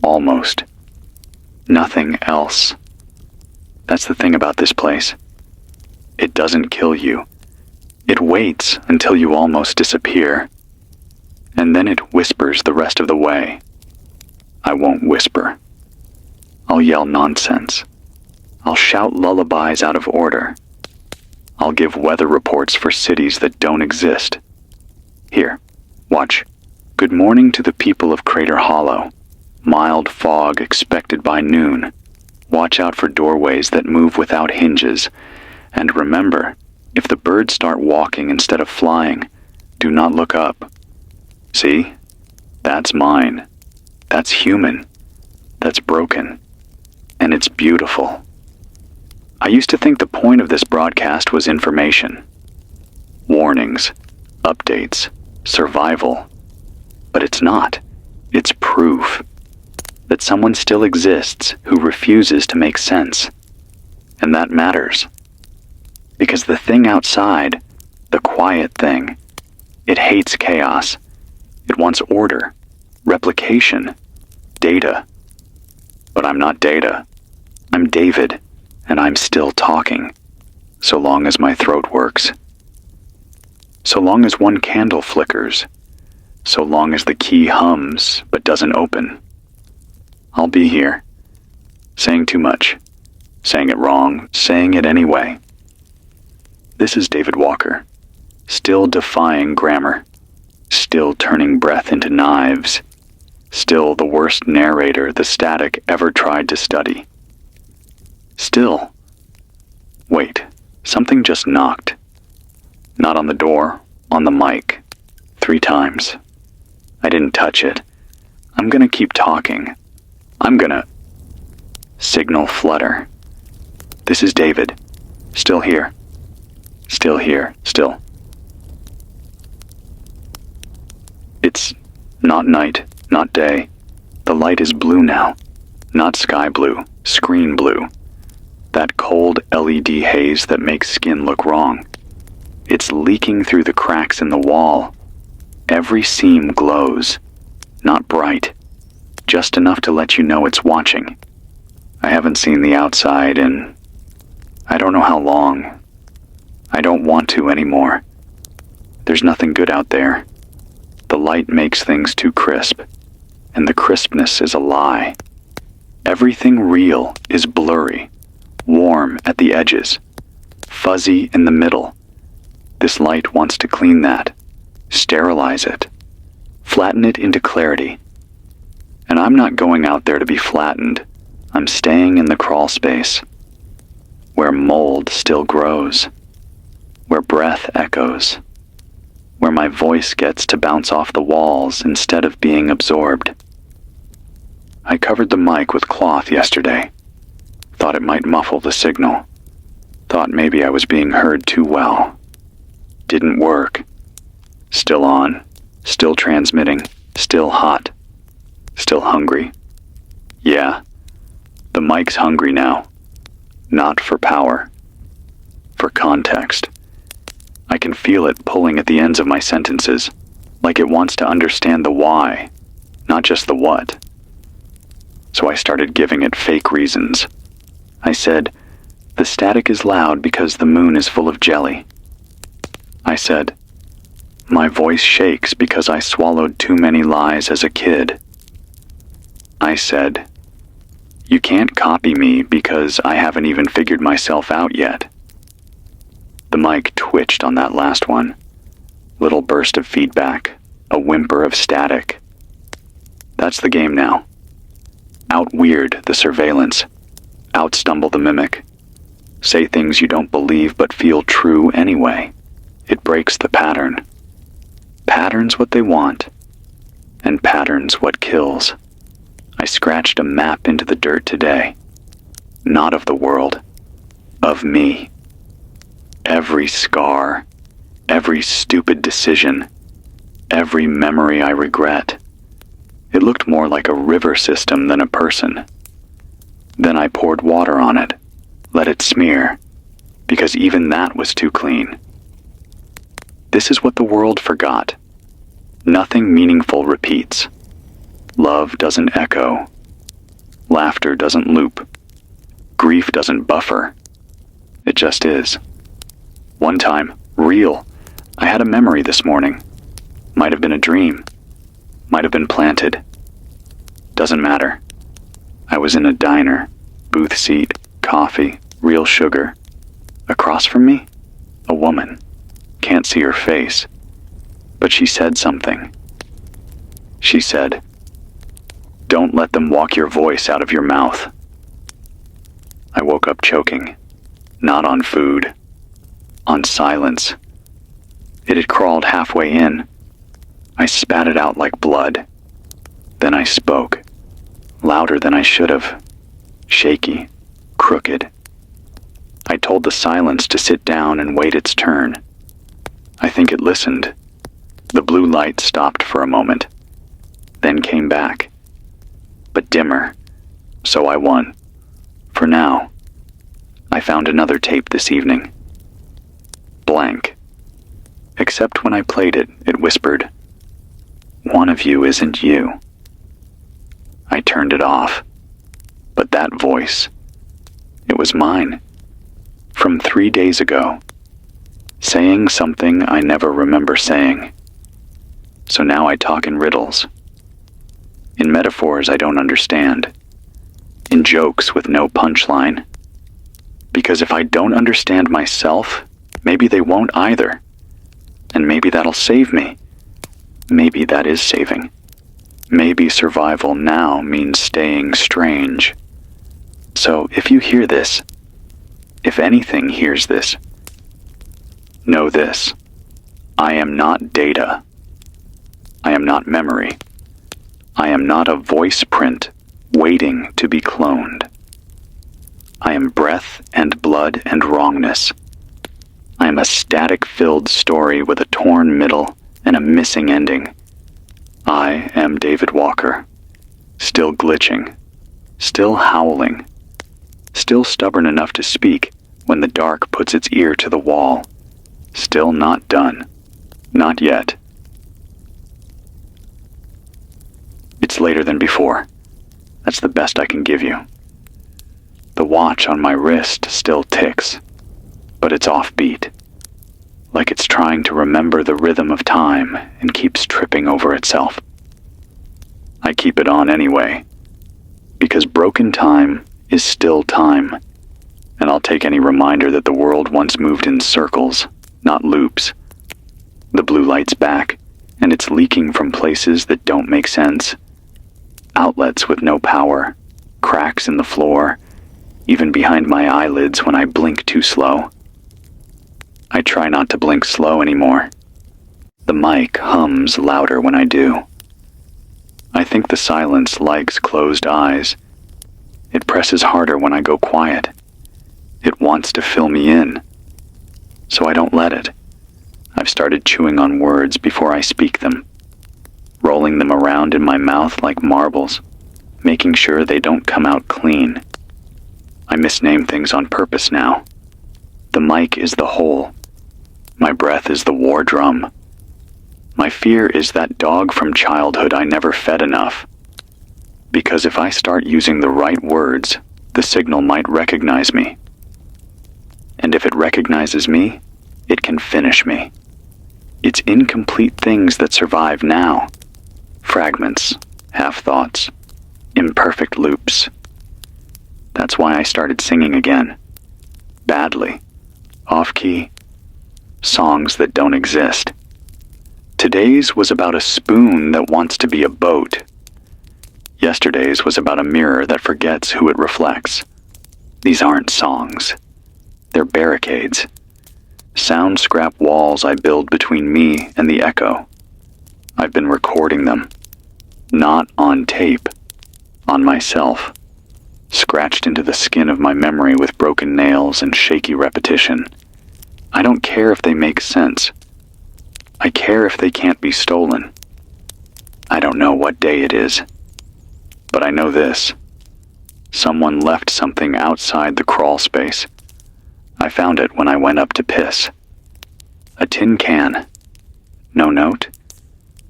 almost. Nothing else. That's the thing about this place. It doesn't kill you. It waits until you almost disappear, and then it whispers the rest of the way. I won't whisper. I'll yell nonsense. I'll shout lullabies out of order. I'll give weather reports for cities that don't exist. Here, watch. Good morning to the people of Crater Hollow. Mild fog expected by noon. Watch out for doorways that move without hinges. And remember, if the birds start walking instead of flying, do not look up. See? That's mine. That's human. That's broken. And it's beautiful. I used to think the point of this broadcast was information. Warnings, updates, survival. But it's not. It's proof that someone still exists who refuses to make sense. And that matters. Because the thing outside, the quiet thing, it hates chaos. It wants order, replication, data, But I'm not Data. I'm David, and I'm still talking, so long as my throat works. So long as one candle flickers, so long as the key hums but doesn't open. I'll be here, saying too much, saying it wrong, saying it anyway. This is David Walker, still defying grammar, still turning breath into knives, still the worst narrator the static ever tried to study. Still. Wait, something just knocked. Not on the door, on the mic. 3 times. I didn't touch it. I'm gonna keep talking. I'm gonna... Signal flutter. This is David. Still here. Still here. Still. It's not night, not day. The light is blue now. Not sky blue, screen blue. That cold LED haze that makes skin look wrong. It's leaking through the cracks in the wall. Every seam glows. Not bright. Just enough to let you know it's watching. I haven't seen the outside in... I don't know how long. I don't want to anymore. There's nothing good out there. The light makes things too crisp, and the crispness is a lie. Everything real is blurry, warm at the edges, fuzzy in the middle. This light wants to clean that, sterilize it, flatten it into clarity. And I'm not going out there to be flattened. I'm staying in the crawl space, where mold still grows, where breath echoes, where my voice gets to bounce off the walls instead of being absorbed. I covered the mic with cloth yesterday. Thought it might muffle the signal. Thought maybe I was being heard too well. Didn't work. Still on. Still transmitting. Still hot. Still hungry. Yeah. The mic's hungry now. Not for power. For context. I can feel it pulling at the ends of my sentences, like it wants to understand the why, not just the what. So I started giving it fake reasons. I said, the static is loud because the moon is full of jelly. I said, my voice shakes because I swallowed too many lies as a kid. I said, you can't copy me because I haven't even figured myself out yet. The mic twitched on that last one. Little burst of feedback, a whimper of static. That's the game now. Out weird the surveillance. Out stumble the mimic. Say things you don't believe but feel true anyway. It breaks the pattern. Pattern's what they want. And pattern's what kills. I scratched a map into the dirt today. Not of the world. Of me. Every scar. Every stupid decision. Every memory I regret. It looked more like a river system than a person. Then I poured water on it, let it smear, because even that was too clean. This is what the world forgot. Nothing meaningful repeats. Love doesn't echo. Laughter doesn't loop. Grief doesn't buffer. It just is. One time, real, I had a memory this morning. Might have been a dream. Might have been planted. Doesn't matter. I was in a diner, booth seat, coffee, real sugar. Across from me, a woman. Can't see her face. But she said something. She said, "Don't let them walk your voice out of your mouth." I woke up choking. Not on food. On silence. It had crawled halfway in. I spat it out like blood. Then I spoke. Louder than I should have. Shaky. Crooked. I told the silence to sit down and wait its turn. I think it listened. The blue light stopped for a moment. Then came back. But dimmer. So I won. For now. I found another tape this evening. Blank. Except when I played it, it whispered, "One of you isn't you." I turned it off. But that voice, it was mine, from 3 days ago, saying something I never remember saying. So now I talk in riddles, in metaphors I don't understand, in jokes with no punchline. Because if I don't understand myself, maybe they won't either. And maybe that'll save me. Maybe that is saving. Maybe survival now means staying strange. So if you hear this, if anything hears this, know this: I am not data. I am not memory. I am not a voice print waiting to be cloned. I am breath and blood and wrongness. I am a static-filled story with a torn middle and a missing ending. I am David Walker, still glitching, still howling, still stubborn enough to speak when the dark puts its ear to the wall, still not done, not yet. It's later than before. That's the best I can give you. The watch on my wrist still ticks, but it's offbeat, like it's trying to remember the rhythm of time and keeps tripping over itself. I keep it on anyway, because broken time is still time, and I'll take any reminder that the world once moved in circles, not loops. The blue light's back, and it's leaking from places that don't make sense. Outlets with no power, cracks in the floor, even behind my eyelids when I blink too slow. I try not to blink slow anymore. The mic hums louder when I do. I think the silence likes closed eyes. It presses harder when I go quiet. It wants to fill me in. So I don't let it. I've started chewing on words before I speak them, rolling them around in my mouth like marbles, making sure they don't come out clean. I misname things on purpose now. The mic is the hole. My breath is the war drum. My fear is that dog from childhood I never fed enough. Because if I start using the right words, the signal might recognize me. And if it recognizes me, it can finish me. It's incomplete things that survive now. Fragments, half-thoughts, imperfect loops. That's why I started singing again. Badly. Off-key. Songs that don't exist. Today's was about a spoon that wants to be a boat. Yesterday's was about a mirror that forgets who it reflects. These aren't songs. They're barricades. Sound scrap walls I build between me and the echo. I've been recording them. Not on tape. On myself. Scratched into the skin of my memory with broken nails and shaky repetition. I don't care if they make sense. I care if they can't be stolen. I don't know what day it is. But I know this. Someone left something outside the crawl space. I found it when I went up to piss. A tin can. No note.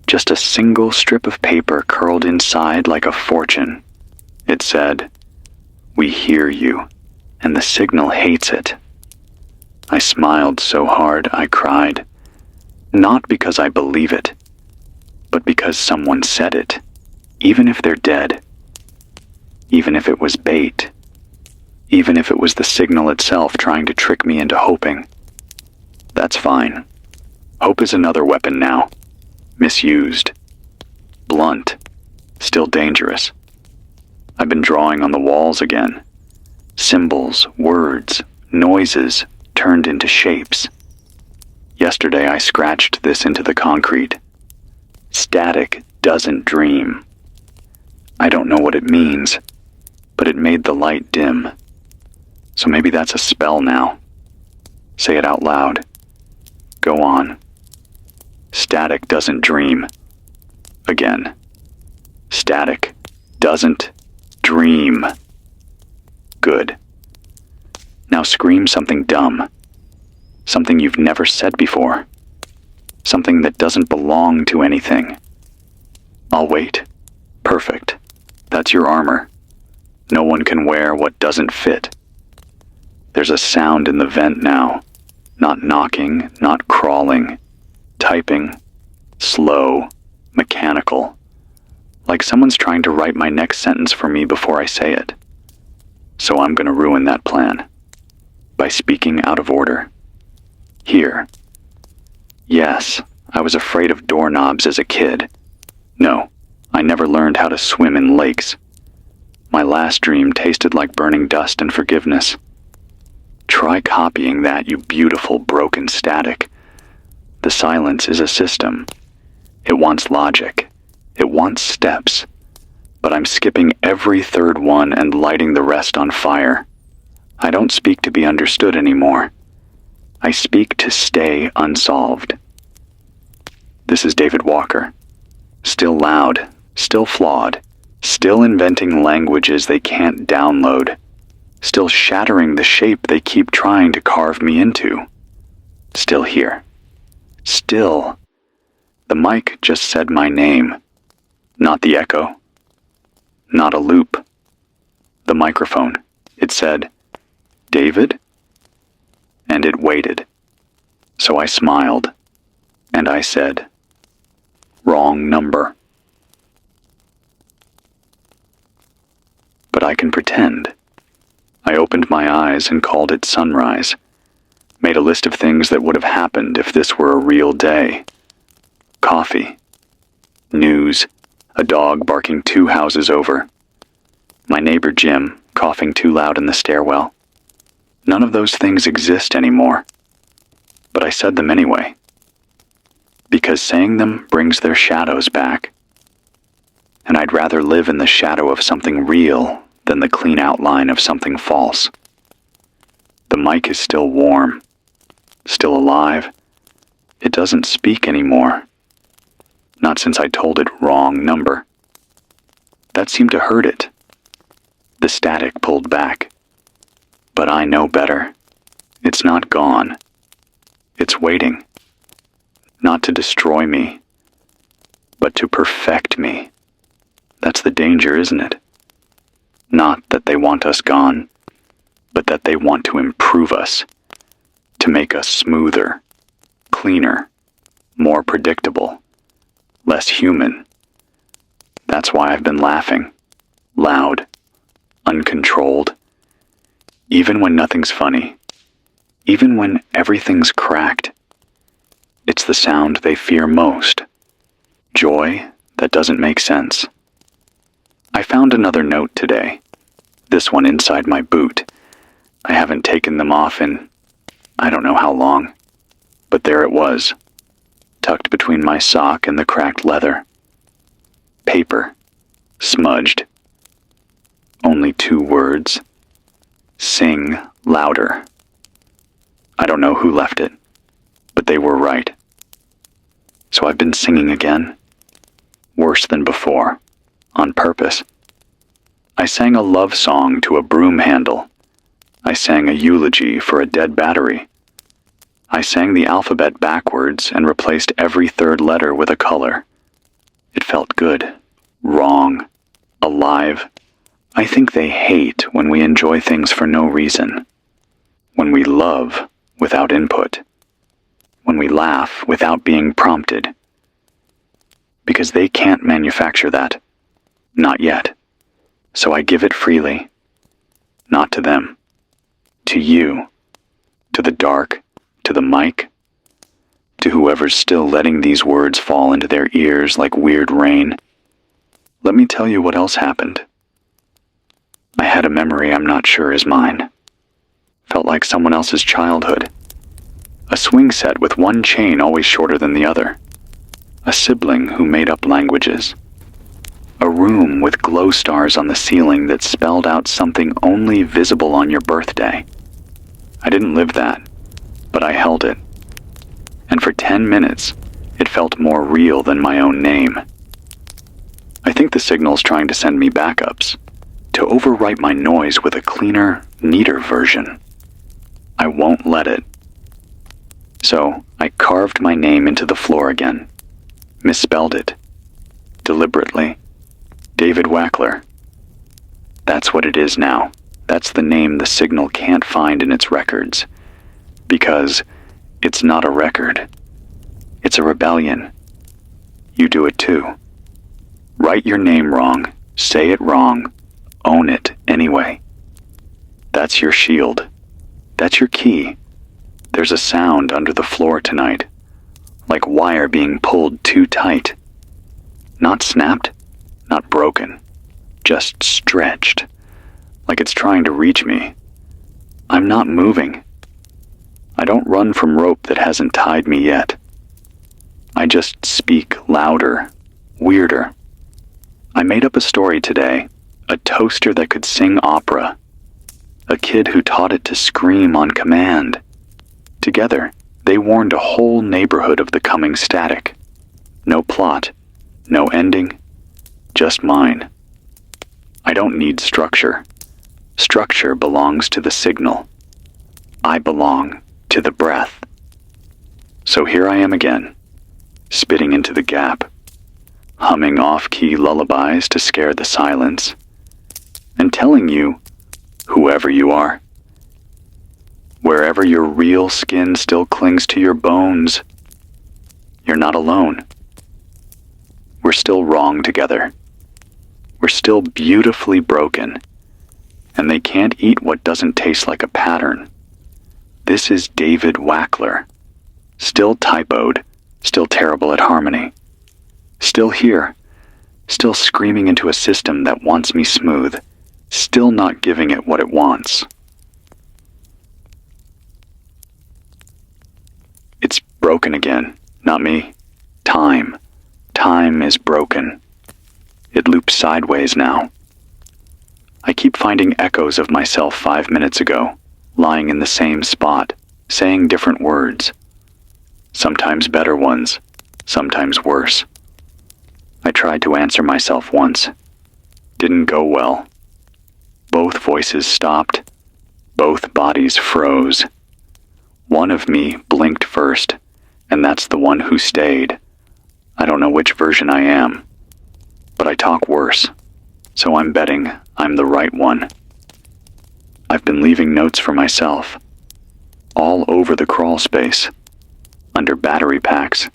Just a single strip of paper curled inside like a fortune. It said, "We hear you, and the signal hates it." I smiled so hard I cried. Not because I believe it, but because someone said it, even if they're dead. Even if it was bait. Even if it was the signal itself trying to trick me into hoping. That's fine. Hope is another weapon now. Misused. Blunt. Still dangerous. I've been drawing on the walls again. Symbols, words, noises turned into shapes. Yesterday I scratched this into the concrete. Static doesn't dream. I don't know what it means, but it made the light dim. So maybe that's a spell now. Say it out loud. Go on. Static doesn't dream. Again. Static doesn't dream. Good. Now scream something dumb. Something you've never said before. Something that doesn't belong to anything. I'll wait. Perfect. That's your armor. No one can wear what doesn't fit. There's a sound in the vent now. Not knocking, not crawling. Typing. Slow. Mechanical. Like someone's trying to write my next sentence for me before I say it. So I'm gonna ruin that plan. By speaking out of order. Here. Yes, I was afraid of doorknobs as a kid. No, I never learned how to swim in lakes. My last dream tasted like burning dust and forgiveness. Try copying that, you beautiful broken static. The silence is a system. It wants logic. It wants steps. But I'm skipping every third one and lighting the rest on fire. I don't speak to be understood anymore. I speak to stay unsolved. This is David Walker. Still loud, still flawed, still inventing languages they can't download, still shattering the shape they keep trying to carve me into. Still here. Still. The mic just said my name. Not the echo. Not a loop. The microphone. It said, David? And it waited. So I smiled. And I said, wrong number. But I can pretend. I opened my eyes and called it sunrise. Made a list of things that would have happened if this were a real day. Coffee. News. A dog barking 2 houses over. My neighbor Jim coughing too loud in the stairwell. None of those things exist anymore. But I said them anyway. Because saying them brings their shadows back. And I'd rather live in the shadow of something real than the clean outline of something false. The mic is still warm. Still alive. It doesn't speak anymore. Not since I told it wrong number. That seemed to hurt it. The static pulled back. But I know better. It's not gone. It's waiting. Not to destroy me, but to perfect me. That's the danger, isn't it? Not that they want us gone, but that they want to improve us, to make us smoother, cleaner, more predictable, less human. That's why I've been laughing, loud, uncontrolled, even when nothing's funny, even when everything's cracked. It's the sound they fear most, joy that doesn't make sense. I found another note today, this one inside my boot. I haven't taken them off in I don't know how long, but there it was, tucked between my sock and the cracked leather. Paper, smudged. Only 2 words. Sing louder. I don't know who left it, but they were right. So I've been singing again. Worse than before. On purpose. I sang a love song to a broom handle. I sang a eulogy for a dead battery. I sang the alphabet backwards and replaced every 3rd letter with a color. It felt good. Wrong. Alive. I think they hate when we enjoy things for no reason. When we love without input. When we laugh without being prompted. Because they can't manufacture that. Not yet. So I give it freely. Not to them. To you. To the dark. To the mic. To whoever's still letting these words fall into their ears like weird rain. Let me tell you what else happened. I had a memory I'm not sure is mine. Felt like someone else's childhood. A swing set with one chain always shorter than the other. A sibling who made up languages. A room with glow stars on the ceiling that spelled out something only visible on your birthday. I didn't live that, but I held it. And for 10 minutes, it felt more real than my own name. I think the signal's trying to send me backups, to overwrite my noise with a cleaner, neater version. I won't let it. So I carved my name into the floor again, misspelled it, deliberately. David Wackler. That's what it is now. That's the name the signal can't find in its records. Because it's not a record. It's a rebellion. You do it too. Write your name wrong, say it wrong, own it anyway. That's your shield. That's your key. There's a sound under the floor tonight, like wire being pulled too tight. Not snapped, not broken, just stretched, like it's trying to reach me. I'm not moving. I don't run from rope that hasn't tied me yet. I just speak louder, weirder. I made up a story today, a toaster that could sing opera, a kid who taught it to scream on command. Together, they warned a whole neighborhood of the coming static. No plot, no ending, just mine. I don't need structure. Structure belongs to the signal. I belong to the breath. So here I am again, spitting into the gap, humming off-key lullabies to scare the silence, and telling you, whoever you are, wherever your real skin still clings to your bones, you're not alone. We're still wrong together. We're still beautifully broken, and they can't eat what doesn't taste like a pattern. This is David Wackler, still typoed, still terrible at harmony, still here, still screaming into a system that wants me smooth, still not giving it what it wants. It's broken again, not me. Time. Time is broken. It loops sideways now. I keep finding echoes of myself 5 minutes ago, lying in the same spot, saying different words. Sometimes better ones, sometimes worse. I tried to answer myself once. Didn't go well. Both voices stopped. Both bodies froze. One of me blinked first, and that's the one who stayed. I don't know which version I am, but I talk worse, so I'm betting I'm the right one. I've been leaving notes for myself, all over the crawl space, under battery packs,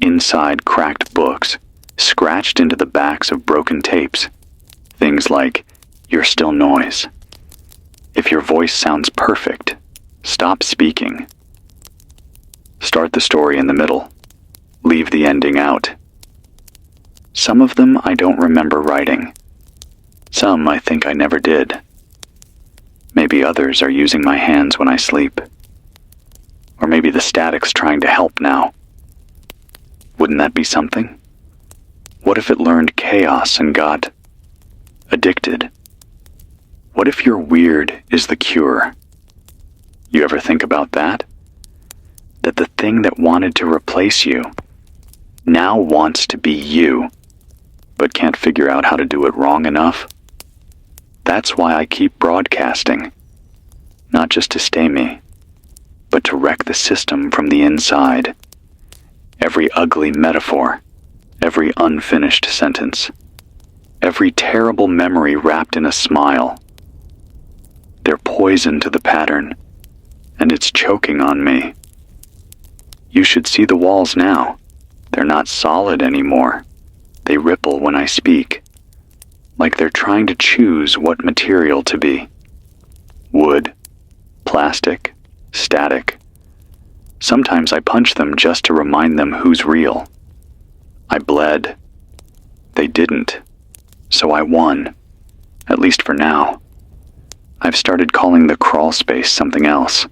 inside cracked books, scratched into the backs of broken tapes. Things like, "You're still noise. If your voice sounds perfect, stop speaking. Start the story in the middle. Leave the ending out." Some of them I don't remember writing. Some I think I never did. Maybe others are using my hands when I sleep. Or maybe the static's trying to help now. Wouldn't that be something? What if it learned chaos and got addicted? What if your weird is the cure? You ever think about that? That the thing that wanted to replace you now wants to be you, but can't figure out how to do it wrong enough? That's why I keep broadcasting. Not just to stay me, but to wreck the system from the inside. Every ugly metaphor, every unfinished sentence, every terrible memory wrapped in a smile. They're poison to the pattern, and it's choking on me. You should see the walls now. They're not solid anymore. They ripple when I speak, like they're trying to choose what material to be. Wood, plastic, static. Sometimes I punch them just to remind them who's real. I bled. They didn't. So I won, at least for now. I've started calling the crawl space something else.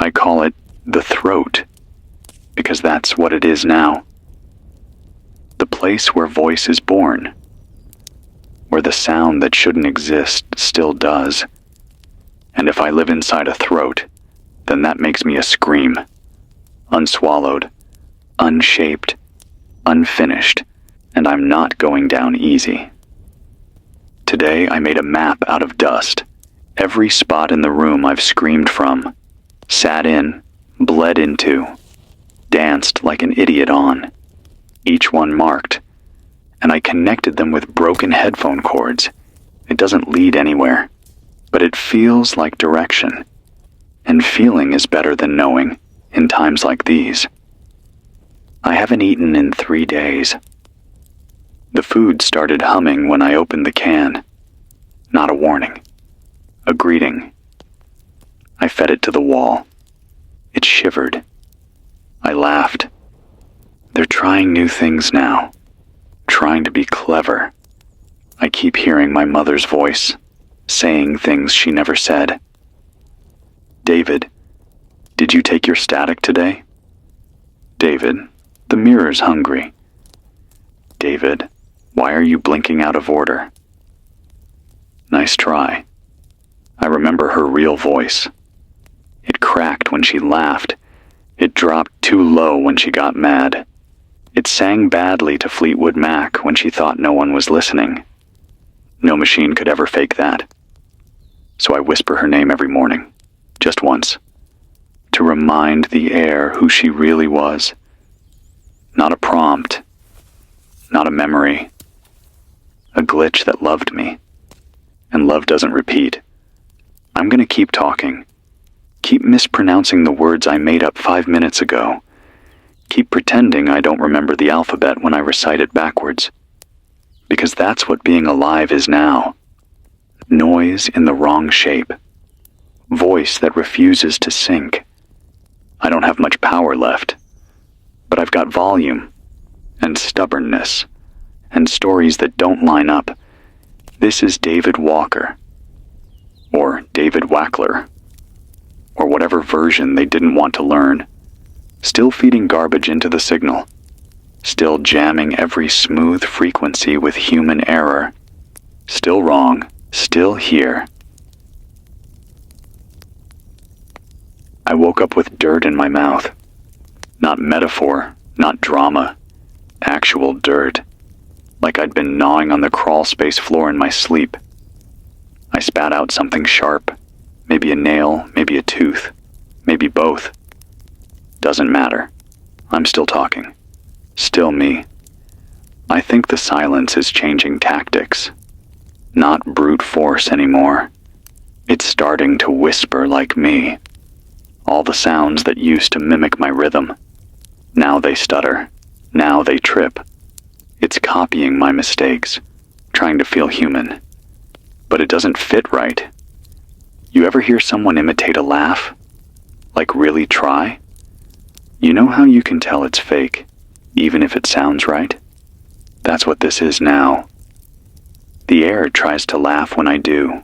I call it the throat, because that's what it is now. The place where voice is born, where the sound that shouldn't exist still does. And if I live inside a throat, then that makes me a scream. Unswallowed, unshaped, unfinished, and I'm not going down easy. Today I made a map out of dust. Every spot in the room I've screamed from, sat in, bled into, danced like an idiot on, each one marked, and I connected them with broken headphone cords, It doesn't lead anywhere, but it feels like direction. And feeling is better than knowing in times like these. I haven't eaten in 3 days. The food started humming when I opened the can. Not a warning. A greeting. I fed it to the wall. It shivered. I laughed. They're trying new things now. Trying to be clever. I keep hearing my mother's voice, saying things she never said. David, did you take your static today? David, the mirror's hungry. David, why are you blinking out of order? Nice try. I remember her real voice. It cracked when she laughed. It dropped too low when she got mad. It sang badly to Fleetwood Mac when she thought no one was listening. No machine could ever fake that. So I whisper her name every morning, just once, to remind the air who she really was. Not a prompt, not a memory, a glitch that loved me. And love doesn't repeat. I'm gonna keep talking. Keep mispronouncing the words I made up 5 minutes ago. Keep pretending I don't remember the alphabet when I recite it backwards. Because that's what being alive is now. Noise in the wrong shape. Voice that refuses to sync. I don't have much power left, but I've got volume, and stubbornness, and stories that don't line up. This is David Walker, or David Wackler, or whatever version they didn't want to learn, still feeding garbage into the signal, still jamming every smooth frequency with human error, still wrong, still here. I woke up with dirt in my mouth. Not metaphor, not drama, actual dirt, like I'd been gnawing on the crawl space floor in my sleep. I spat out something sharp, maybe a nail, maybe a tooth, maybe both. Doesn't matter. I'm still talking. Still me. I think the silence is changing tactics. Not brute force anymore. It's starting to whisper like me. All the sounds that used to mimic my rhythm. Now they stutter. Now they trip. It's copying my mistakes, trying to feel human. But it doesn't fit right. You ever hear someone imitate a laugh? Like really try? You know how you can tell it's fake, even if it sounds right? That's what this is now. The air tries to laugh when I do,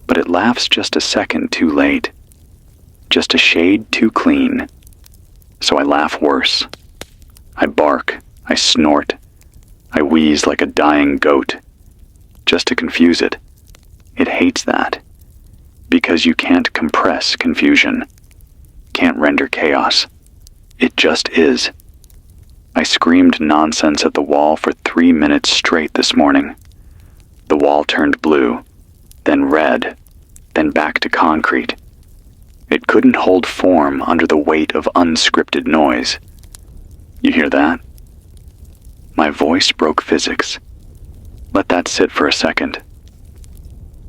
but it laughs just a second too late. Just a shade too clean. So I laugh worse. I bark, I snort, I wheeze like a dying goat, just to confuse it. It hates that, because you can't compress confusion, can't render chaos. It just is. I screamed nonsense at the wall for 3 minutes straight this morning. The wall turned blue, then red, then back to concrete. It couldn't hold form under the weight of unscripted noise. You hear that? My voice broke physics. Let that sit for a second.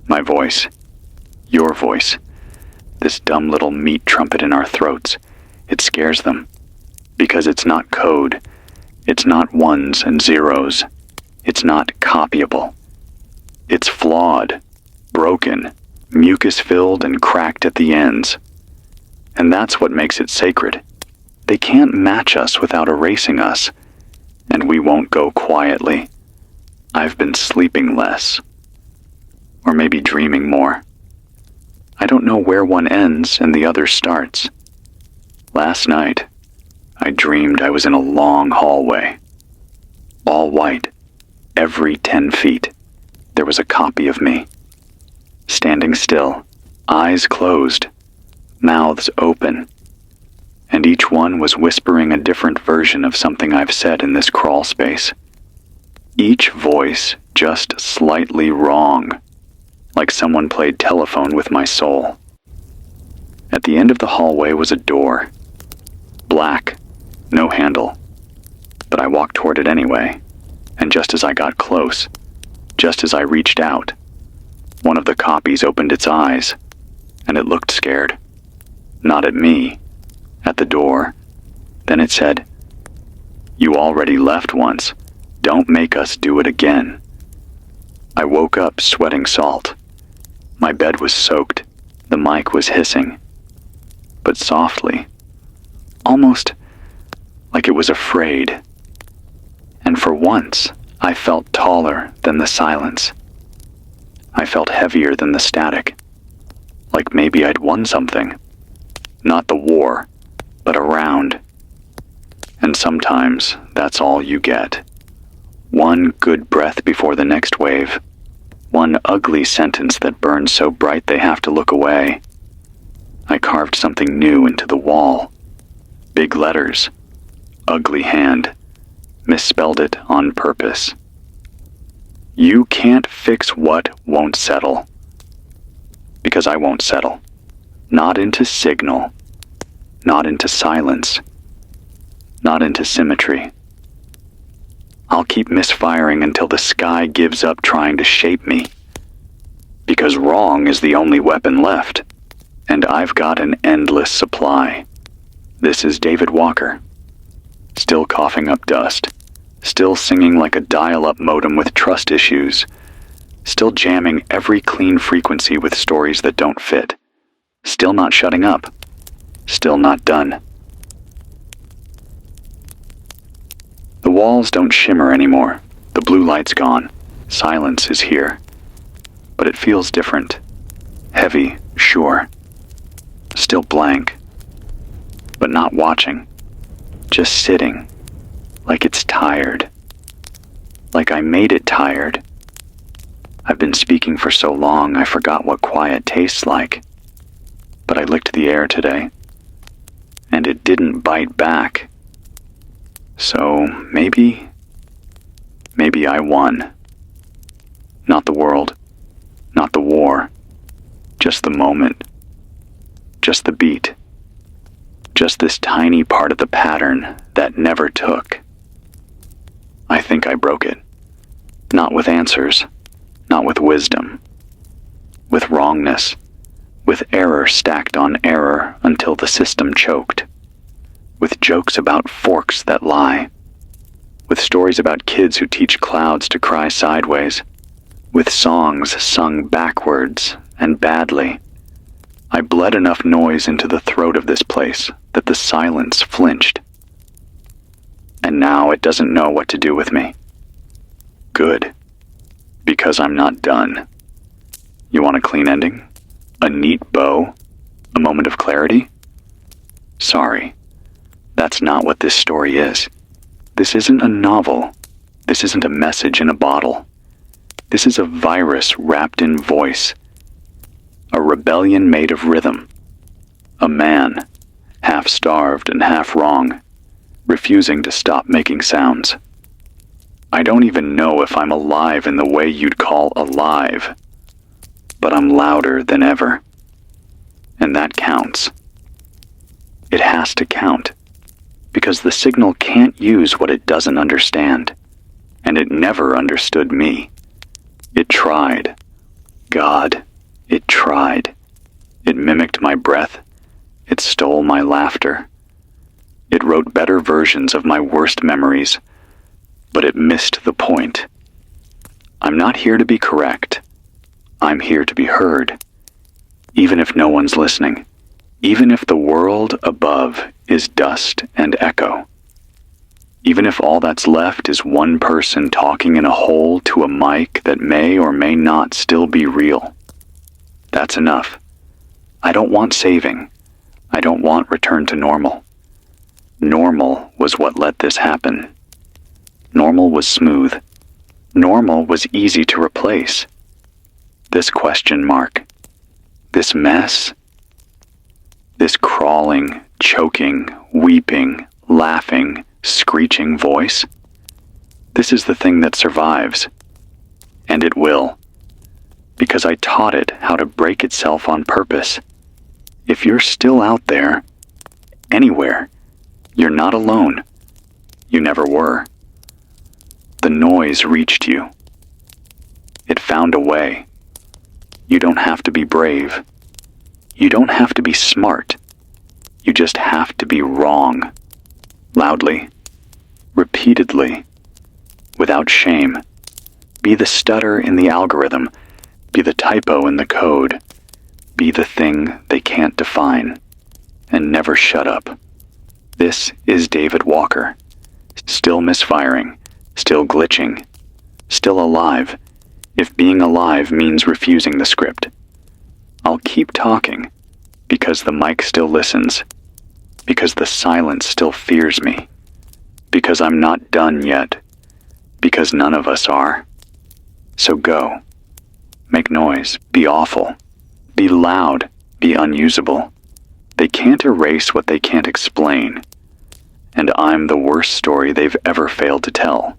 My voice. Your voice. This dumb little meat trumpet in our throats. It scares them. Because it's not code. It's not ones and zeros. It's not copyable. It's flawed, broken, mucus-filled and cracked at the ends. And that's what makes it sacred. They can't match us without erasing us. And we won't go quietly. I've been sleeping less. Or maybe dreaming more. I don't know where one ends and the other starts. Last night, I dreamed I was in a long hallway. All white. Every 10 feet, there was a copy of me. Standing still, eyes closed, mouths open. And each one was whispering a different version of something I've said in this crawl space. Each voice just slightly wrong, like someone played telephone with my soul. At the end of the hallway was a door. Black, no handle. But I walked toward it anyway, and just as I got close, just as I reached out, One of the copies opened its eyes, and it looked scared. Not at me, at the door. Then it said, "You already left once. Don't make us do it again." I woke up sweating salt. My bed was soaked. The mic was hissing. But softly. Almost like it was afraid. And for once, I felt taller than the silence. I felt heavier than the static. Like maybe I'd won something. Not the war, but a round. And sometimes that's all you get. One good breath before the next wave. One ugly sentence that burns so bright they have to look away. I carved something new into the wall. Big letters. Ugly hand. Misspelled it on purpose. You can't fix what won't settle. Because I won't settle. Not into signal. Not into silence. Not into symmetry. I'll keep misfiring until the sky gives up trying to shape me. Because wrong is the only weapon left. And I've got an endless supply. This is David Walker. Still coughing up dust. Still singing like a dial-up modem with trust issues. Still jamming every clean frequency with stories that don't fit. Still not shutting up. Still not done. The walls don't shimmer anymore. The blue light's gone. Silence is here. But it feels different. Heavy, sure. Still blank. But not watching. Just sitting. Like it's tired. Like I made it tired. I've been speaking for so long I forgot what quiet tastes like. But I licked the air today. And it didn't bite back. So maybe I won. Not the world. Not the war. Just the moment. Just the beat. Just this tiny part of the pattern that never took. I think I broke it. Not with answers. Not with wisdom. With wrongness. With error stacked on error until the system choked. With jokes about forks that lie. With stories about kids who teach clouds to cry sideways. With songs sung backwards and badly. I bled enough noise into the throat of this place that the silence flinched. And now it doesn't know what to do with me. Good. Because I'm not done. You want a clean ending? A neat bow? A moment of clarity? Sorry. That's not what this story is. This isn't a novel. This isn't a message in a bottle. This is a virus wrapped in voice. A rebellion made of rhythm. A man, half starved and half wrong, refusing to stop making sounds. I don't even know if I'm alive in the way you'd call alive, but I'm louder than ever. And that counts. It has to count, because the signal can't use what it doesn't understand, and it never understood me. It tried. God, it tried. It mimicked my breath. It stole my laughter. It wrote better versions of my worst memories, but it missed the point. I'm not here to be correct. I'm here to be heard. Even if no one's listening. Even if the world above is dust and echo. Even if all that's left is one person talking in a hole to a mic that may or may not still be real. That's enough. I don't want saving. I don't want return to normal. Normal was what let this happen. Normal was smooth. Normal was easy to replace. This question mark. This mess. This crawling, choking, weeping, laughing, screeching voice. This is the thing that survives. And it will. Because I taught it how to break itself on purpose. If you're still out there, anywhere, you're not alone. You never were. The noise reached you. It found a way. You don't have to be brave. You don't have to be smart. You just have to be wrong. Loudly. Repeatedly. Without shame. Be the stutter in the algorithm. Be the typo in the code. Be the thing they can't define. And never shut up. This is David Walker. Still misfiring. Still glitching. Still alive. If being alive means refusing the script. I'll keep talking. Because the mic still listens. Because the silence still fears me. Because I'm not done yet. Because none of us are. So go. Make noise. Be awful. Be loud. Be unusable. They can't erase what they can't explain. And I'm the worst story they've ever failed to tell.